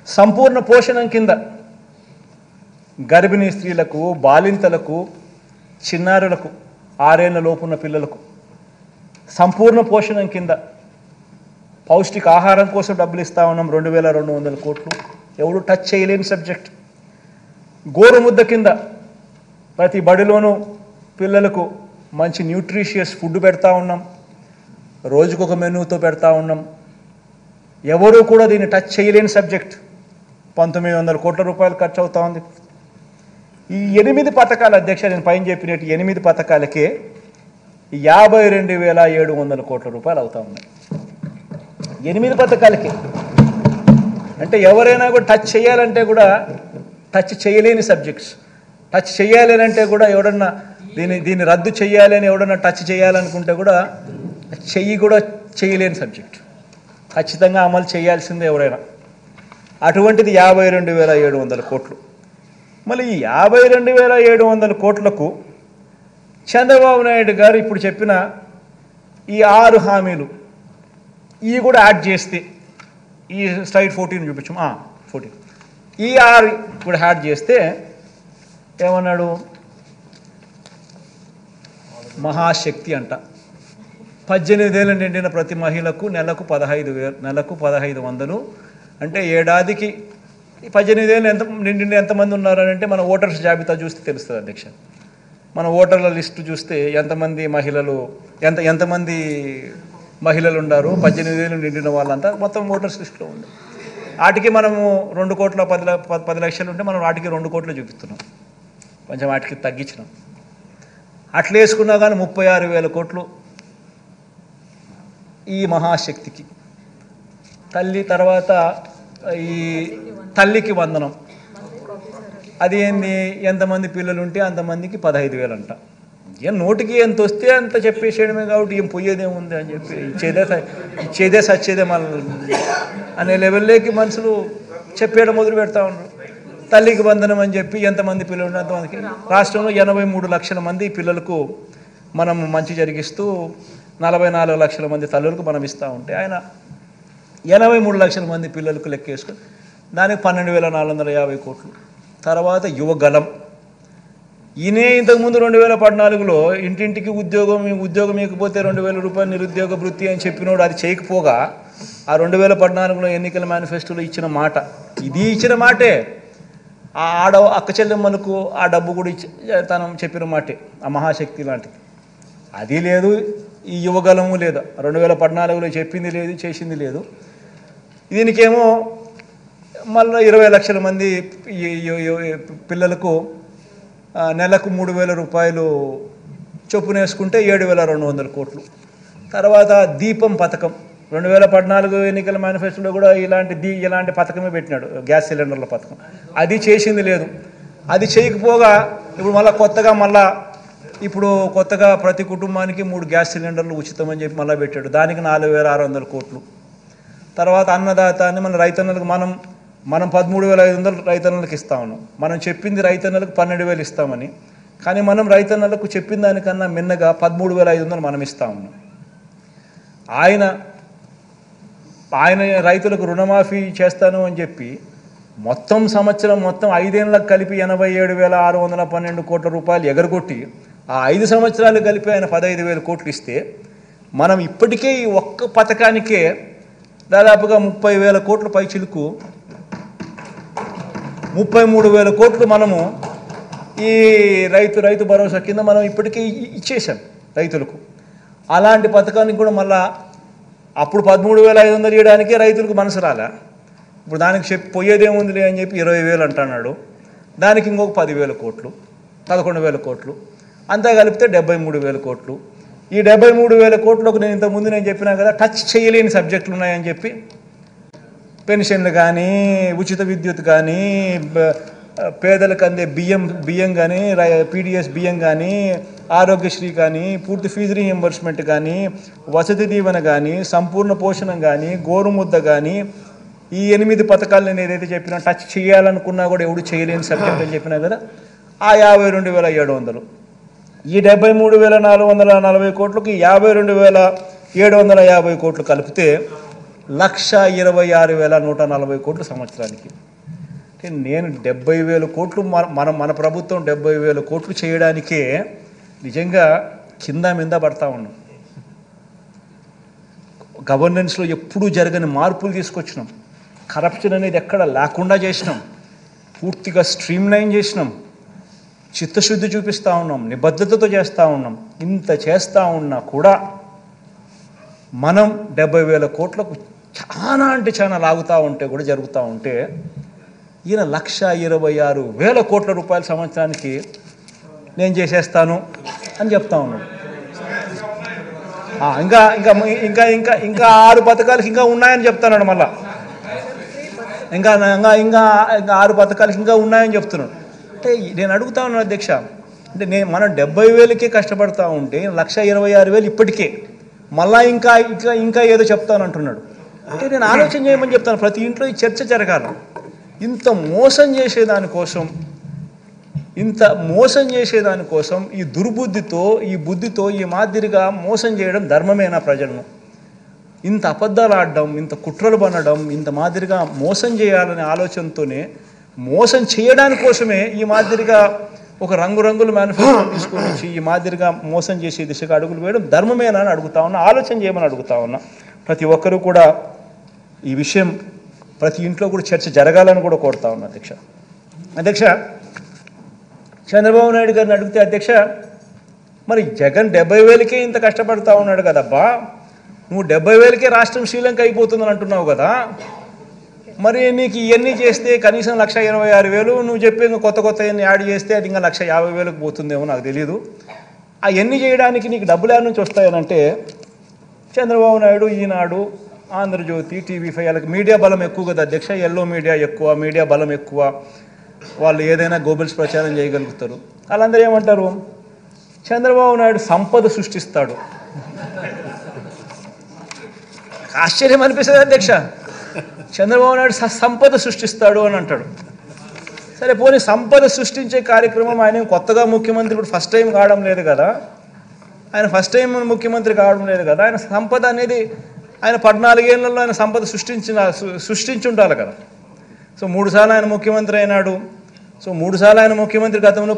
సంపూర్ణ పోషణం కింద గర్భిణీ స్త్రీలకు, బాలింతలకు, చిన్నారులకు, 6 ఏళ్ల లోపున్న పిల్లలకు సంపూర్ణ పోషణం కింద పౌష్టిక ఆహారం కోసం డబ్బులు ఇస్తూ ఉన్నాం 2,200 కోట్లు. ఎవరు టచ్ చేయలేని సబ్జెక్ట్. గోరుముద్ద కింద ప్రతి బడిలోనూ పిల్లలకు మంచి న్యూట్రిషియస్ ఫుడ్ పెడతా ఉన్నాం. రోజుకొక మెనూతో పెడతా ఉన్నాం. ఎవరు కూడా దీన్ని టచ్ చేయలేని సబ్జెక్ట్. 1,900 కోట్ల రూపాయలు ఖర్చు అవుతా ఉంది. ఈ 8 పథకాల అధ్యక్ష, నేను పైన చెప్పినట్టు 8 పథకాలకే 52,700 కోట్ల రూపాయలు అవుతా ఉన్నాయి. 8 పథకాలకే. అంటే ఎవరైనా కూడా టచ్ చేయాలంటే కూడా టచ్ చేయలేని సబ్జెక్ట్స్. టచ్ చేయాలి అంటే కూడా ఎవడన్నా దీన్ని రద్దు చేయాలి అని ఎవడన్నా టచ్ చేయాలనుకుంటే కూడా కూడా చేయలేని సబ్జెక్ట్. ఖచ్చితంగా అమలు చేయాల్సిందే ఎవరైనా. అటువంటిది 52,700 కోట్లు. మళ్ళీ ఈ 52,700 కోట్లకు చంద్రబాబు నాయుడు గారు ఇప్పుడు చెప్పిన ఈ 6 హామీలు ఇవి కూడా యాడ్ చేస్తే, ఈ స్లైడ్ 14 చూపించు, 14, ఈ 6 కూడా యాడ్ చేస్తే ఏమన్నాడు, మహాశక్తి అంట. 18 ఏళ్ళు నిండిన ప్రతి మహిళకు నెలకు 1,500, అంటే ఏడాదికి 18 ఏళ్ళు నిండిన ఎంతమంది ఉన్నారని అంటే మన ఓటర్స్ జాబితా చూస్తే తెలుస్తుంది అధ్యక్ష. మన ఓటర్ల లిస్టు చూస్తే ఎంతమంది మహిళలు ఉన్నారు, 18 ఏళ్ళు నిండిన వాళ్ళంతా మొత్తం ఓటర్స్ లిస్టులో ఉంది. వాటికి మనము 2,10 లక్షలు ఉంటే మనం వాటికి 2 కోట్లు చూపిస్తున్నాం. కొంచెం వాటికి తగ్గించినాం. అట్లా వేసుకున్నా కానీ 36,000 కోట్లు ఈ మహాశక్తికి. తల్లి తర్వాత ఈ తల్లికి వందనం, అది ఏంది, ఎంతమంది పిల్లలు ఉంటే అంతమందికి 15,000 అంట. ఏం నోటికి ఎంత వస్తే అంత చెప్పేసేయడమే, కాబట్టి ఏం పోయేదేముంది అని చెప్పి ఇచ్చేదే సచ్చేదే మళ్ళీ అనే లెవెల్లోకి మనుషులు చెప్పేయడం మొదలు పెడతా ఉన్నారు. తల్లికి వందనం అని చెప్పి ఎంతమంది పిల్లలు ఉంటే అంతమందికి. రాష్ట్రంలో 83 లక్షల మంది పిల్లలకు మనం మంచి జరిగిస్తూ 44 లక్షల మంది తల్లులకు మనం ఇస్తూ ఉంటే ఆయన 83 లక్షల మంది పిల్లలకు లెక్కేసుకొని దానికి 12,450 కోట్లు. తర్వాత యువగలం, ఈయనే ఇంతకుముందు 2014లో ఇంటింటికి ఉద్యోగం ఇవ్వకపోతే 2,000 రూపాయలు నిరుద్యోగ వృత్తి అని చెప్పినోడు అది చేయకపోగా ఆ 2014లో ఎన్నికల మేనిఫెస్టోలో ఇచ్చిన మాట, ఇది ఇచ్చిన మాటే. ఆ అక్క చెల్లెమ్మలకు ఆ డబ్బు కూడా తను చెప్పిన మాటే, ఆ మహాశక్తి లాంటిది. అది లేదు, ఈ యువగలము లేదు. 2014లో చెప్పింది లేదు, చేసింది లేదు. దీనికేమో మళ్ళీ 20 లక్షల మంది పిల్లలకు నెలకు 3,000 రూపాయలు చొప్పున వేసుకుంటే 7,200 కోట్లు. తర్వాత దీపం పథకం, 2014 ఎన్నికల మేనిఫెస్టోలో కూడా ఇలాంటి పథకమే పెట్టినాడు, గ్యాస్ సిలిండర్ల పథకం. అది చేసింది లేదు. అది చేయకపోగా ఇప్పుడు కొత్తగా ప్రతి కుటుంబానికి 3 గ్యాస్ సిలిండర్లు ఉచితం అని చెప్పి మళ్ళీ పెట్టాడు. దానికి 4,600 కోట్లు. తర్వాత అన్నదాత అని మన రైతన్నలకు మనం 13,500 రైతన్నలకు ఇస్తా ఉన్నాం. మనం చెప్పింది రైతన్నలకు 12,000 ఇస్తామని, కానీ మనం రైతన్నలకు చెప్పిన దానికన్నా మిన్నగా 13,500 మనం ఇస్తా ఉన్నాం. ఆయన రైతులకు రుణమాఫీ చేస్తాను అని చెప్పి మొత్తం సంవత్సరం మొత్తం 5 ఏళ్ళకు కలిపి 87,612 కోట్ల రూపాయలు ఎగరగొట్టి ఆ 5 సంవత్సరాలు కలిపి ఆయన 15,000 కోట్లు ఇస్తే మనం ఇప్పటికే ఈ ఒక్క పథకానికే దాదాపుగా 30,000 కోట్ల పైచిలుకు 33,000 కోట్లు మనము ఈ రైతు భరోసా కింద మనం ఇప్పటికే ఇచ్చేసాం రైతులకు. అలాంటి పథకానికి కూడా మళ్ళా అప్పుడు 13,500 ఇవ్వడానికే రైతులకు మనసు రాలే. ఇప్పుడు దానికి పోయేదేముందిలే అని చెప్పి 20,000 అంటున్నాడు. దానికి ఇంకొక 10,000 కోట్లు, 11,000 కోట్లు, అంతా కలిపితే 73,000 కోట్లు. ఈ 73,000 కోట్లకు నేను ఇంతకుముందు చెప్పినా కదా, టచ్ చేయలేని సబ్జెక్టులు ఉన్నాయని చెప్పి పెన్షన్లు కానీ, ఉచిత విద్యుత్ కానీ, పేదలకు అందే బియ్యం కానీ, పీడిఎస్ బియ్యం కానీ, ఆరోగ్యశ్రీ కానీ, పూర్తి ఫీజు రీఎంబర్స్మెంట్ కానీ, వసతి దీవెన కానీ, సంపూర్ణ పోషణం కానీ, గోరుముద్ద కానీ, ఈ 8 పథకాలు నేను ఏదైతే చెప్పినా టచ్ చేయాలనుకున్నా కూడా ఎవడు చేయలేని సబ్జెక్ట్ అని చెప్పినా కదా, ఆ 52,700. ఈ 73,440 కోట్లకి 52,750 కోట్లు కలిపితే 1,26,140 కోట్లు సంవత్సరానికి. అంటే నేను 70,000 కోట్లు మన ప్రభుత్వం 70,000 కోట్లు చేయడానికే నిజంగా కింద మీద పడతా ఉన్నాం. గవర్నెన్స్లో ఎప్పుడూ జరగని మార్పులు తీసుకొచ్చినాం. కరప్షన్ అనేది ఎక్కడ లేకుండా చేసినాం. పూర్తిగా స్ట్రీమ్లైన్ చేసినాం. చిత్తశుద్ధి చూపిస్తూ ఉన్నాం, నిబద్ధతతో చేస్తూ ఉన్నాం. ఇంత చేస్తూ ఉన్నా కూడా మనం 70,000 కోట్లకు చాలా అంటే చాలా లాగుతూ ఉంటే కూడా జరుగుతూ ఉంటే ఈయన 1,26,000 కోట్ల రూపాయల సంవత్సరానికి నేను చేసేస్తాను అని చెప్తా ఉన్నాడు. ఇంకా ఇంకా ఇంకా ఇంకా ఇంకా 6 పథకాలకి ఇంకా ఉన్నాయని చెప్తున్నాడు. మళ్ళా ఇంకా ఇంకా ఇంకా ఇంకా 6 పథకాలకి ఇంకా ఉన్నాయని చెప్తున్నాడు. అంటే నేను అడుగుతా ఉన్నాను అధ్యక్ష, అంటే మనం 70,000కే కష్టపడతా ఉంటే 1,26,000 ఇప్పటికే మళ్ళా ఇంకా ఇంకా ఇంకా ఏదో చెప్తానంటున్నాడు. అంటే నేను ఆలోచన చేయమని చెప్తాను. ప్రతి ఇంట్లో ఈ చర్చ జరగాలి. ఇంత మోసం చేసేదానికోసం ఈ దుర్బుద్ధితో ఈ బుద్ధితో ఈ మాదిరిగా మోసం చేయడం ధర్మమేనా ప్రజలను? ఇంత అబద్ధాలు ఆడడం, ఇంత కుట్రలు పనడం, ఇంత మాదిరిగా మోసం చేయాలనే ఆలోచనతోనే మోసం చేయడానికోసమే ఈ మాదిరిగా ఒక రంగురంగుల మేనిఫెస్టో తీసుకొని వచ్చి ఈ మాదిరిగా మోసం చేసే దిశగా అడుగులు వేయడం ధర్మమేనా అని అడుగుతా ఉన్నా. ఆలోచన చేయమని అడుగుతా ఉన్నా. ప్రతి ఒక్కరూ కూడా ఈ విషయం ప్రతి ఇంట్లో కూడా చర్చ జరగాలని కూడా కోరుతా ఉన్నా. అధ్యక్ష చంద్రబాబు నాయుడు గారిని అడిగితే అధ్యక్ష, మరి జగన్ 70,000కే ఇంత కష్టపడతా ఉన్నాడు కదబ్బా, నువ్వు 70,000కే రాష్ట్రం శ్రీలంక అయిపోతుందని అంటున్నావు కదా, మరి నీకు ఇవన్నీ చేస్తే కనీసం 1,26,000 నువ్వు చెప్పి ఇంకా కొత్త యాడ్ చేస్తే అది ఇంకా 1,50,000కు పోతుందేమో నాకు తెలియదు. అవన్నీ చేయడానికి నీకు డబ్బులు యాడ్ నుంచి వస్తాయనంటే చంద్రబాబు నాయుడు, ఈనాడు, ఆంధ్రజ్యోతి, TV5 వాళ్ళకి మీడియా బలం ఎక్కువ కదా అధ్యక్ష. ఎల్లో మీడియా ఎక్కువ, మీడియా బలం ఎక్కువ. వాళ్ళు ఏదైనా గోబెల్స్ ప్రచారం చేయగలుగుతారు. వాళ్ళందరూ ఏమంటారు, చంద్రబాబు నాయుడు సంపద సృష్టిస్తాడు. ఆశ్చర్యం అనిపిస్తుంది అధ్యక్ష. చంద్రబాబు నాయుడు సంపద సృష్టిస్తాడు అని అంటాడు. సరే పోనీ సంపద సృష్టించే కార్యక్రమం ఆయన కొత్తగా ముఖ్యమంత్రి ఇప్పుడు ఫస్ట్ టైం కావడం లేదు కదా, ఆయన ఫస్ట్ టైం ముఖ్యమంత్రి కావడం లేదు కదా. ఆయన సంపద అనేది ఆయన 14 ఏళ్లలో ఆయన సంపద సృష్టించుంటారు కదా. సో 3 సార్లు ఆయన ముఖ్యమంత్రి అయినాడు. సో 3 సార్లు ఆయన ముఖ్యమంత్రి గతంలో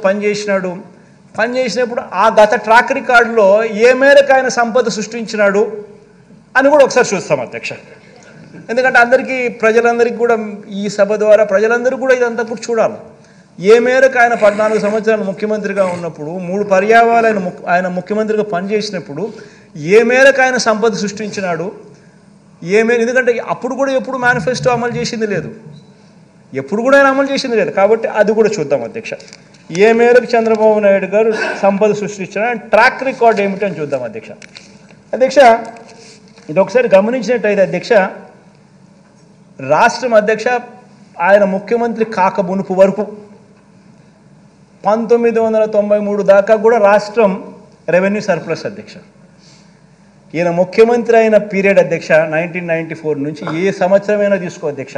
పనిచేసినప్పుడు ఆ గత ట్రాక్ రికార్డులో ఏ మేరకు ఆయన సంపద సృష్టించినాడు అని కూడా ఒకసారి చూస్తాం అధ్యక్ష. ఎందుకంటే ప్రజలందరికీ కూడా ఈ సభ ద్వారా ప్రజలందరూ కూడా ఇదంతా కూడా చూడాలి. ఏ మేరకు ఆయన 14 సంవత్సరాలు ముఖ్యమంత్రిగా ఉన్నప్పుడు 3 పర్యాయాలు ఆయన ముఖ్యమంత్రిగా పనిచేసినప్పుడు ఏ మేరకు ఆయన సంపద సృష్టించినాడు, ఎందుకంటే అప్పుడు కూడా ఎప్పుడు మేనిఫెస్టో అమలు చేసింది లేదు, ఎప్పుడు కూడా ఆయన అమలు చేసింది లేదు. కాబట్టి అది కూడా చూద్దాం అధ్యక్ష. ఏ మేరకు చంద్రబాబు నాయుడు గారు సంపద సృష్టించిన ట్రాక్ రికార్డ్ ఏమిటి అని చూద్దాం అధ్యక్ష. ఇది ఒకసారి గమనించినట్టయితే అధ్యక్ష, రాష్ట్రం అధ్యక్ష ఆయన ముఖ్యమంత్రి కాక మునుపు వరకు 1993 దాకా కూడా రాష్ట్రం రెవెన్యూ సర్ప్లస్ అధ్యక్ష. ఈయన ముఖ్యమంత్రి అయిన పీరియడ్ అధ్యక్ష 1994 నుంచి ఏ సంవత్సరమైనా తీసుకో అధ్యక్ష,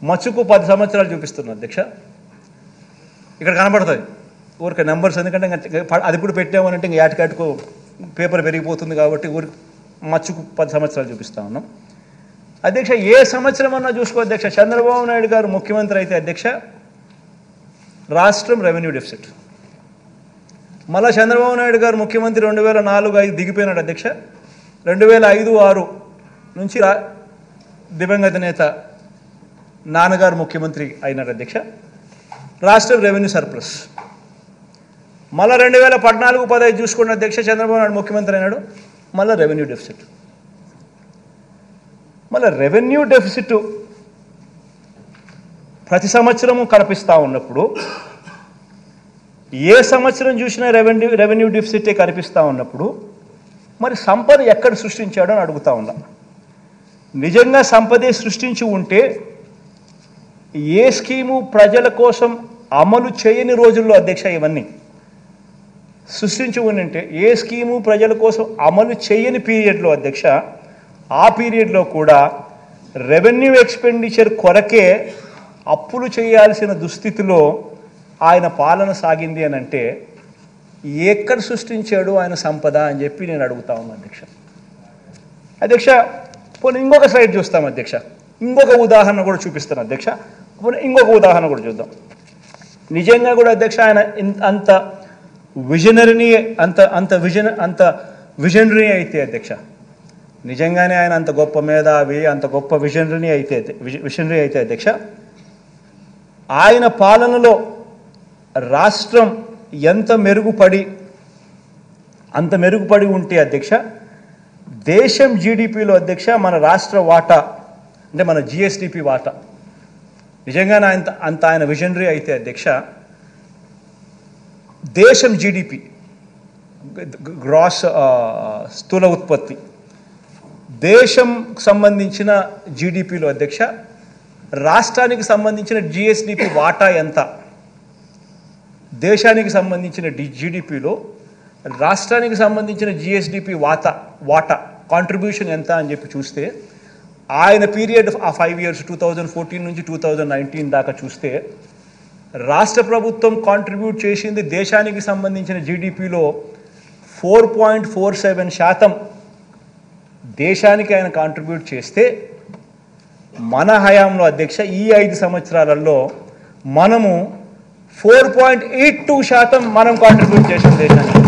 మచ్చుకు 10 సంవత్సరాలు చూపిస్తున్నా అధ్యక్ష. ఇక్కడ కనబడుతుంది ఊరికి నెంబర్స్, ఎందుకంటే అది కూడా పెట్టామనంటే ఇంక యాటికాటుకు పేపర్ పెరిగిపోతుంది కాబట్టి ఊరికి మచ్చుకు 10 సంవత్సరాలు చూపిస్తా ఉన్నాం అధ్యక్ష. ఏ సంవత్సరం అన్నా చూసుకో అధ్యక్ష, చంద్రబాబు నాయుడు గారు ముఖ్యమంత్రి అయితే అధ్యక్ష రాష్ట్రం రెవెన్యూ డెఫిసిట్. మళ్ళీ చంద్రబాబు నాయుడు గారు ముఖ్యమంత్రి 2004-05 దిగిపోయినాడు అధ్యక్ష. 2005-06 నుంచి దివంగత నేత నాన్నగారు ముఖ్యమంత్రి అయినాడు అధ్యక్ష, రాష్ట్రం రెవెన్యూ సర్ప్లస్. మళ్ళీ 2014-15 చూసుకున్న అధ్యక్ష చంద్రబాబు నాయుడు ముఖ్యమంత్రి అయినాడు, మళ్ళీ రెవెన్యూ డెఫిసిట్. మళ్ళీ రెవెన్యూ డెఫిసిట్ ప్రతి సంవత్సరము కనిపిస్తూ ఉన్నప్పుడు, ఏ సంవత్సరం చూసినా రెవెన్యూ డెఫిసిటే కనిపిస్తూ ఉన్నప్పుడు మరి సంపద ఎక్కడ సృష్టించాడో అని అడుగుతా ఉన్నా. నిజంగా సంపదే సృష్టించి ఉంటే ఏ స్కీము ప్రజల కోసం అమలు చేయని రోజుల్లో అధ్యక్ష ఇవన్నీ సృష్టించి ఉంటే, ఏ స్కీము ప్రజల కోసం అమలు చేయని పీరియడ్లో అధ్యక్ష, ఆ పీరియడ్లో కూడా రెవెన్యూ ఎక్స్పెండిచర్ కొరకే అప్పులు చేయాల్సిన దుస్థితిలో ఆయన పాలన సాగింది అని అంటే ఎక్కడ సృష్టించాడు ఆయన సంపద అని చెప్పి నేను అడుగుతా ఉన్నాను అధ్యక్ష. అధ్యక్ష పోనీ ఇంకొక స్లైడ్ చూస్తాం అధ్యక్ష, ఇంకొక ఉదాహరణ కూడా చూపిస్తాను అధ్యక్ష. ఇంకొక ఉదాహరణ కూడా చూద్దాం. నిజంగా కూడా అధ్యక్ష ఆయన అంత విజనరీ అయితే అధ్యక్ష, నిజంగానే ఆయన అంత గొప్ప మేధావి, అంత గొప్ప విజనరీ అయితే అధ్యక్ష, ఆయన పాలనలో రాష్ట్రం అంత మెరుగుపడి ఉంటే అధ్యక్ష, దేశం జీడిపిలో అధ్యక్ష మన రాష్ట్ర వాటా అంటే మన జిఎస్డిపి వాటా నిజంగానే ఆయన విజనరీ అయితే అధ్యక్ష, దేశం జీడిపి గ్రాస్ స్థూల ఉత్పత్తి దేశం సంబంధించిన జీడిపిలో అధ్యక్ష రాష్ట్రానికి సంబంధించిన జిఎస్డిపి వాటా ఎంత, దేశానికి సంబంధించిన జీడిపిలో రాష్ట్రానికి సంబంధించిన జిఎస్డిపి వాటా కాంట్రిబ్యూషన్ ఎంత అని చెప్పి చూస్తే, ఆయన పీరియడ్ ఆ 5 years 2014 నుంచి 2019 దాకా చూస్తే రాష్ట్ర ప్రభుత్వం కాంట్రిబ్యూట్ చేసింది దేశానికి సంబంధించిన జీడిపిలో 4.47% దేశానికి ఆయన కాంట్రిబ్యూట్ చేస్తే, మన హయాంలో అధ్యక్ష ఈ 5 సంవత్సరాలలో మనము 4.82% మనం కాంట్రిబ్యూట్ చేసాం దేశానికి.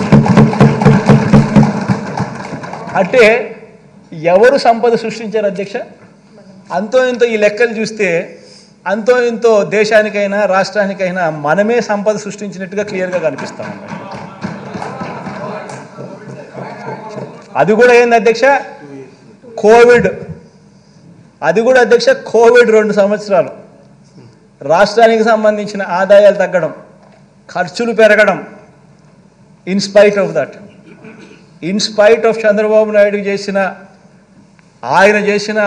అంటే ఎవరు సంపద సృష్టించారు అధ్యక్ష? అంతో ఇంతో ఈ లెక్కలు చూస్తే అంతో ఇంతో దేశానికైనా రాష్ట్రానికైనా మనమే సంపద సృష్టించినట్టుగా క్లియర్గా కనిపిస్తాం. అది కూడా ఏంది అధ్యక్ష, కోవిడ్. అది కూడా అధ్యక్ష కోవిడ్ 2 సంవత్సరాలు రాష్ట్రానికి సంబంధించిన ఆదాయాలు తగ్గడం, ఖర్చులు పెరగడం, ఇన్స్పైట్ ఆఫ్ చంద్రబాబు నాయుడు ఆయన చేసిన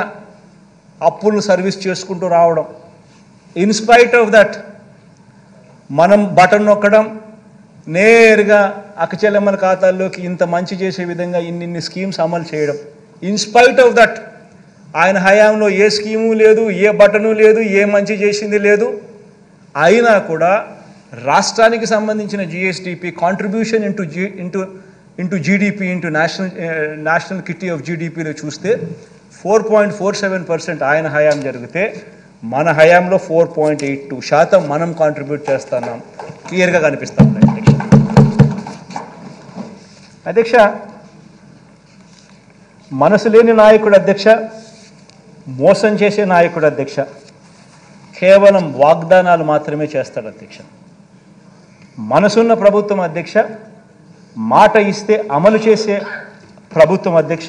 అప్పులను సర్వీస్ చేసుకుంటూ రావడం, ఇన్స్పైట్ ఆఫ్ దట్ మనం బటన్ నొక్కడం, నేరుగా అక్కచెల్లెమ్మల ఖాతాల్లోకి ఇంత మంచి చేసే విధంగా ఇన్ని స్కీమ్స్ అమలు చేయడం, ఇన్స్పైట్ ఆఫ్ దట్ ఆయన హయాంలో ఏ స్కీము లేదు, ఏ బటను లేదు, ఏ మంచి చేసింది లేదు. అయినా కూడా రాష్ట్రానికి సంబంధించిన GSDP contribution into GDP into national kitty of జీడిపిలో చూస్తే 4.47% ఆయన హయాం జరిగితే, మన హయాంలో 4.82% మనం కాంట్రిబ్యూట్ చేస్తున్నాం. క్లియర్గా కనిపిస్తాం అధ్యక్ష. మనసు లేని నాయకుడు అధ్యక్ష, మోసం చేసే నాయకుడు అధ్యక్ష, కేవలం వాగ్దానాలు మాత్రమే చేస్తాడు అధ్యక్ష. మనసున్న ప్రభుత్వం అధ్యక్ష, మాట ఇస్తే అమలు చేసే ప్రభుత్వం అధ్యక్ష,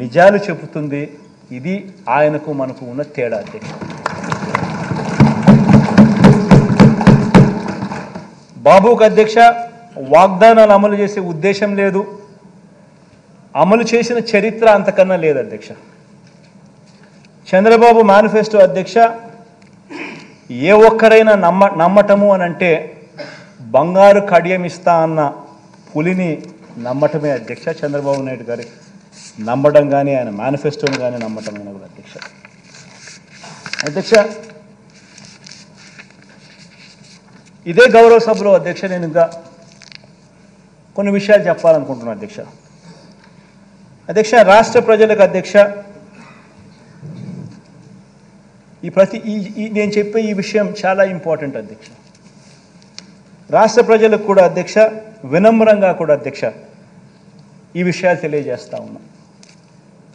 నిజాలు చెబుతుంది. ఇది ఆయనకు మనకు ఉన్న తేడా అధ్యక్ష. బాబుకు అధ్యక్ష వాగ్దానాలు అమలు చేసే ఉద్దేశం లేదు, అమలు చేసిన చరిత్ర అంతకన్నా లేదు అధ్యక్ష. చంద్రబాబు మేనిఫెస్టో అధ్యక్ష, ఏ ఒక్కరైనా నమ్మటము అని అంటే బంగారు కడియం ఇస్తా అన్న పులిని నమ్మటమే అధ్యక్ష. చంద్రబాబు నాయుడు గారి నమ్మడం కానీ ఆయన మేనిఫెస్టోని కానీ నమ్మటమైన కూడా అధ్యక్ష. అధ్యక్ష ఇదే గౌరవ సభలో అధ్యక్ష నేను ఇంకా కొన్ని విషయాలు చెప్పాలనుకుంటున్నాను అధ్యక్ష. అధ్యక్ష రాష్ట్ర ప్రజలకు అధ్యక్ష నేను చెప్పే ఈ విషయం చాలా ఇంపార్టెంట్ అధ్యక్ష. రాష్ట్ర ప్రజలకు కూడా అధ్యక్ష వినమ్రంగా కూడా అధ్యక్ష ఈ విషయాలు తెలియజేస్తా ఉన్నా.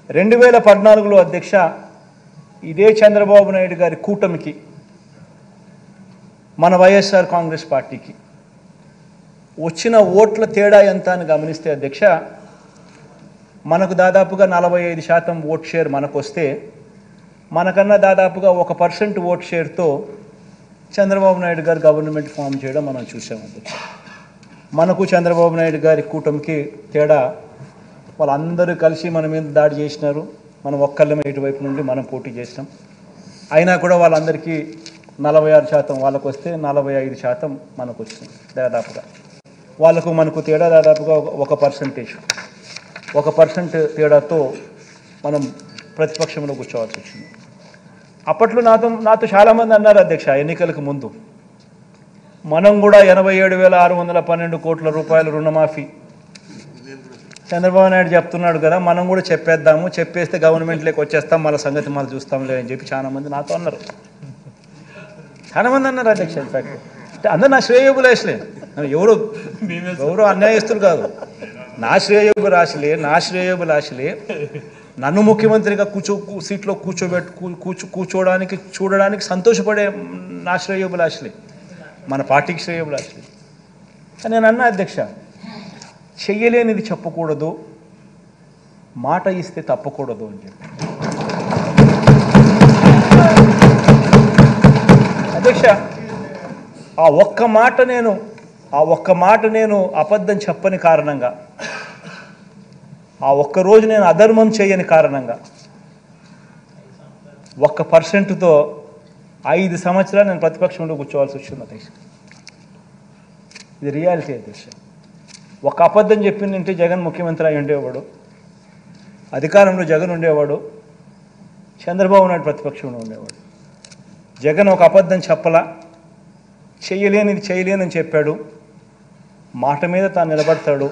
2014లో అధ్యక్ష ఇదే చంద్రబాబు నాయుడు గారి కూటమికి మన వైఎస్ఆర్ కాంగ్రెస్ పార్టీకి వచ్చిన ఓట్ల తేడా ఎంత అని గమనిస్తే అధ్యక్ష మనకు దాదాపుగా 45% ఓట్ షేర్ మనకు వస్తే మనకన్నా దాదాపుగా 1% ఓట్ షేర్తో చంద్రబాబు నాయుడు గారు గవర్నమెంట్ ఫామ్ చేయడం మనం చూసాం అధ్యక్ష. మనకు చంద్రబాబు నాయుడు గారి కూటమికి తేడా వాళ్ళందరూ కలిసి మన మీద దాడి చేసినారు. మనం ఒక్కళ్ళమే ఇటువైపు నుండి మనం పోటీ చేసినాం. అయినా కూడా వాళ్ళందరికీ 46% వాళ్ళకు వస్తే 45% మనకు వచ్చింది దాదాపుగా. వాళ్ళకు మనకు తేడా దాదాపుగా 1% తేడాతో మనం ప్రతిపక్షంలో కూర్చోవాల్సి వచ్చింది. అప్పట్లో నాతో చాలామంది అన్నారు అధ్యక్ష ఎన్నికలకు ముందు మనం కూడా 87,612 కోట్ల రూపాయలు రుణమాఫీ చంద్రబాబు నాయుడు చెప్తున్నాడు కదా మనం కూడా చెప్పేద్దాము, చెప్పేస్తే గవర్నమెంట్లోకి వచ్చేస్తాం, మళ్ళీ సంగతి మళ్ళీ చూస్తాంలే అని చెప్పి చాలామంది నాతో అన్నారు. చాలామంది అన్నారు అధ్యక్ష. ఇన్ఫ్యాక్ట్ అంటే అందరూ నా శ్రేయోభిలాషులే, ఎవరు అన్యాయస్తులు కాదు. నా శ్రేయోభిలాషులే నన్ను ముఖ్యమంత్రిగా సీట్లో చూడడానికి సంతోషపడే నా శ్రేయోభిలాషులే, మన పార్టీకి శ్రేయోభిలాషులే. నేను అన్నా అధ్యక్ష చెయ్యలేనిది చెప్పకూడదు, మాట ఇస్తే తప్పకూడదు అని చెప్పి. అధ్యక్ష ఆ ఒక్క మాట నేను అబద్ధం చెప్పని కారణంగా, ఆ ఒక్కరోజు నేను అధర్మం చేయని కారణంగా 1%తో 5 సంవత్సరాలు నేను ప్రతిపక్షంలో కూర్చోవాల్సి వచ్చింది అధ్యక్ష. ఇది రియాలిటీ అధ్యక్ష. ఒక అబద్ధం చెప్పిందంటే జగన్ ముఖ్యమంత్రి అయి ఉండేవాడు, అధికారంలో జగన్ ఉండేవాడు, చంద్రబాబు నాయుడు ప్రతిపక్షంలో ఉండేవాడు. జగన్ ఒక అబద్ధం చెప్పలా, చేయలేనని చెప్పాడు, మాట మీద తాను నిలబడతాడు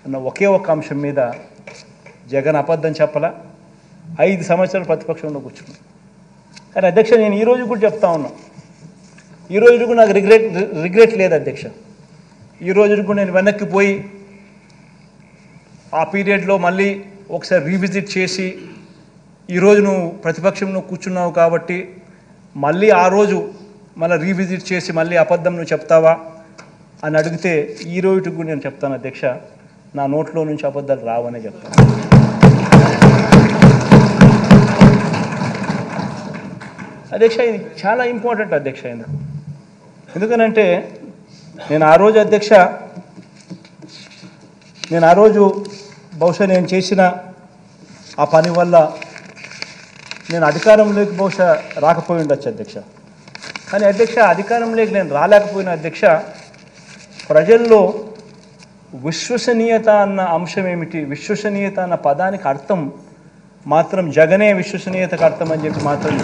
అన్న ఒకే ఒక్క అంశం మీద జగన్ అబద్ధం చెప్పలా, 5 సంవత్సరాలు ప్రతిపక్షంలో కూర్చున్నాను. కానీ అధ్యక్ష నేను ఈరోజు కూడా చెప్తా ఉన్నా, ఈరోజు కూడా నాకు రిగ్రెట్ లేదు అధ్యక్ష. ఈ రోజు కూడా నేను వెనక్కి పోయి ఆ పీరియడ్లో మళ్ళీ ఒకసారి రీవిజిట్ చేసి ఈరోజు నువ్వు ప్రతిపక్షంలో కూర్చున్నావు కాబట్టి మళ్ళీ ఆ రోజు మళ్ళీ రీవిజిట్ చేసి మళ్ళీ అబద్ధం నువ్వు చెప్తావా అని అడిగితే ఈ రోజు కూడా నేను చెప్తాను అధ్యక్ష, నా నోట్లో నుంచి అబద్ధాలు రావనే చెప్తాను. అధ్యక్ష ఇది చాలా ఇంపార్టెంట్ అధ్యక్ష. ఎందుకనంటే నేను ఆ రోజు బహుశా నేను చేసిన ఆ పని వల్ల నేను అధికారంలోకి బహుశా రాకపోయి ఉండొచ్చు అధ్యక్ష. కానీ అధ్యక్ష అధికారంలోకి నేను రాలేకపోయిన అధ్యక్ష, ప్రజల్లో విశ్వసనీయత అన్న అంశం ఏమిటి, విశ్వసనీయత అన్న పదానికి అర్థం మాత్రం జగనే విశ్వసనీయతకు అర్థం అని చెప్పి మాత్రం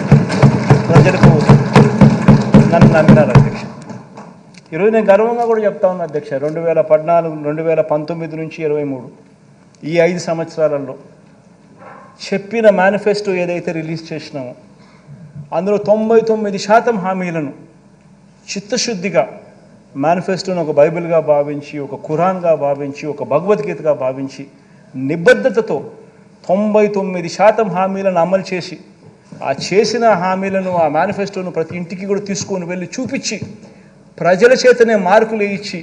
ప్రజలకు నన్ను నమ్మినారు అధ్యక్ష. ఈరోజు నేను గర్వంగా కూడా చెప్తా ఉన్నా అధ్యక్ష, 2014, 2019 నుంచి 23 ఈ 5 సంవత్సరాలలో చెప్పిన మేనిఫెస్టో ఏదైతే రిలీజ్ చేసినామో అందులో 99% హామీలను చిత్తశుద్ధిగా మేనిఫెస్టోను ఒక బైబిల్గా భావించి, ఒక ఖురాన్గా భావించి, ఒక భగవద్గీతగా భావించి నిబద్ధతతో 99% హామీలను అమలు చేసి ఆ చేసిన హామీలను ఆ మేనిఫెస్టోను ప్రతి ఇంటికి కూడా తీసుకొని వెళ్ళి చూపించి ప్రజల చేతనే మార్కులు ఇచ్చి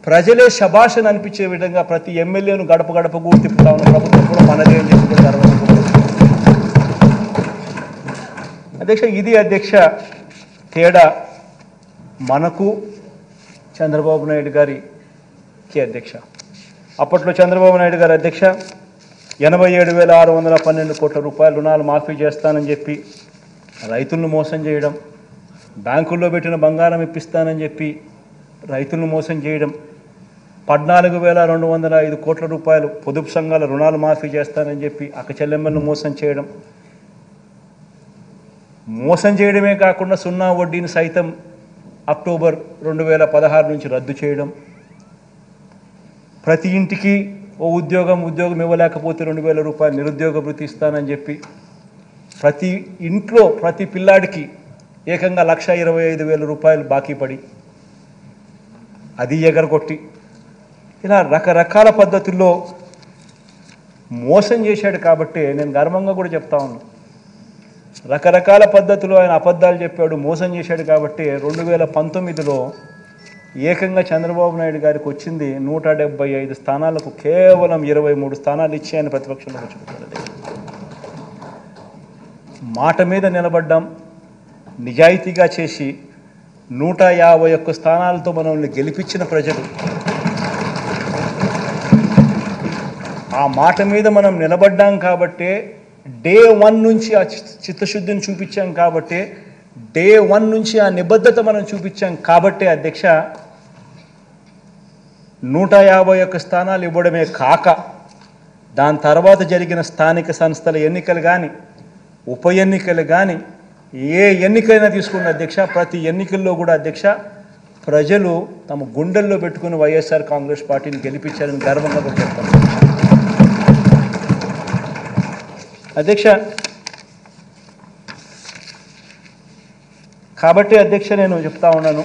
ప్రజలే శభాషను అనిపించే విధంగా ప్రతి ఎమ్మెల్యేను గడప కూడా తిప్పుతా ఉన్న ప్రభుత్వం కూడా మనదే అని చెప్పి అధ్యక్ష. ఇది అధ్యక్ష తేడా మనకు చంద్రబాబు నాయుడు గారికి అధ్యక్ష. అప్పట్లో చంద్రబాబు నాయుడు గారు అధ్యక్ష 87,612 కోట్ల రూపాయల రుణాలు మాఫీ చేస్తానని చెప్పి రైతులను మోసం చేయడం, బ్యాంకుల్లో పెట్టిన బంగారం ఇప్పిస్తానని చెప్పి రైతులను మోసం చేయడం, 14,205 కోట్ల రూపాయలు పొదుపు సంఘాల రుణాలు మాఫీ చేస్తానని చెప్పి అక్కచెల్లెమ్మలను మోసం చేయడమే కాకుండా సున్నా వడ్డీని సైతం అక్టోబర్ 2016 నుంచి రద్దు చేయడం, ప్రతి ఇంటికి ఓ ఉద్యోగం ఇవ్వలేకపోతే 2,000 రూపాయలు నిరుద్యోగ భృతి ఇస్తానని చెప్పి ప్రతి ఇంట్లో ప్రతి పిల్లాడికి ఏకంగా 1,25,000 రూపాయలు బాకీ పడి అది ఎగరగొట్టి ఇలా రకరకాల పద్ధతుల్లో మోసం చేశాడు. కాబట్టి నేను గర్వంగా కూడా చెప్తా ఉన్నాను, రకరకాల పద్ధతుల్లో ఆయన అబద్ధాలు చెప్పాడు, మోసం చేశాడు. కాబట్టి 2019లో ఏకంగా చంద్రబాబు నాయుడు గారికి వచ్చింది 175 స్థానాలకు కేవలం 23 స్థానాలు ఇచ్చి ఆయన ప్రతిపక్షంలో కూర్చోబెట్టాడు. మాట మీద నిలబడ్డాం, నిజాయితీగా చేసి 151 స్థానాలతో మనల్ని గెలిపించిన ప్రజలు, ఆ మాట మీద మనం నిలబడ్డాం కాబట్టే డే 1 నుంచి ఆ చిత్తశుద్ధిని చూపించాం, కాబట్టి డే 1 నుంచి ఆ నిబద్ధత మనం చూపించాం. కాబట్టే అధ్యక్ష 151 స్థానాలు ఇవ్వడమే కాక దాని తర్వాత జరిగిన స్థానిక సంస్థల ఎన్నికలు కానీ ఉప ఎన్నికలు కానీ ఏ ఎన్నికైనా తీసుకున్న అధ్యక్ష, ప్రతి ఎన్నికల్లో కూడా అధ్యక్ష ప్రజలు తమ గుండెల్లో పెట్టుకుని వైఎస్ఆర్ కాంగ్రెస్ పార్టీని గెలిపించారని గర్వంగా కూడా చెప్తాను అధ్యక్ష. కాబట్టి అధ్యక్ష నేను చెప్తా ఉన్నాను,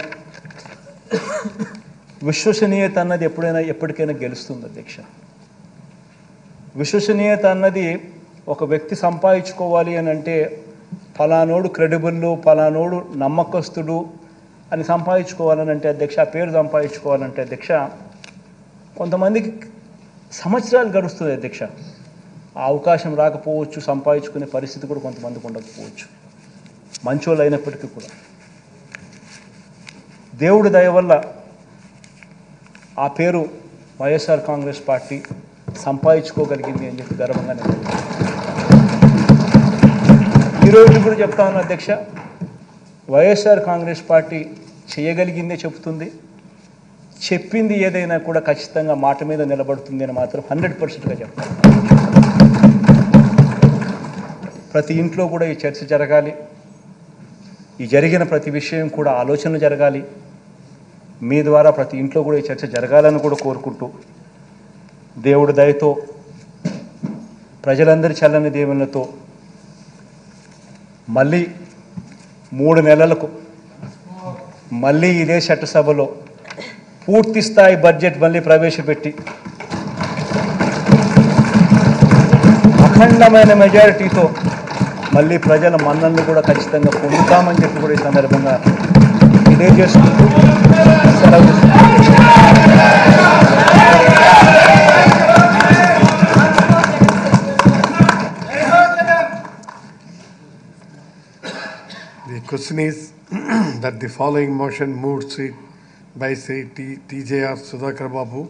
విశ్వసనీయత అన్నది ఎప్పటికైనా గెలుస్తుంది అధ్యక్ష. విశ్వసనీయత అన్నది ఒక వ్యక్తి సంపాదించుకోవాలి అని అంటే ఫలానోడు క్రెడిబుల్, ఫలానోడు నమ్మకస్తుడు అని సంపాదించుకోవాలని అంటే అధ్యక్ష, ఆ పేరు సంపాదించుకోవాలంటే అధ్యక్ష కొంతమందికి సంవత్సరాలు గడుస్తుంది అధ్యక్ష. ఆ అవకాశం రాకపోవచ్చు, సంపాదించుకునే పరిస్థితి కూడా కొంతమందికి ఉండకపోవచ్చు, మంచోళ్ళు అయినప్పటికీ కూడా. దేవుడి దయ వల్ల ఆ పేరు వైఎస్ఆర్ కాంగ్రెస్ పార్టీ సంపాదించుకోగలిగింది అని చెప్పి గర్వంగా నేను ఈరోజు కూడా చెప్తా ఉన్నా అధ్యక్ష, వైఎస్ఆర్ కాంగ్రెస్ పార్టీ చేయగలిగిందే చెప్తుంది, చెప్పింది ఏదైనా కూడా ఖచ్చితంగా మాట మీద నిలబడుతుంది అని మాత్రం 100%గా చెప్తాను. ప్రతి ఇంట్లో కూడా ఈ చర్చ జరగాలి, ఈ జరిగిన ప్రతి విషయం కూడా ఆలోచన జరగాలి, మీ ద్వారా ప్రతి ఇంట్లో కూడా ఈ చర్చ జరగాలని కూడా కోరుకుంటూ, దేవుడి దయతో ప్రజలందరి చల్లని దేవుళ్ళతో మళ్ళీ 3 నెలలకు మళ్ళీ ఇదే చట్టసభలో పూర్తి స్థాయి బడ్జెట్ మళ్ళీ ప్రవేశపెట్టి అఖండమైన మెజారిటీతో మళ్ళీ ప్రజల మన్ననలు కూడా ఖచ్చితంగా పొందుతామని చెప్పి కూడా ఈ సందర్భంగా తెలియజేసుకుంటూ సెలవు The question is that the following motion moved by T.J.R. Sudhakar Babu